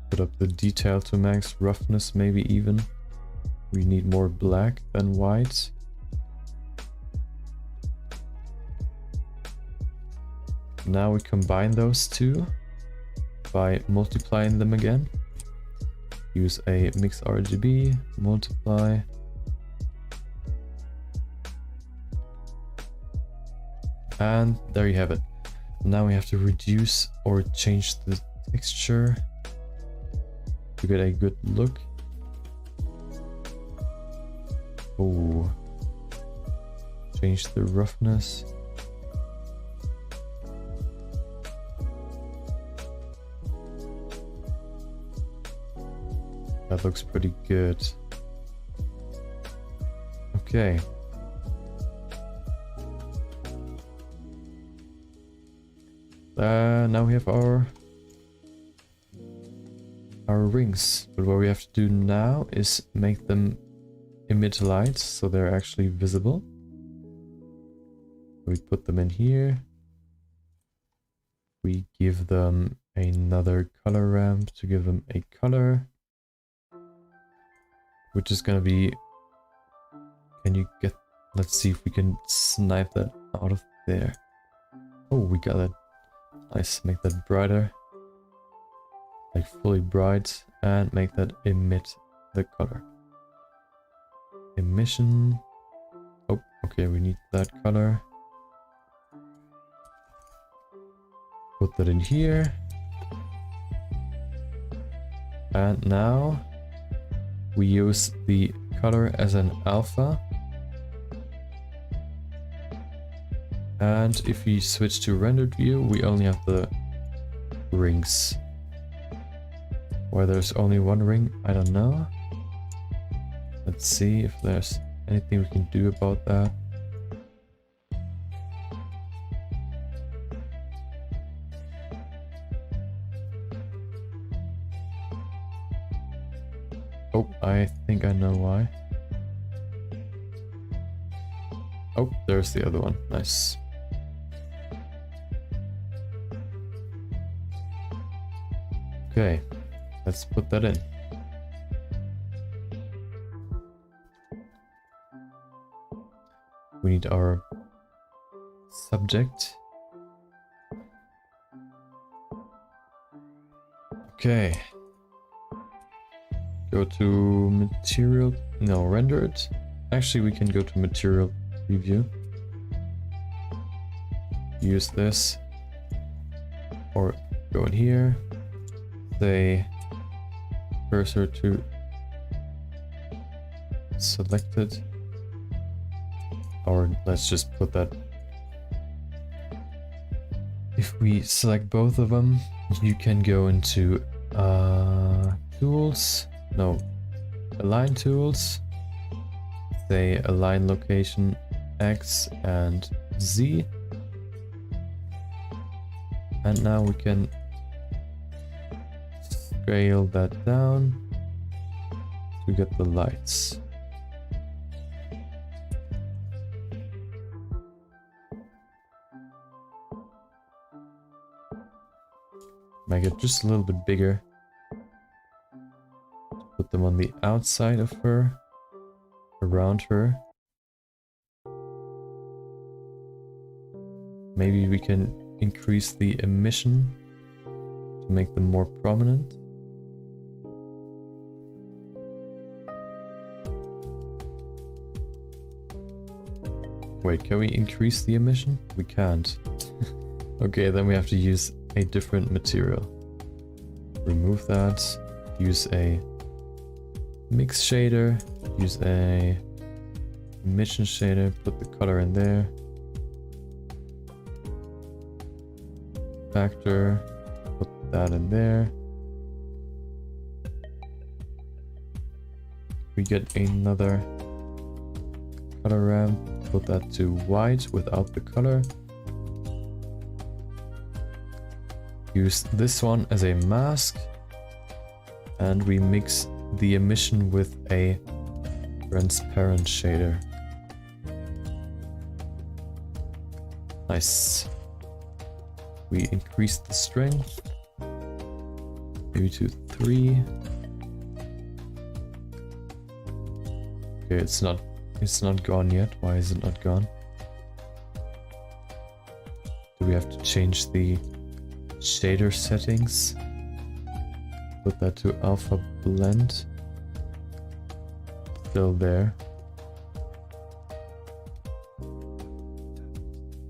Put up the detail to max, roughness maybe even. We need more black than white. Now we combine those two by multiplying them again. Use a mix RGB, multiply. And there you have it. Now we have to reduce or change the texture to get a good look. Oh, change the roughness. That looks pretty good. Okay. Now we have our rings, but what we have to do now is make them emit light so they're actually visible. We put them in here. We give them another color ramp to give them a color, which is gonna be, can you get, let's see if we can snipe that out of there. Oh, we got it. Nice, make that brighter. Like fully bright, and make that emit the color. Emission. Oh, okay, we need that color. Put that in here. And now we use the color as an alpha. And if we switch to rendered view, we only have the rings. Why there's only one ring, I don't know. Let's see if there's anything we can do about that. Oh, I think I know why. Oh, there's the other one. Nice. Okay, let's put that in. We need our subject. Okay. Go to material, no, rendered. Actually, we can go to material preview. Use this. Or go in here. Say cursor to selected. Or let's just put that. If we select both of them, you can go into tools. No, align tools. Say align location X and Z. And now we can scale that down to get the lights. Make it just a little bit bigger. Put them on the outside of her, around her. Maybe we can increase the emission to make them more prominent. Wait, can we increase the emission? We can't. Okay, then we have to use a different material. Remove that. Use a mix shader. Use a emission shader. Put the color in there. Factor. Put that in there. We get another color ramp. Put that to white without the color. Use this one as a mask, and we mix the emission with a transparent shader. Nice. We increase the strength, maybe to 3. Okay, it's not gone yet. Why is it not gone? Do we have to change the shader settings? Put that to alpha blend. Still there.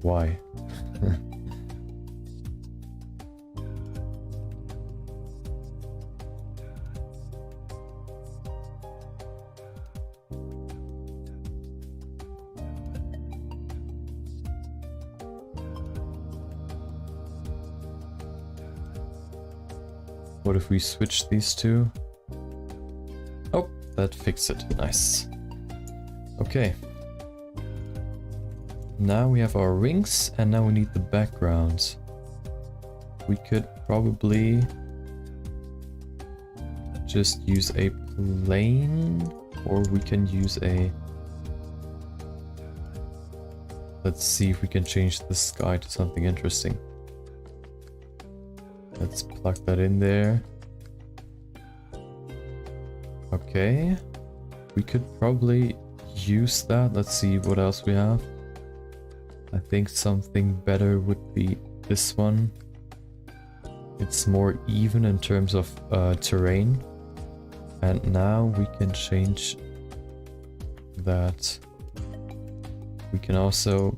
Why? What if we switch these two? Oh, that fixed it. Nice. Okay. Now we have our rings, and now we need the background. We could probably just use a plane, or we can use a... Let's see if we can change the sky to something interesting. Let's plug that in there. Okay. We could probably use that. Let's see what else we have. I think something better would be this one. It's more even in terms of terrain. And now we can change that. We can also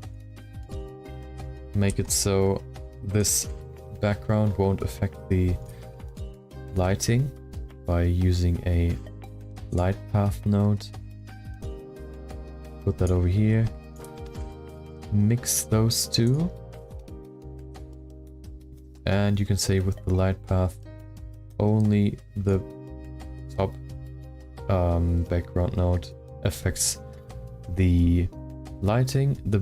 make it so this background won't affect the lighting by using a light path node. Put that over here. Mix those two. And you can say with the light path, only the top background node affects the lighting. The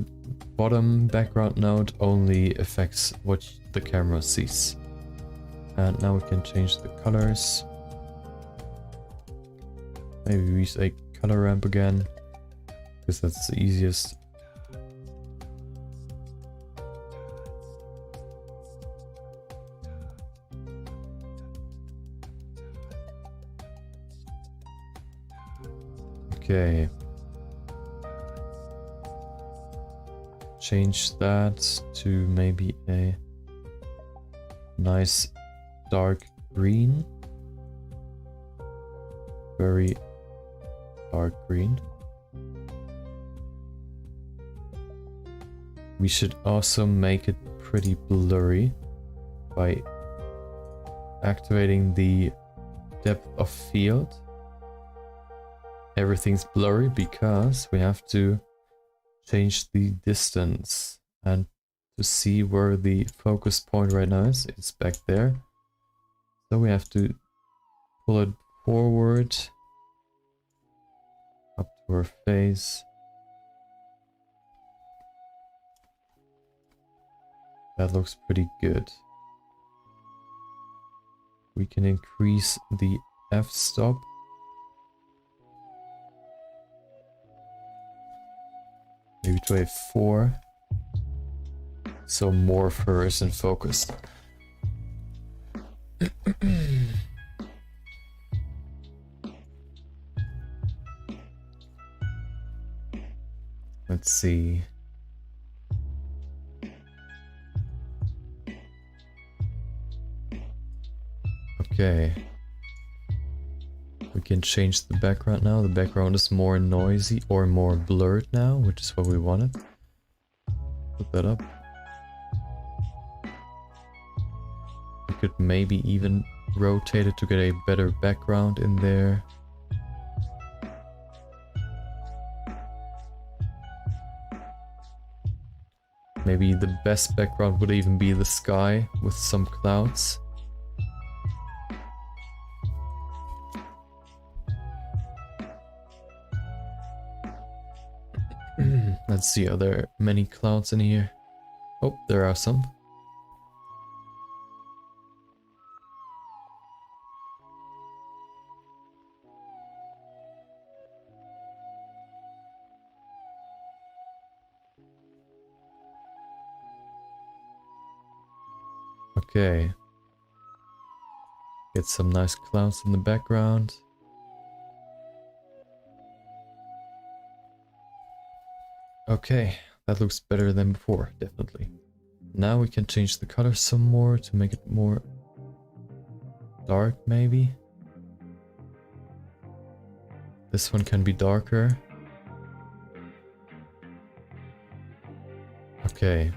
bottom background node only affects what the camera sees. And now we can change the colors. Maybe we use a color ramp again, because that's the easiest. Okay. Change that to maybe a nice dark green. Very dark green. We should also make it pretty blurry by activating the depth of field. Everything's blurry because we have to change the distance, and to see where the focus point right now is, it's back there. So we have to pull it forward up to our face. That looks pretty good. We can increase the f-stop. Maybe to a 4. So more of her is in focus. Let's see. Okay. We can change the background now. The background is more noisy or more blurred now, which is what we wanted. Put that up. We could maybe even rotate it to get a better background in there. Maybe the best background would even be the sky with some clouds. Let's see, are there many clouds in here? Oh, there are some. Okay. Get some nice clouds in the background. Okay, that looks better than before, definitely. Now we can change the color some more to make it more dark, maybe. This one can be darker. Okay.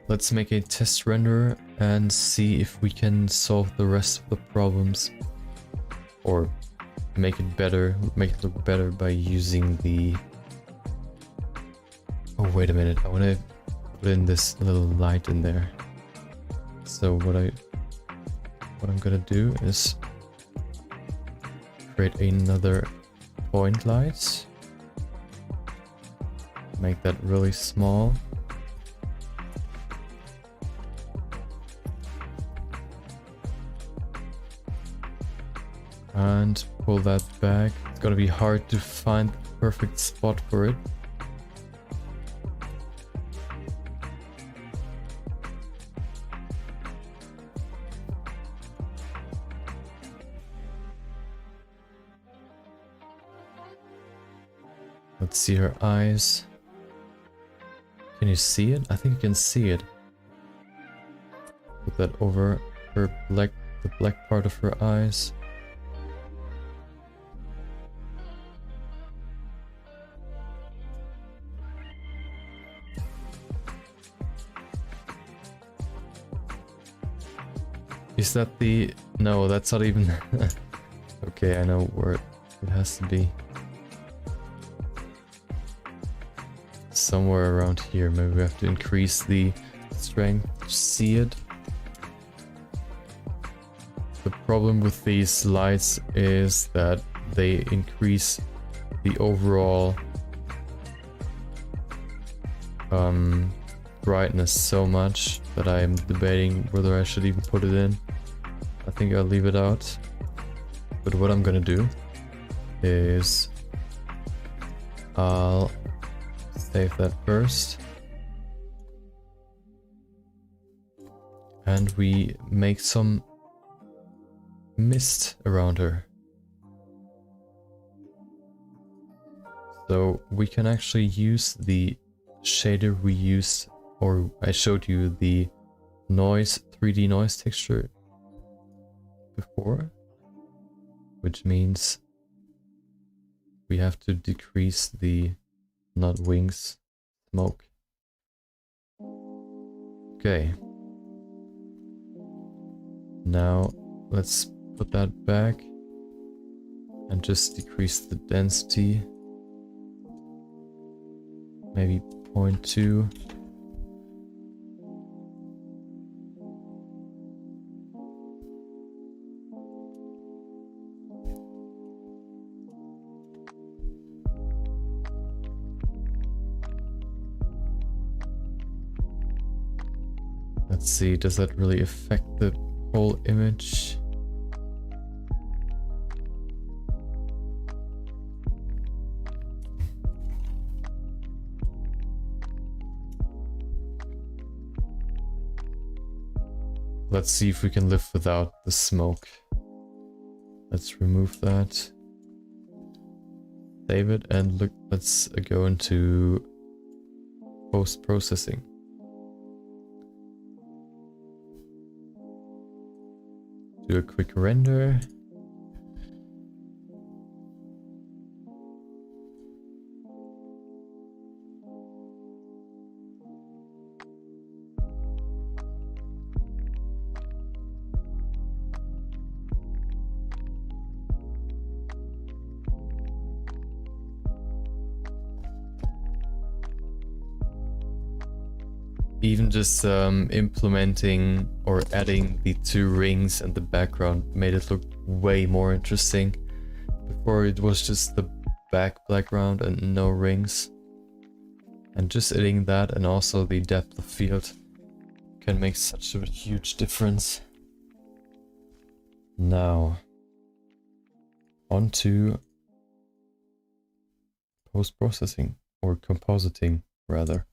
Let's make a test renderer and see if we can solve the rest of the problems. Or make it better, make it look better by using the... Oh, wait a minute, I want to put in this little light in there. So what I'm gonna do is create another point light. Make that really small. And pull that back. It's gonna be hard to find the perfect spot for it. Let's see her eyes. Can you see it? I think you can see it. Put that over her black, the black part of her eyes. Is that the... No, that's not even... Okay, I know where it has to be. Somewhere around here. Maybe we have to increase the strength to see it. The problem with these lights is that they increase the overall brightness so much that I'm debating whether I should even put it in. I think I'll leave it out. But what I'm gonna do is I'll save that first. And we make some mist around her. So we can actually use the shader we used, or I showed you the noise, 3D noise texture before, which means we have to decrease the, not wings, smoke. Okay. Now let's put that back and just decrease the density. Maybe 0.2. Let's see, does that really affect the whole image? Let's see if we can live without the smoke. Let's remove that. Save it and look, let's go into post-processing. Do a quick render. Even just implementing or adding the two rings and the background made it look way more interesting. Before it was just the background and no rings. And just adding that and also the depth of field can make such a huge difference. Now, onto post-processing, or compositing rather.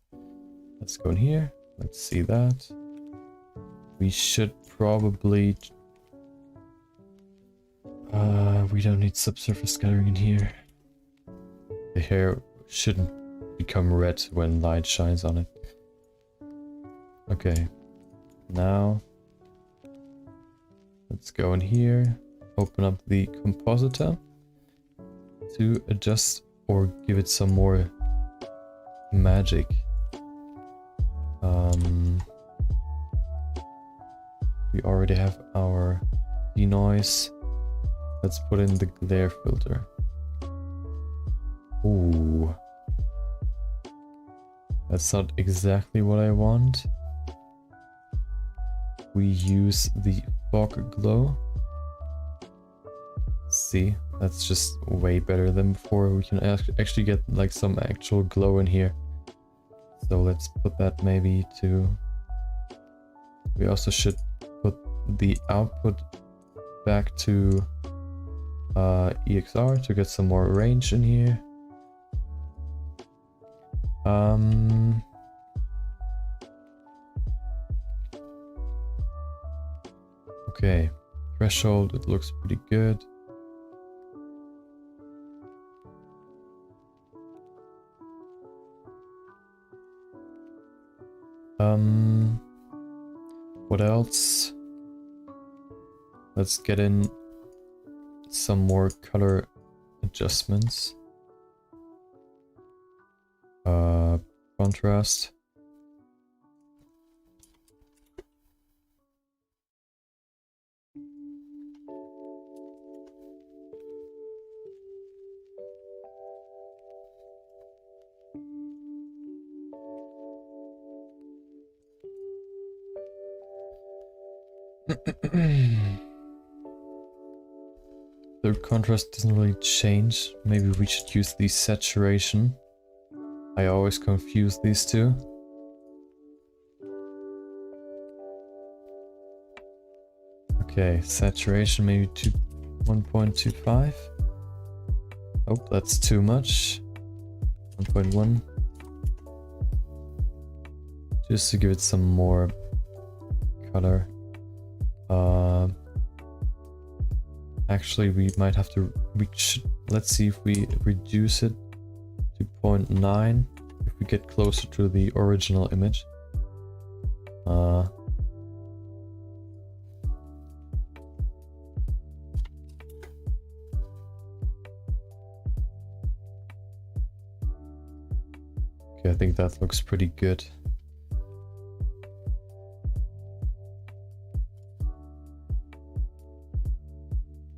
Let's go in here, let's see that. We should probably... we don't need subsurface scattering in here. The hair shouldn't become red when light shines on it. Okay, now let's go in here, open up the compositor to adjust or give it some more magic. We already have our denoise. Let's put in the glare filter. Ooh. That's not exactly what I want. We use the fog glow. See, that's just way better than before. We can actually get like some actual glow in here. So let's put that maybe to... We also should put the output back to EXR to get some more range in here. Okay, threshold, it looks pretty good. What else? Let's get in some more color adjustments. Contrast. The contrast doesn't really change. Maybe we should use the saturation. I always confuse these two. Okay, saturation maybe 1.25. Oh, that's too much. 1.1. Just to give it some more color. Actually, we might have to. Let's see if we reduce it to 0.9. If we get closer to the original image. Okay, I think that looks pretty good.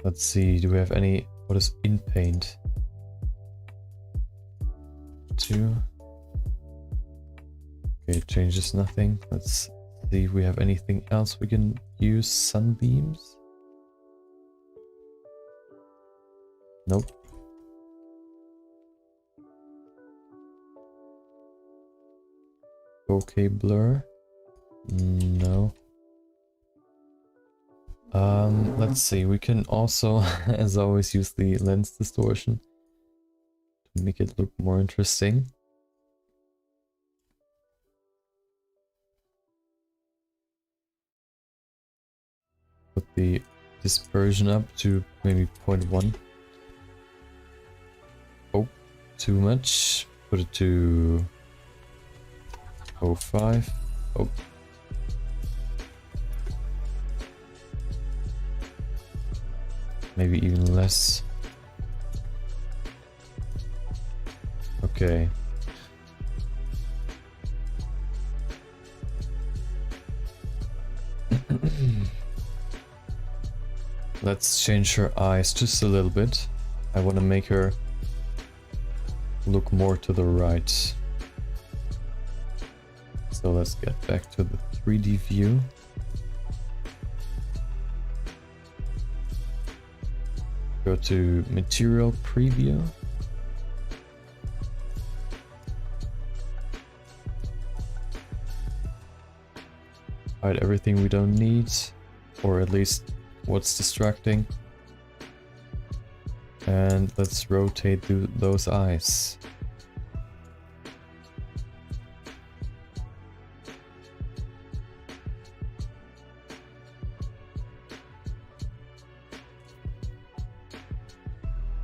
Let's see, do we have any... What is in paint? 2. Okay, it changes nothing. Let's see if we have anything else we can use. Sunbeams? Nope. Okay, blur? No. Let's see, we can also, as always, use the lens distortion to make it look more interesting. Put the dispersion up to maybe 0.1. Oh, too much. Put it to 0.5. Oh. Maybe even less. Okay. Let's change her eyes just a little bit. I want to make her look more to the right. So let's get back to the 3D view. Go to material preview. Hide everything we don't need, or at least what's distracting. And let's rotate those eyes.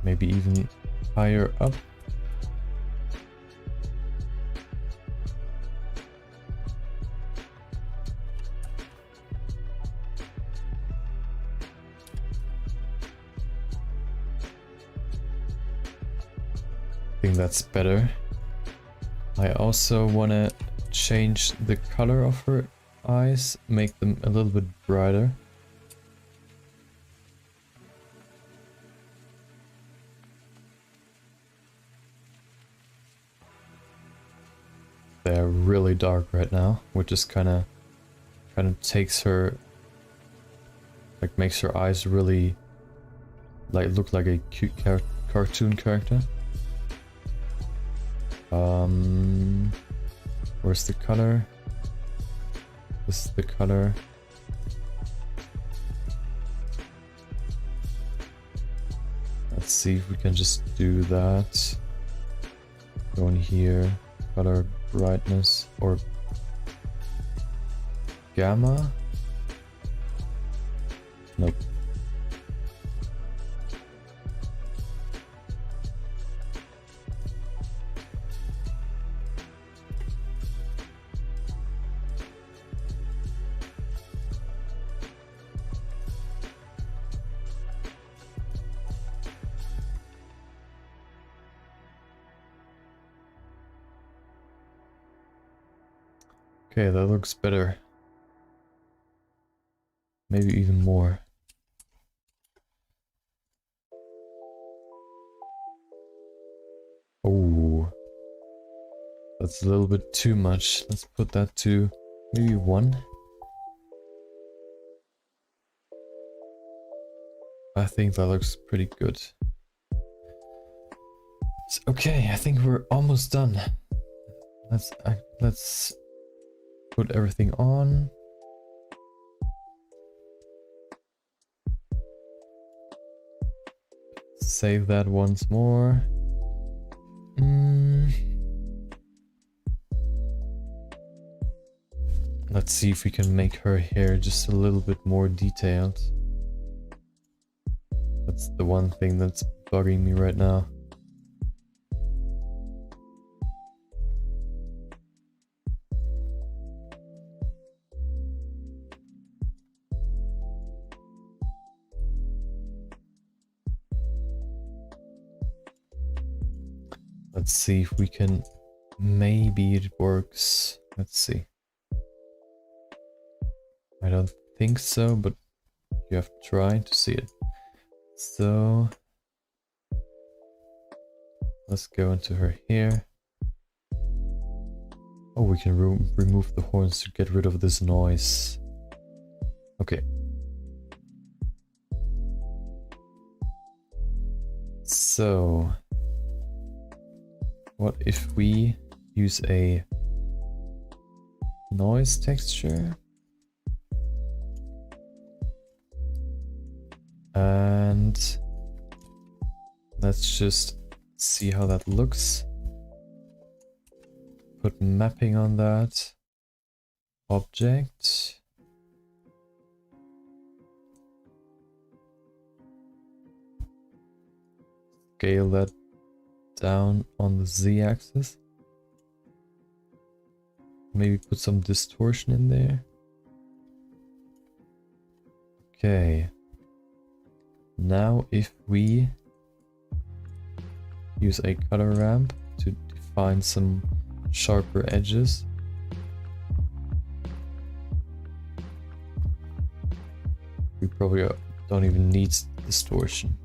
Maybe even higher up. I think that's better. I also want to change the color of her eyes, make them a little bit brighter. They're really dark right now, which just kind of takes her, like makes her eyes really like look like a cute cartoon character. Where's the color? This is the color. Let's see if we can just do that. Go in here, color brightness or gamma. Nope. Okay, that looks better. Maybe even more. Oh, that's a little bit too much. Let's put that to maybe 1. I think that looks pretty good. Okay, I think we're almost done. Let's put everything on. Save that once more. Let's see if we can make her hair just a little bit more detailed. That's the one thing that's bugging me right now. Let's see if we can, maybe it works. Let's see. I don't think so, but you have to try to see it. So let's go into her hair. Oh, we can remove the horns to get rid of this noise. Okay. So what if we use a noise texture? And let's just see how that looks. Put mapping on that. Object. Scale that down on the z-axis. Maybe put some distortion in there. Okay. Now if we use a color ramp to define some sharper edges. We probably don't even need distortion.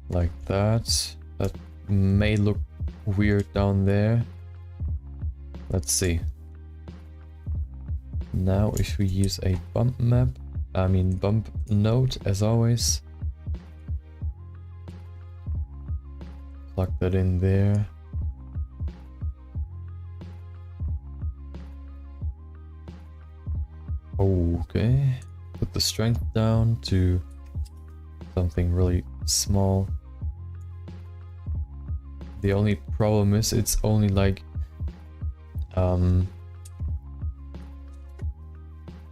Like that. That may look weird down there. Let's see. Now if we use a bump node as always. Plug that in there. Okay. Put the strength down to something really small. The only problem is it's only like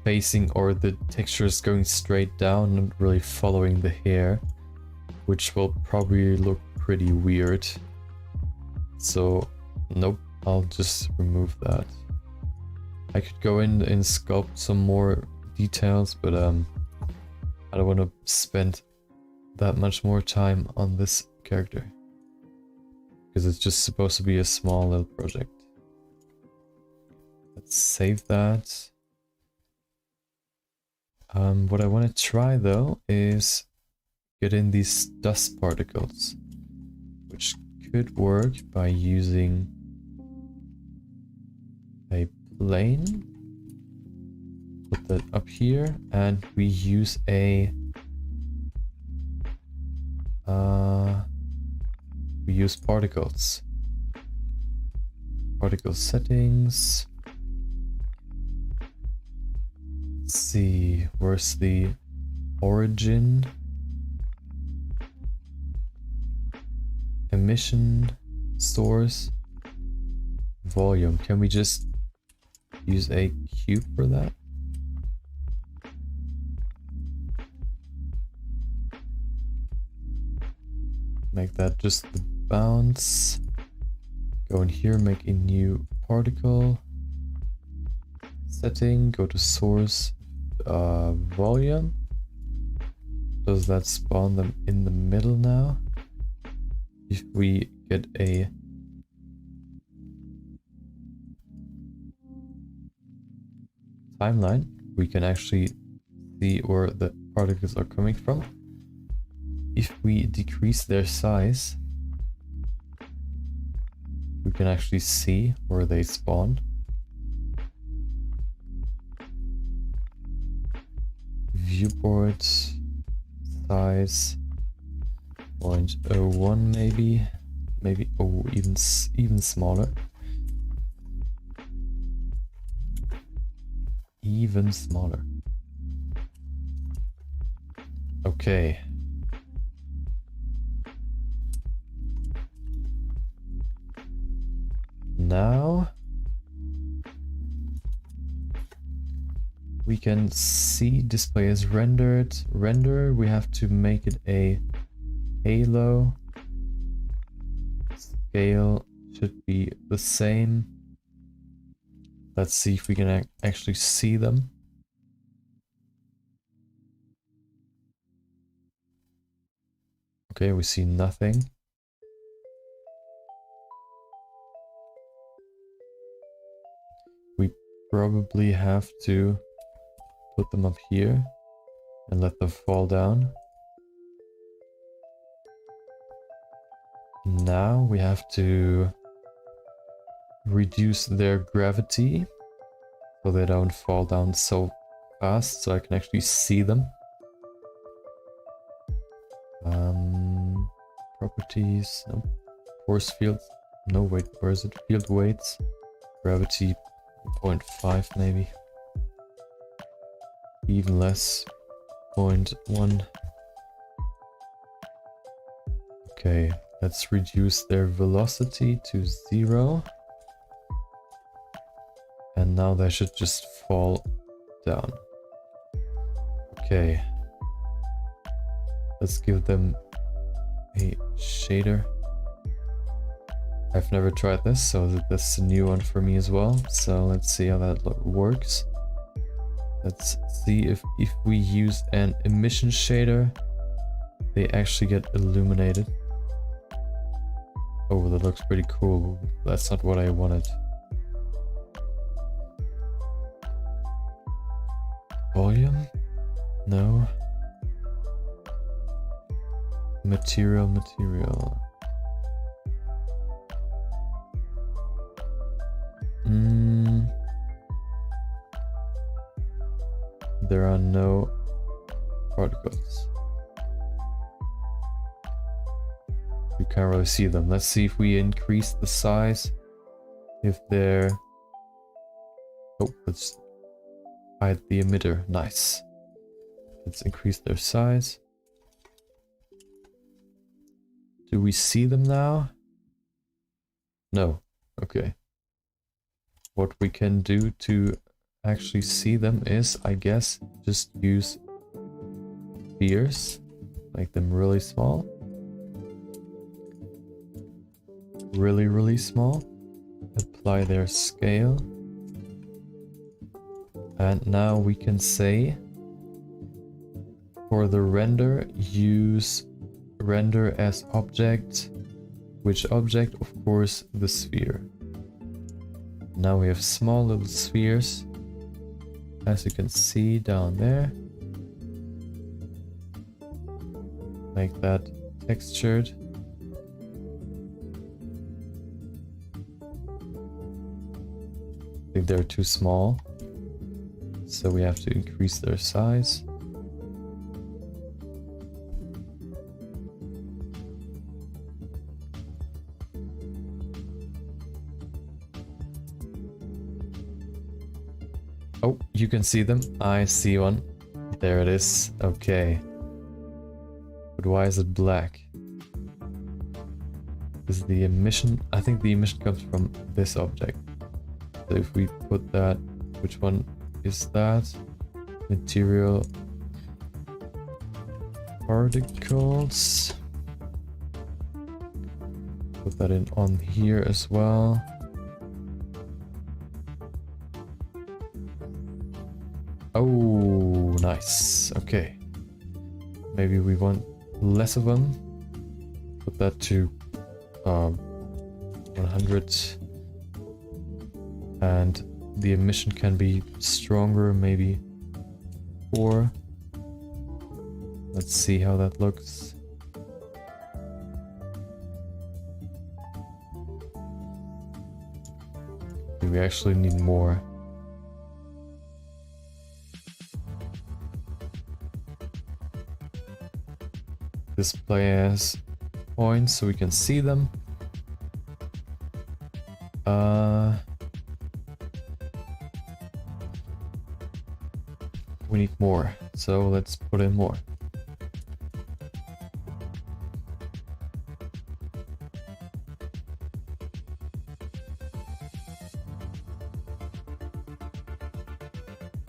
facing, or the texture is going straight down, not really following the hair, which will probably look pretty weird. So nope, I'll just remove that. I could go in and sculpt some more details, but I don't want to spend that much more time on this character, because it's just supposed to be a small little project. Let's save that. What I want to try though is get in these dust particles, which could work by using a plane. Put that up here, and we use a we use particles. Particle settings. Let's see, where's the origin? Emission, source, volume. Can we just use a cube for that? Make that just the bounce. Go in here, make a new particle. Setting, go to source, volume. Does that spawn them in the middle now? If we get a timeline, we can actually see where the particles are coming from. if we decrease their size, we can actually see where they spawn. Viewport size 0.01 maybe oh even smaller. Even smaller. Okay. Now we can see display as rendered. Render, we have to make it a halo. Scale should be the same. Let's see if we can actually see them. Okay, we see nothing. We probably have to put them up here and let them fall down. Now we have to reduce their gravity so they don't fall down so fast, so I can actually see them. Properties, no. Force field, no, wait, where is it? Field weights, gravity 0.5 maybe, even less, 0.1. Okay, let's reduce their velocity to 0. And now they should just fall down. Okay. Let's give them a shader. I've never tried this, so this is a new one for me as well. So let's see how that works. Let's see if we use an emission shader, they actually get illuminated. Oh, that looks pretty cool. That's not what I wanted. Volume? No. Material. There are no particles. You can't really see them. Let's see if we increase the size. If they're... Oh, let's hide the emitter. Nice. Let's increase their size. Do we see them now? No. Okay. What we can do to actually see them is, I guess, just use spheres. Make them really small. Really small. Apply their scale. And now we can say, for the render, use render as object. Which object? Of course, the sphere. Now we have small little spheres, as you can see down there. Make that textured. I think they're too small, so we have to increase their size. Oh, you can see them. I see one. There it is. Okay. But why is it black? Is the emission... I think the emission comes from this object. So if we put that... Which one is that? Material... Particles. Put that in on here as well. Oh, nice. Okay. Maybe we want less of them. Put that to 100. And the emission can be stronger, maybe 4. Let's see how that looks. We actually need more. Display as points so we can see them. We need more, so let's put in more.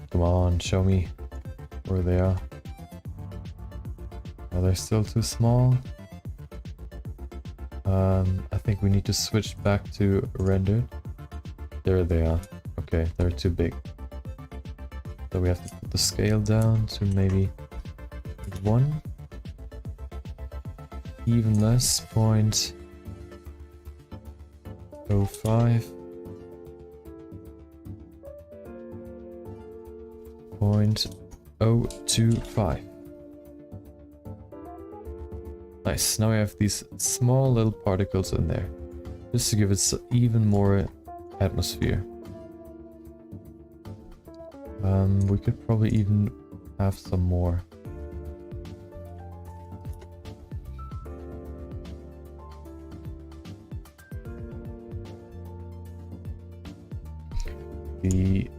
Come on, show me where they are. Are they still too small? I think we need to switch back to rendered. There they are. Okay, they're too big. So we have to put the scale down to maybe 1. Even less, 0.05. 0.025. Nice, now we have these small little particles in there, just to give it even more atmosphere. We could probably even have some more. The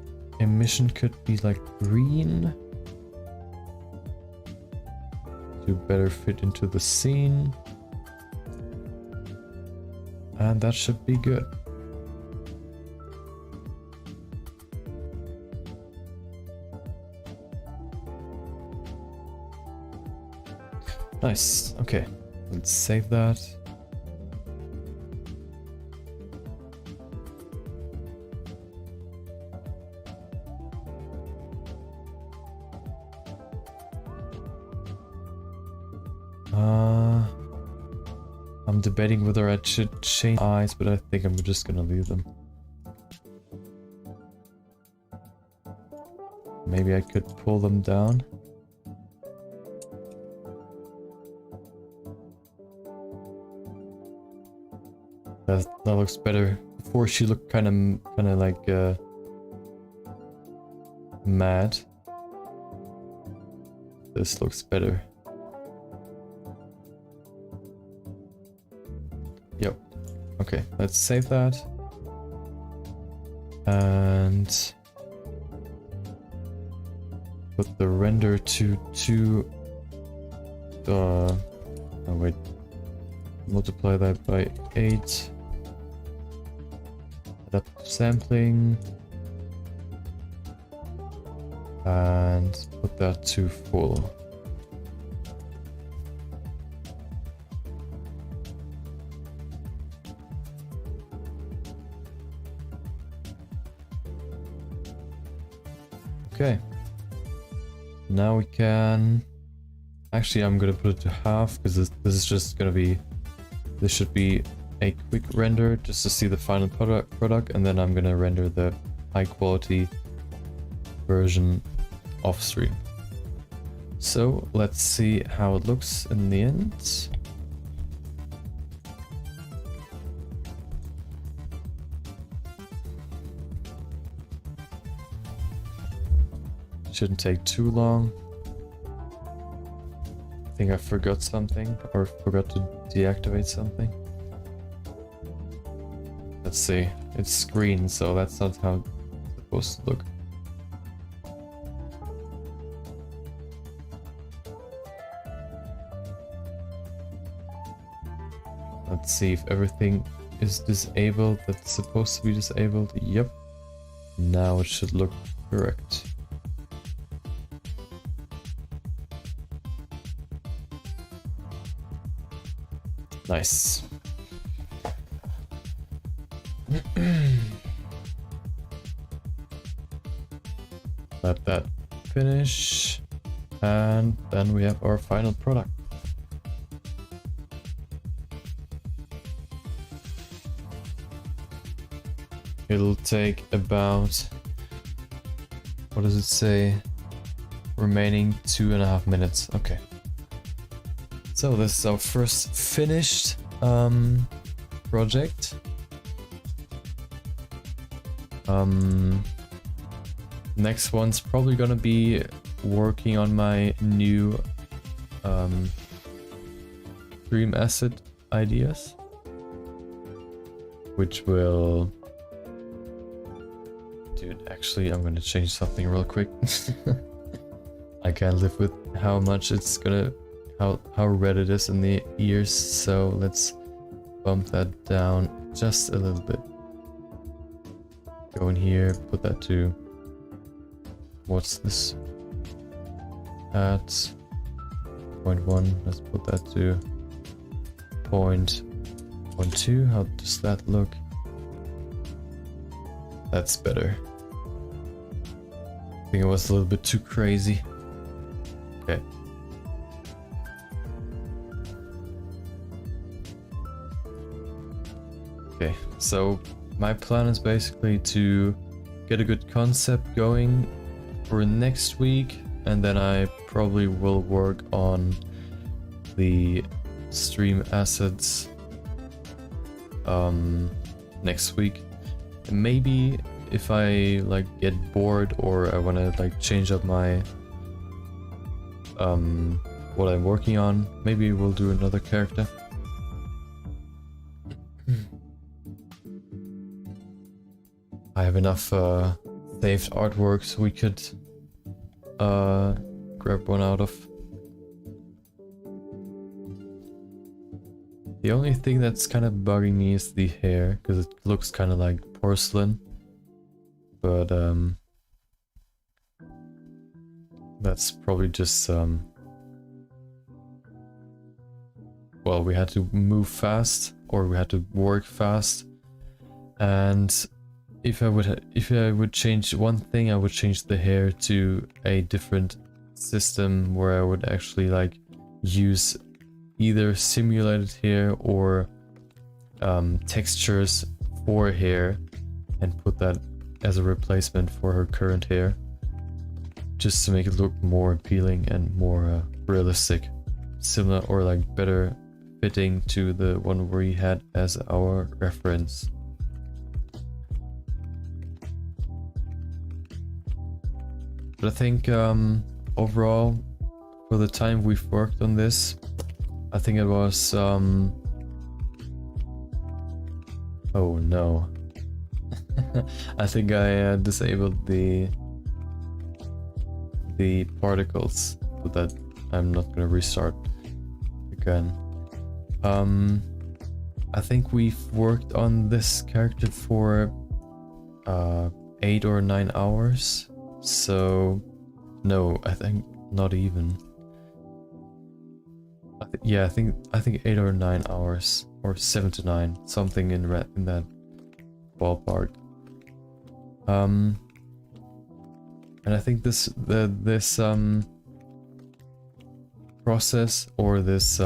emission could be like green to better fit into the scene, and that should be good. Nice. Okay, let's save that. I'm debating whether I should change eyes, but I think I'm just gonna leave them. Maybe I could pull them down. That looks better. Before she looked kind of like mad. This looks better. Yep. Okay, let's save that. And put the render to 2. Oh wait. Multiply that by 8. Adapt sampling. And put that to full. Okay. Now we can... Actually, I'm gonna put it to half because this is just gonna be... This should be a quick render just to see the final product, and then I'm gonna render the high quality version off stream. So let's see how it looks in the end. Shouldn't take too long. I think I forgot something or forgot to deactivate something. Let's see. It's green, so that's not how it's supposed to look. Let's see if everything is disabled that's supposed to be disabled. Yep. Now it should look correct. Nice. Let that finish, and then we have our final product. It'll take about, what does it say? Remaining 2.5 minutes. Okay. So this is our first finished project. Next one's probably gonna be working on my new stream asset ideas, which will... Dude, actually I'm gonna change something real quick. I can't live with how much it's gonna... how red it is in the ears, so let's bump that down just a little bit. Go in here, put that to... What's this? At 0.1, let's put that to 0.12. How does that look? That's better. I think it was a little bit too crazy. Okay. Okay, so my plan is basically to get a good concept going for next week, and then I probably will work on the stream assets next week. And maybe if I like get bored or I want to like change up my what I'm working on, maybe we'll do another character. I have enough saved artwork so we could grab one out of. The only thing that's kind of bugging me is the hair, because it looks kind of like porcelain, but that's probably just well, we had to move fast, or we had to work fast, and if I would change one thing, I would change the hair to a different system where I would actually like use either simulated hair or textures for hair and put that as a replacement for her current hair, just to make it look more appealing and more realistic, similar or like better fitting to the one we had as our reference. But I think overall, for the time we've worked on this, I think it was oh no. I think I disabled the particles, but that I'm not gonna restart again. I think we've worked on this character for 8 or 9 hours. So no, I think not even. Yeah, I think 8 or 9 hours, or 7 to 9, something in that ballpark. And I think this process, or this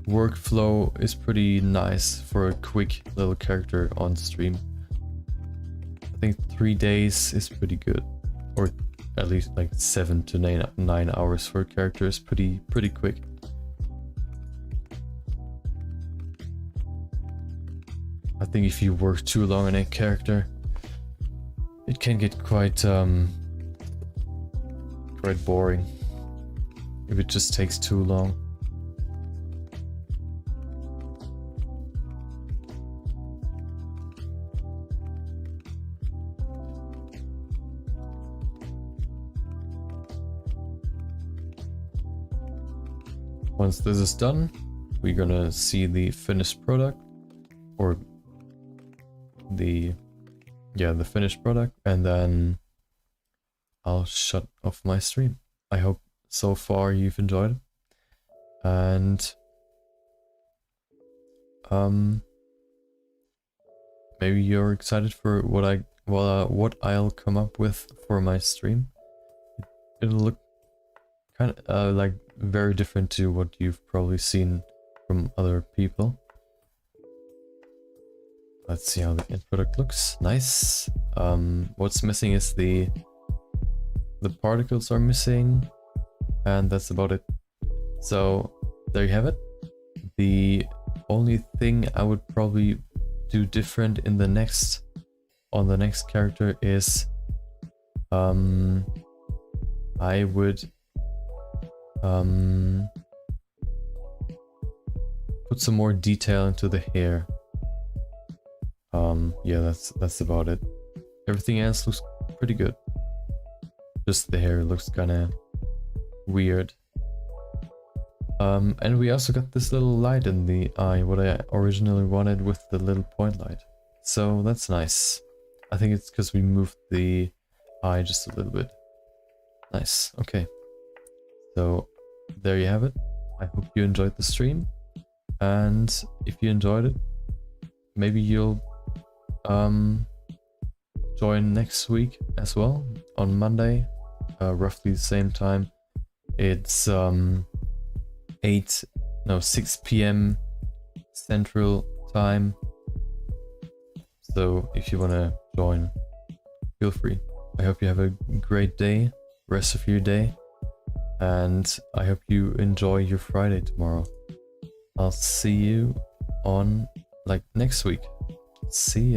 workflow is pretty nice for a quick little character on stream. I think 3 days is pretty good, or at least like 7 to 9 hours for a character is pretty quick. I think if you work too long on a character, it can get quite boring if it just takes too long. Once this is done, we're gonna see the finished product, or the finished product, and then I'll shut off my stream. I hope so far you've enjoyed it, and maybe you're excited for what I'll come up with for my stream. It'll look kind of like very different to what you've probably seen from other people. Let's see how the end product looks. Nice. What's missing is the particles are missing, and that's about it. So there you have it. The only thing I would probably do different in the next on the next character is I would put some more detail into the hair. Yeah, that's about it. Everything else looks pretty good. Just the hair looks kinda weird. And we also got this little light in the eye, what I originally wanted with the little point light. So that's nice. I think it's because we moved the eye just a little bit. Nice, okay. So there you have it. I hope you enjoyed the stream. And if you enjoyed it, maybe you'll join next week as well on Monday, roughly the same time. It's 6 p.m. Central Time. So if you want to join, feel free. I hope you have a great day, rest of your day, and I hope you enjoy your Friday tomorrow. I'll see you on next week. See ya.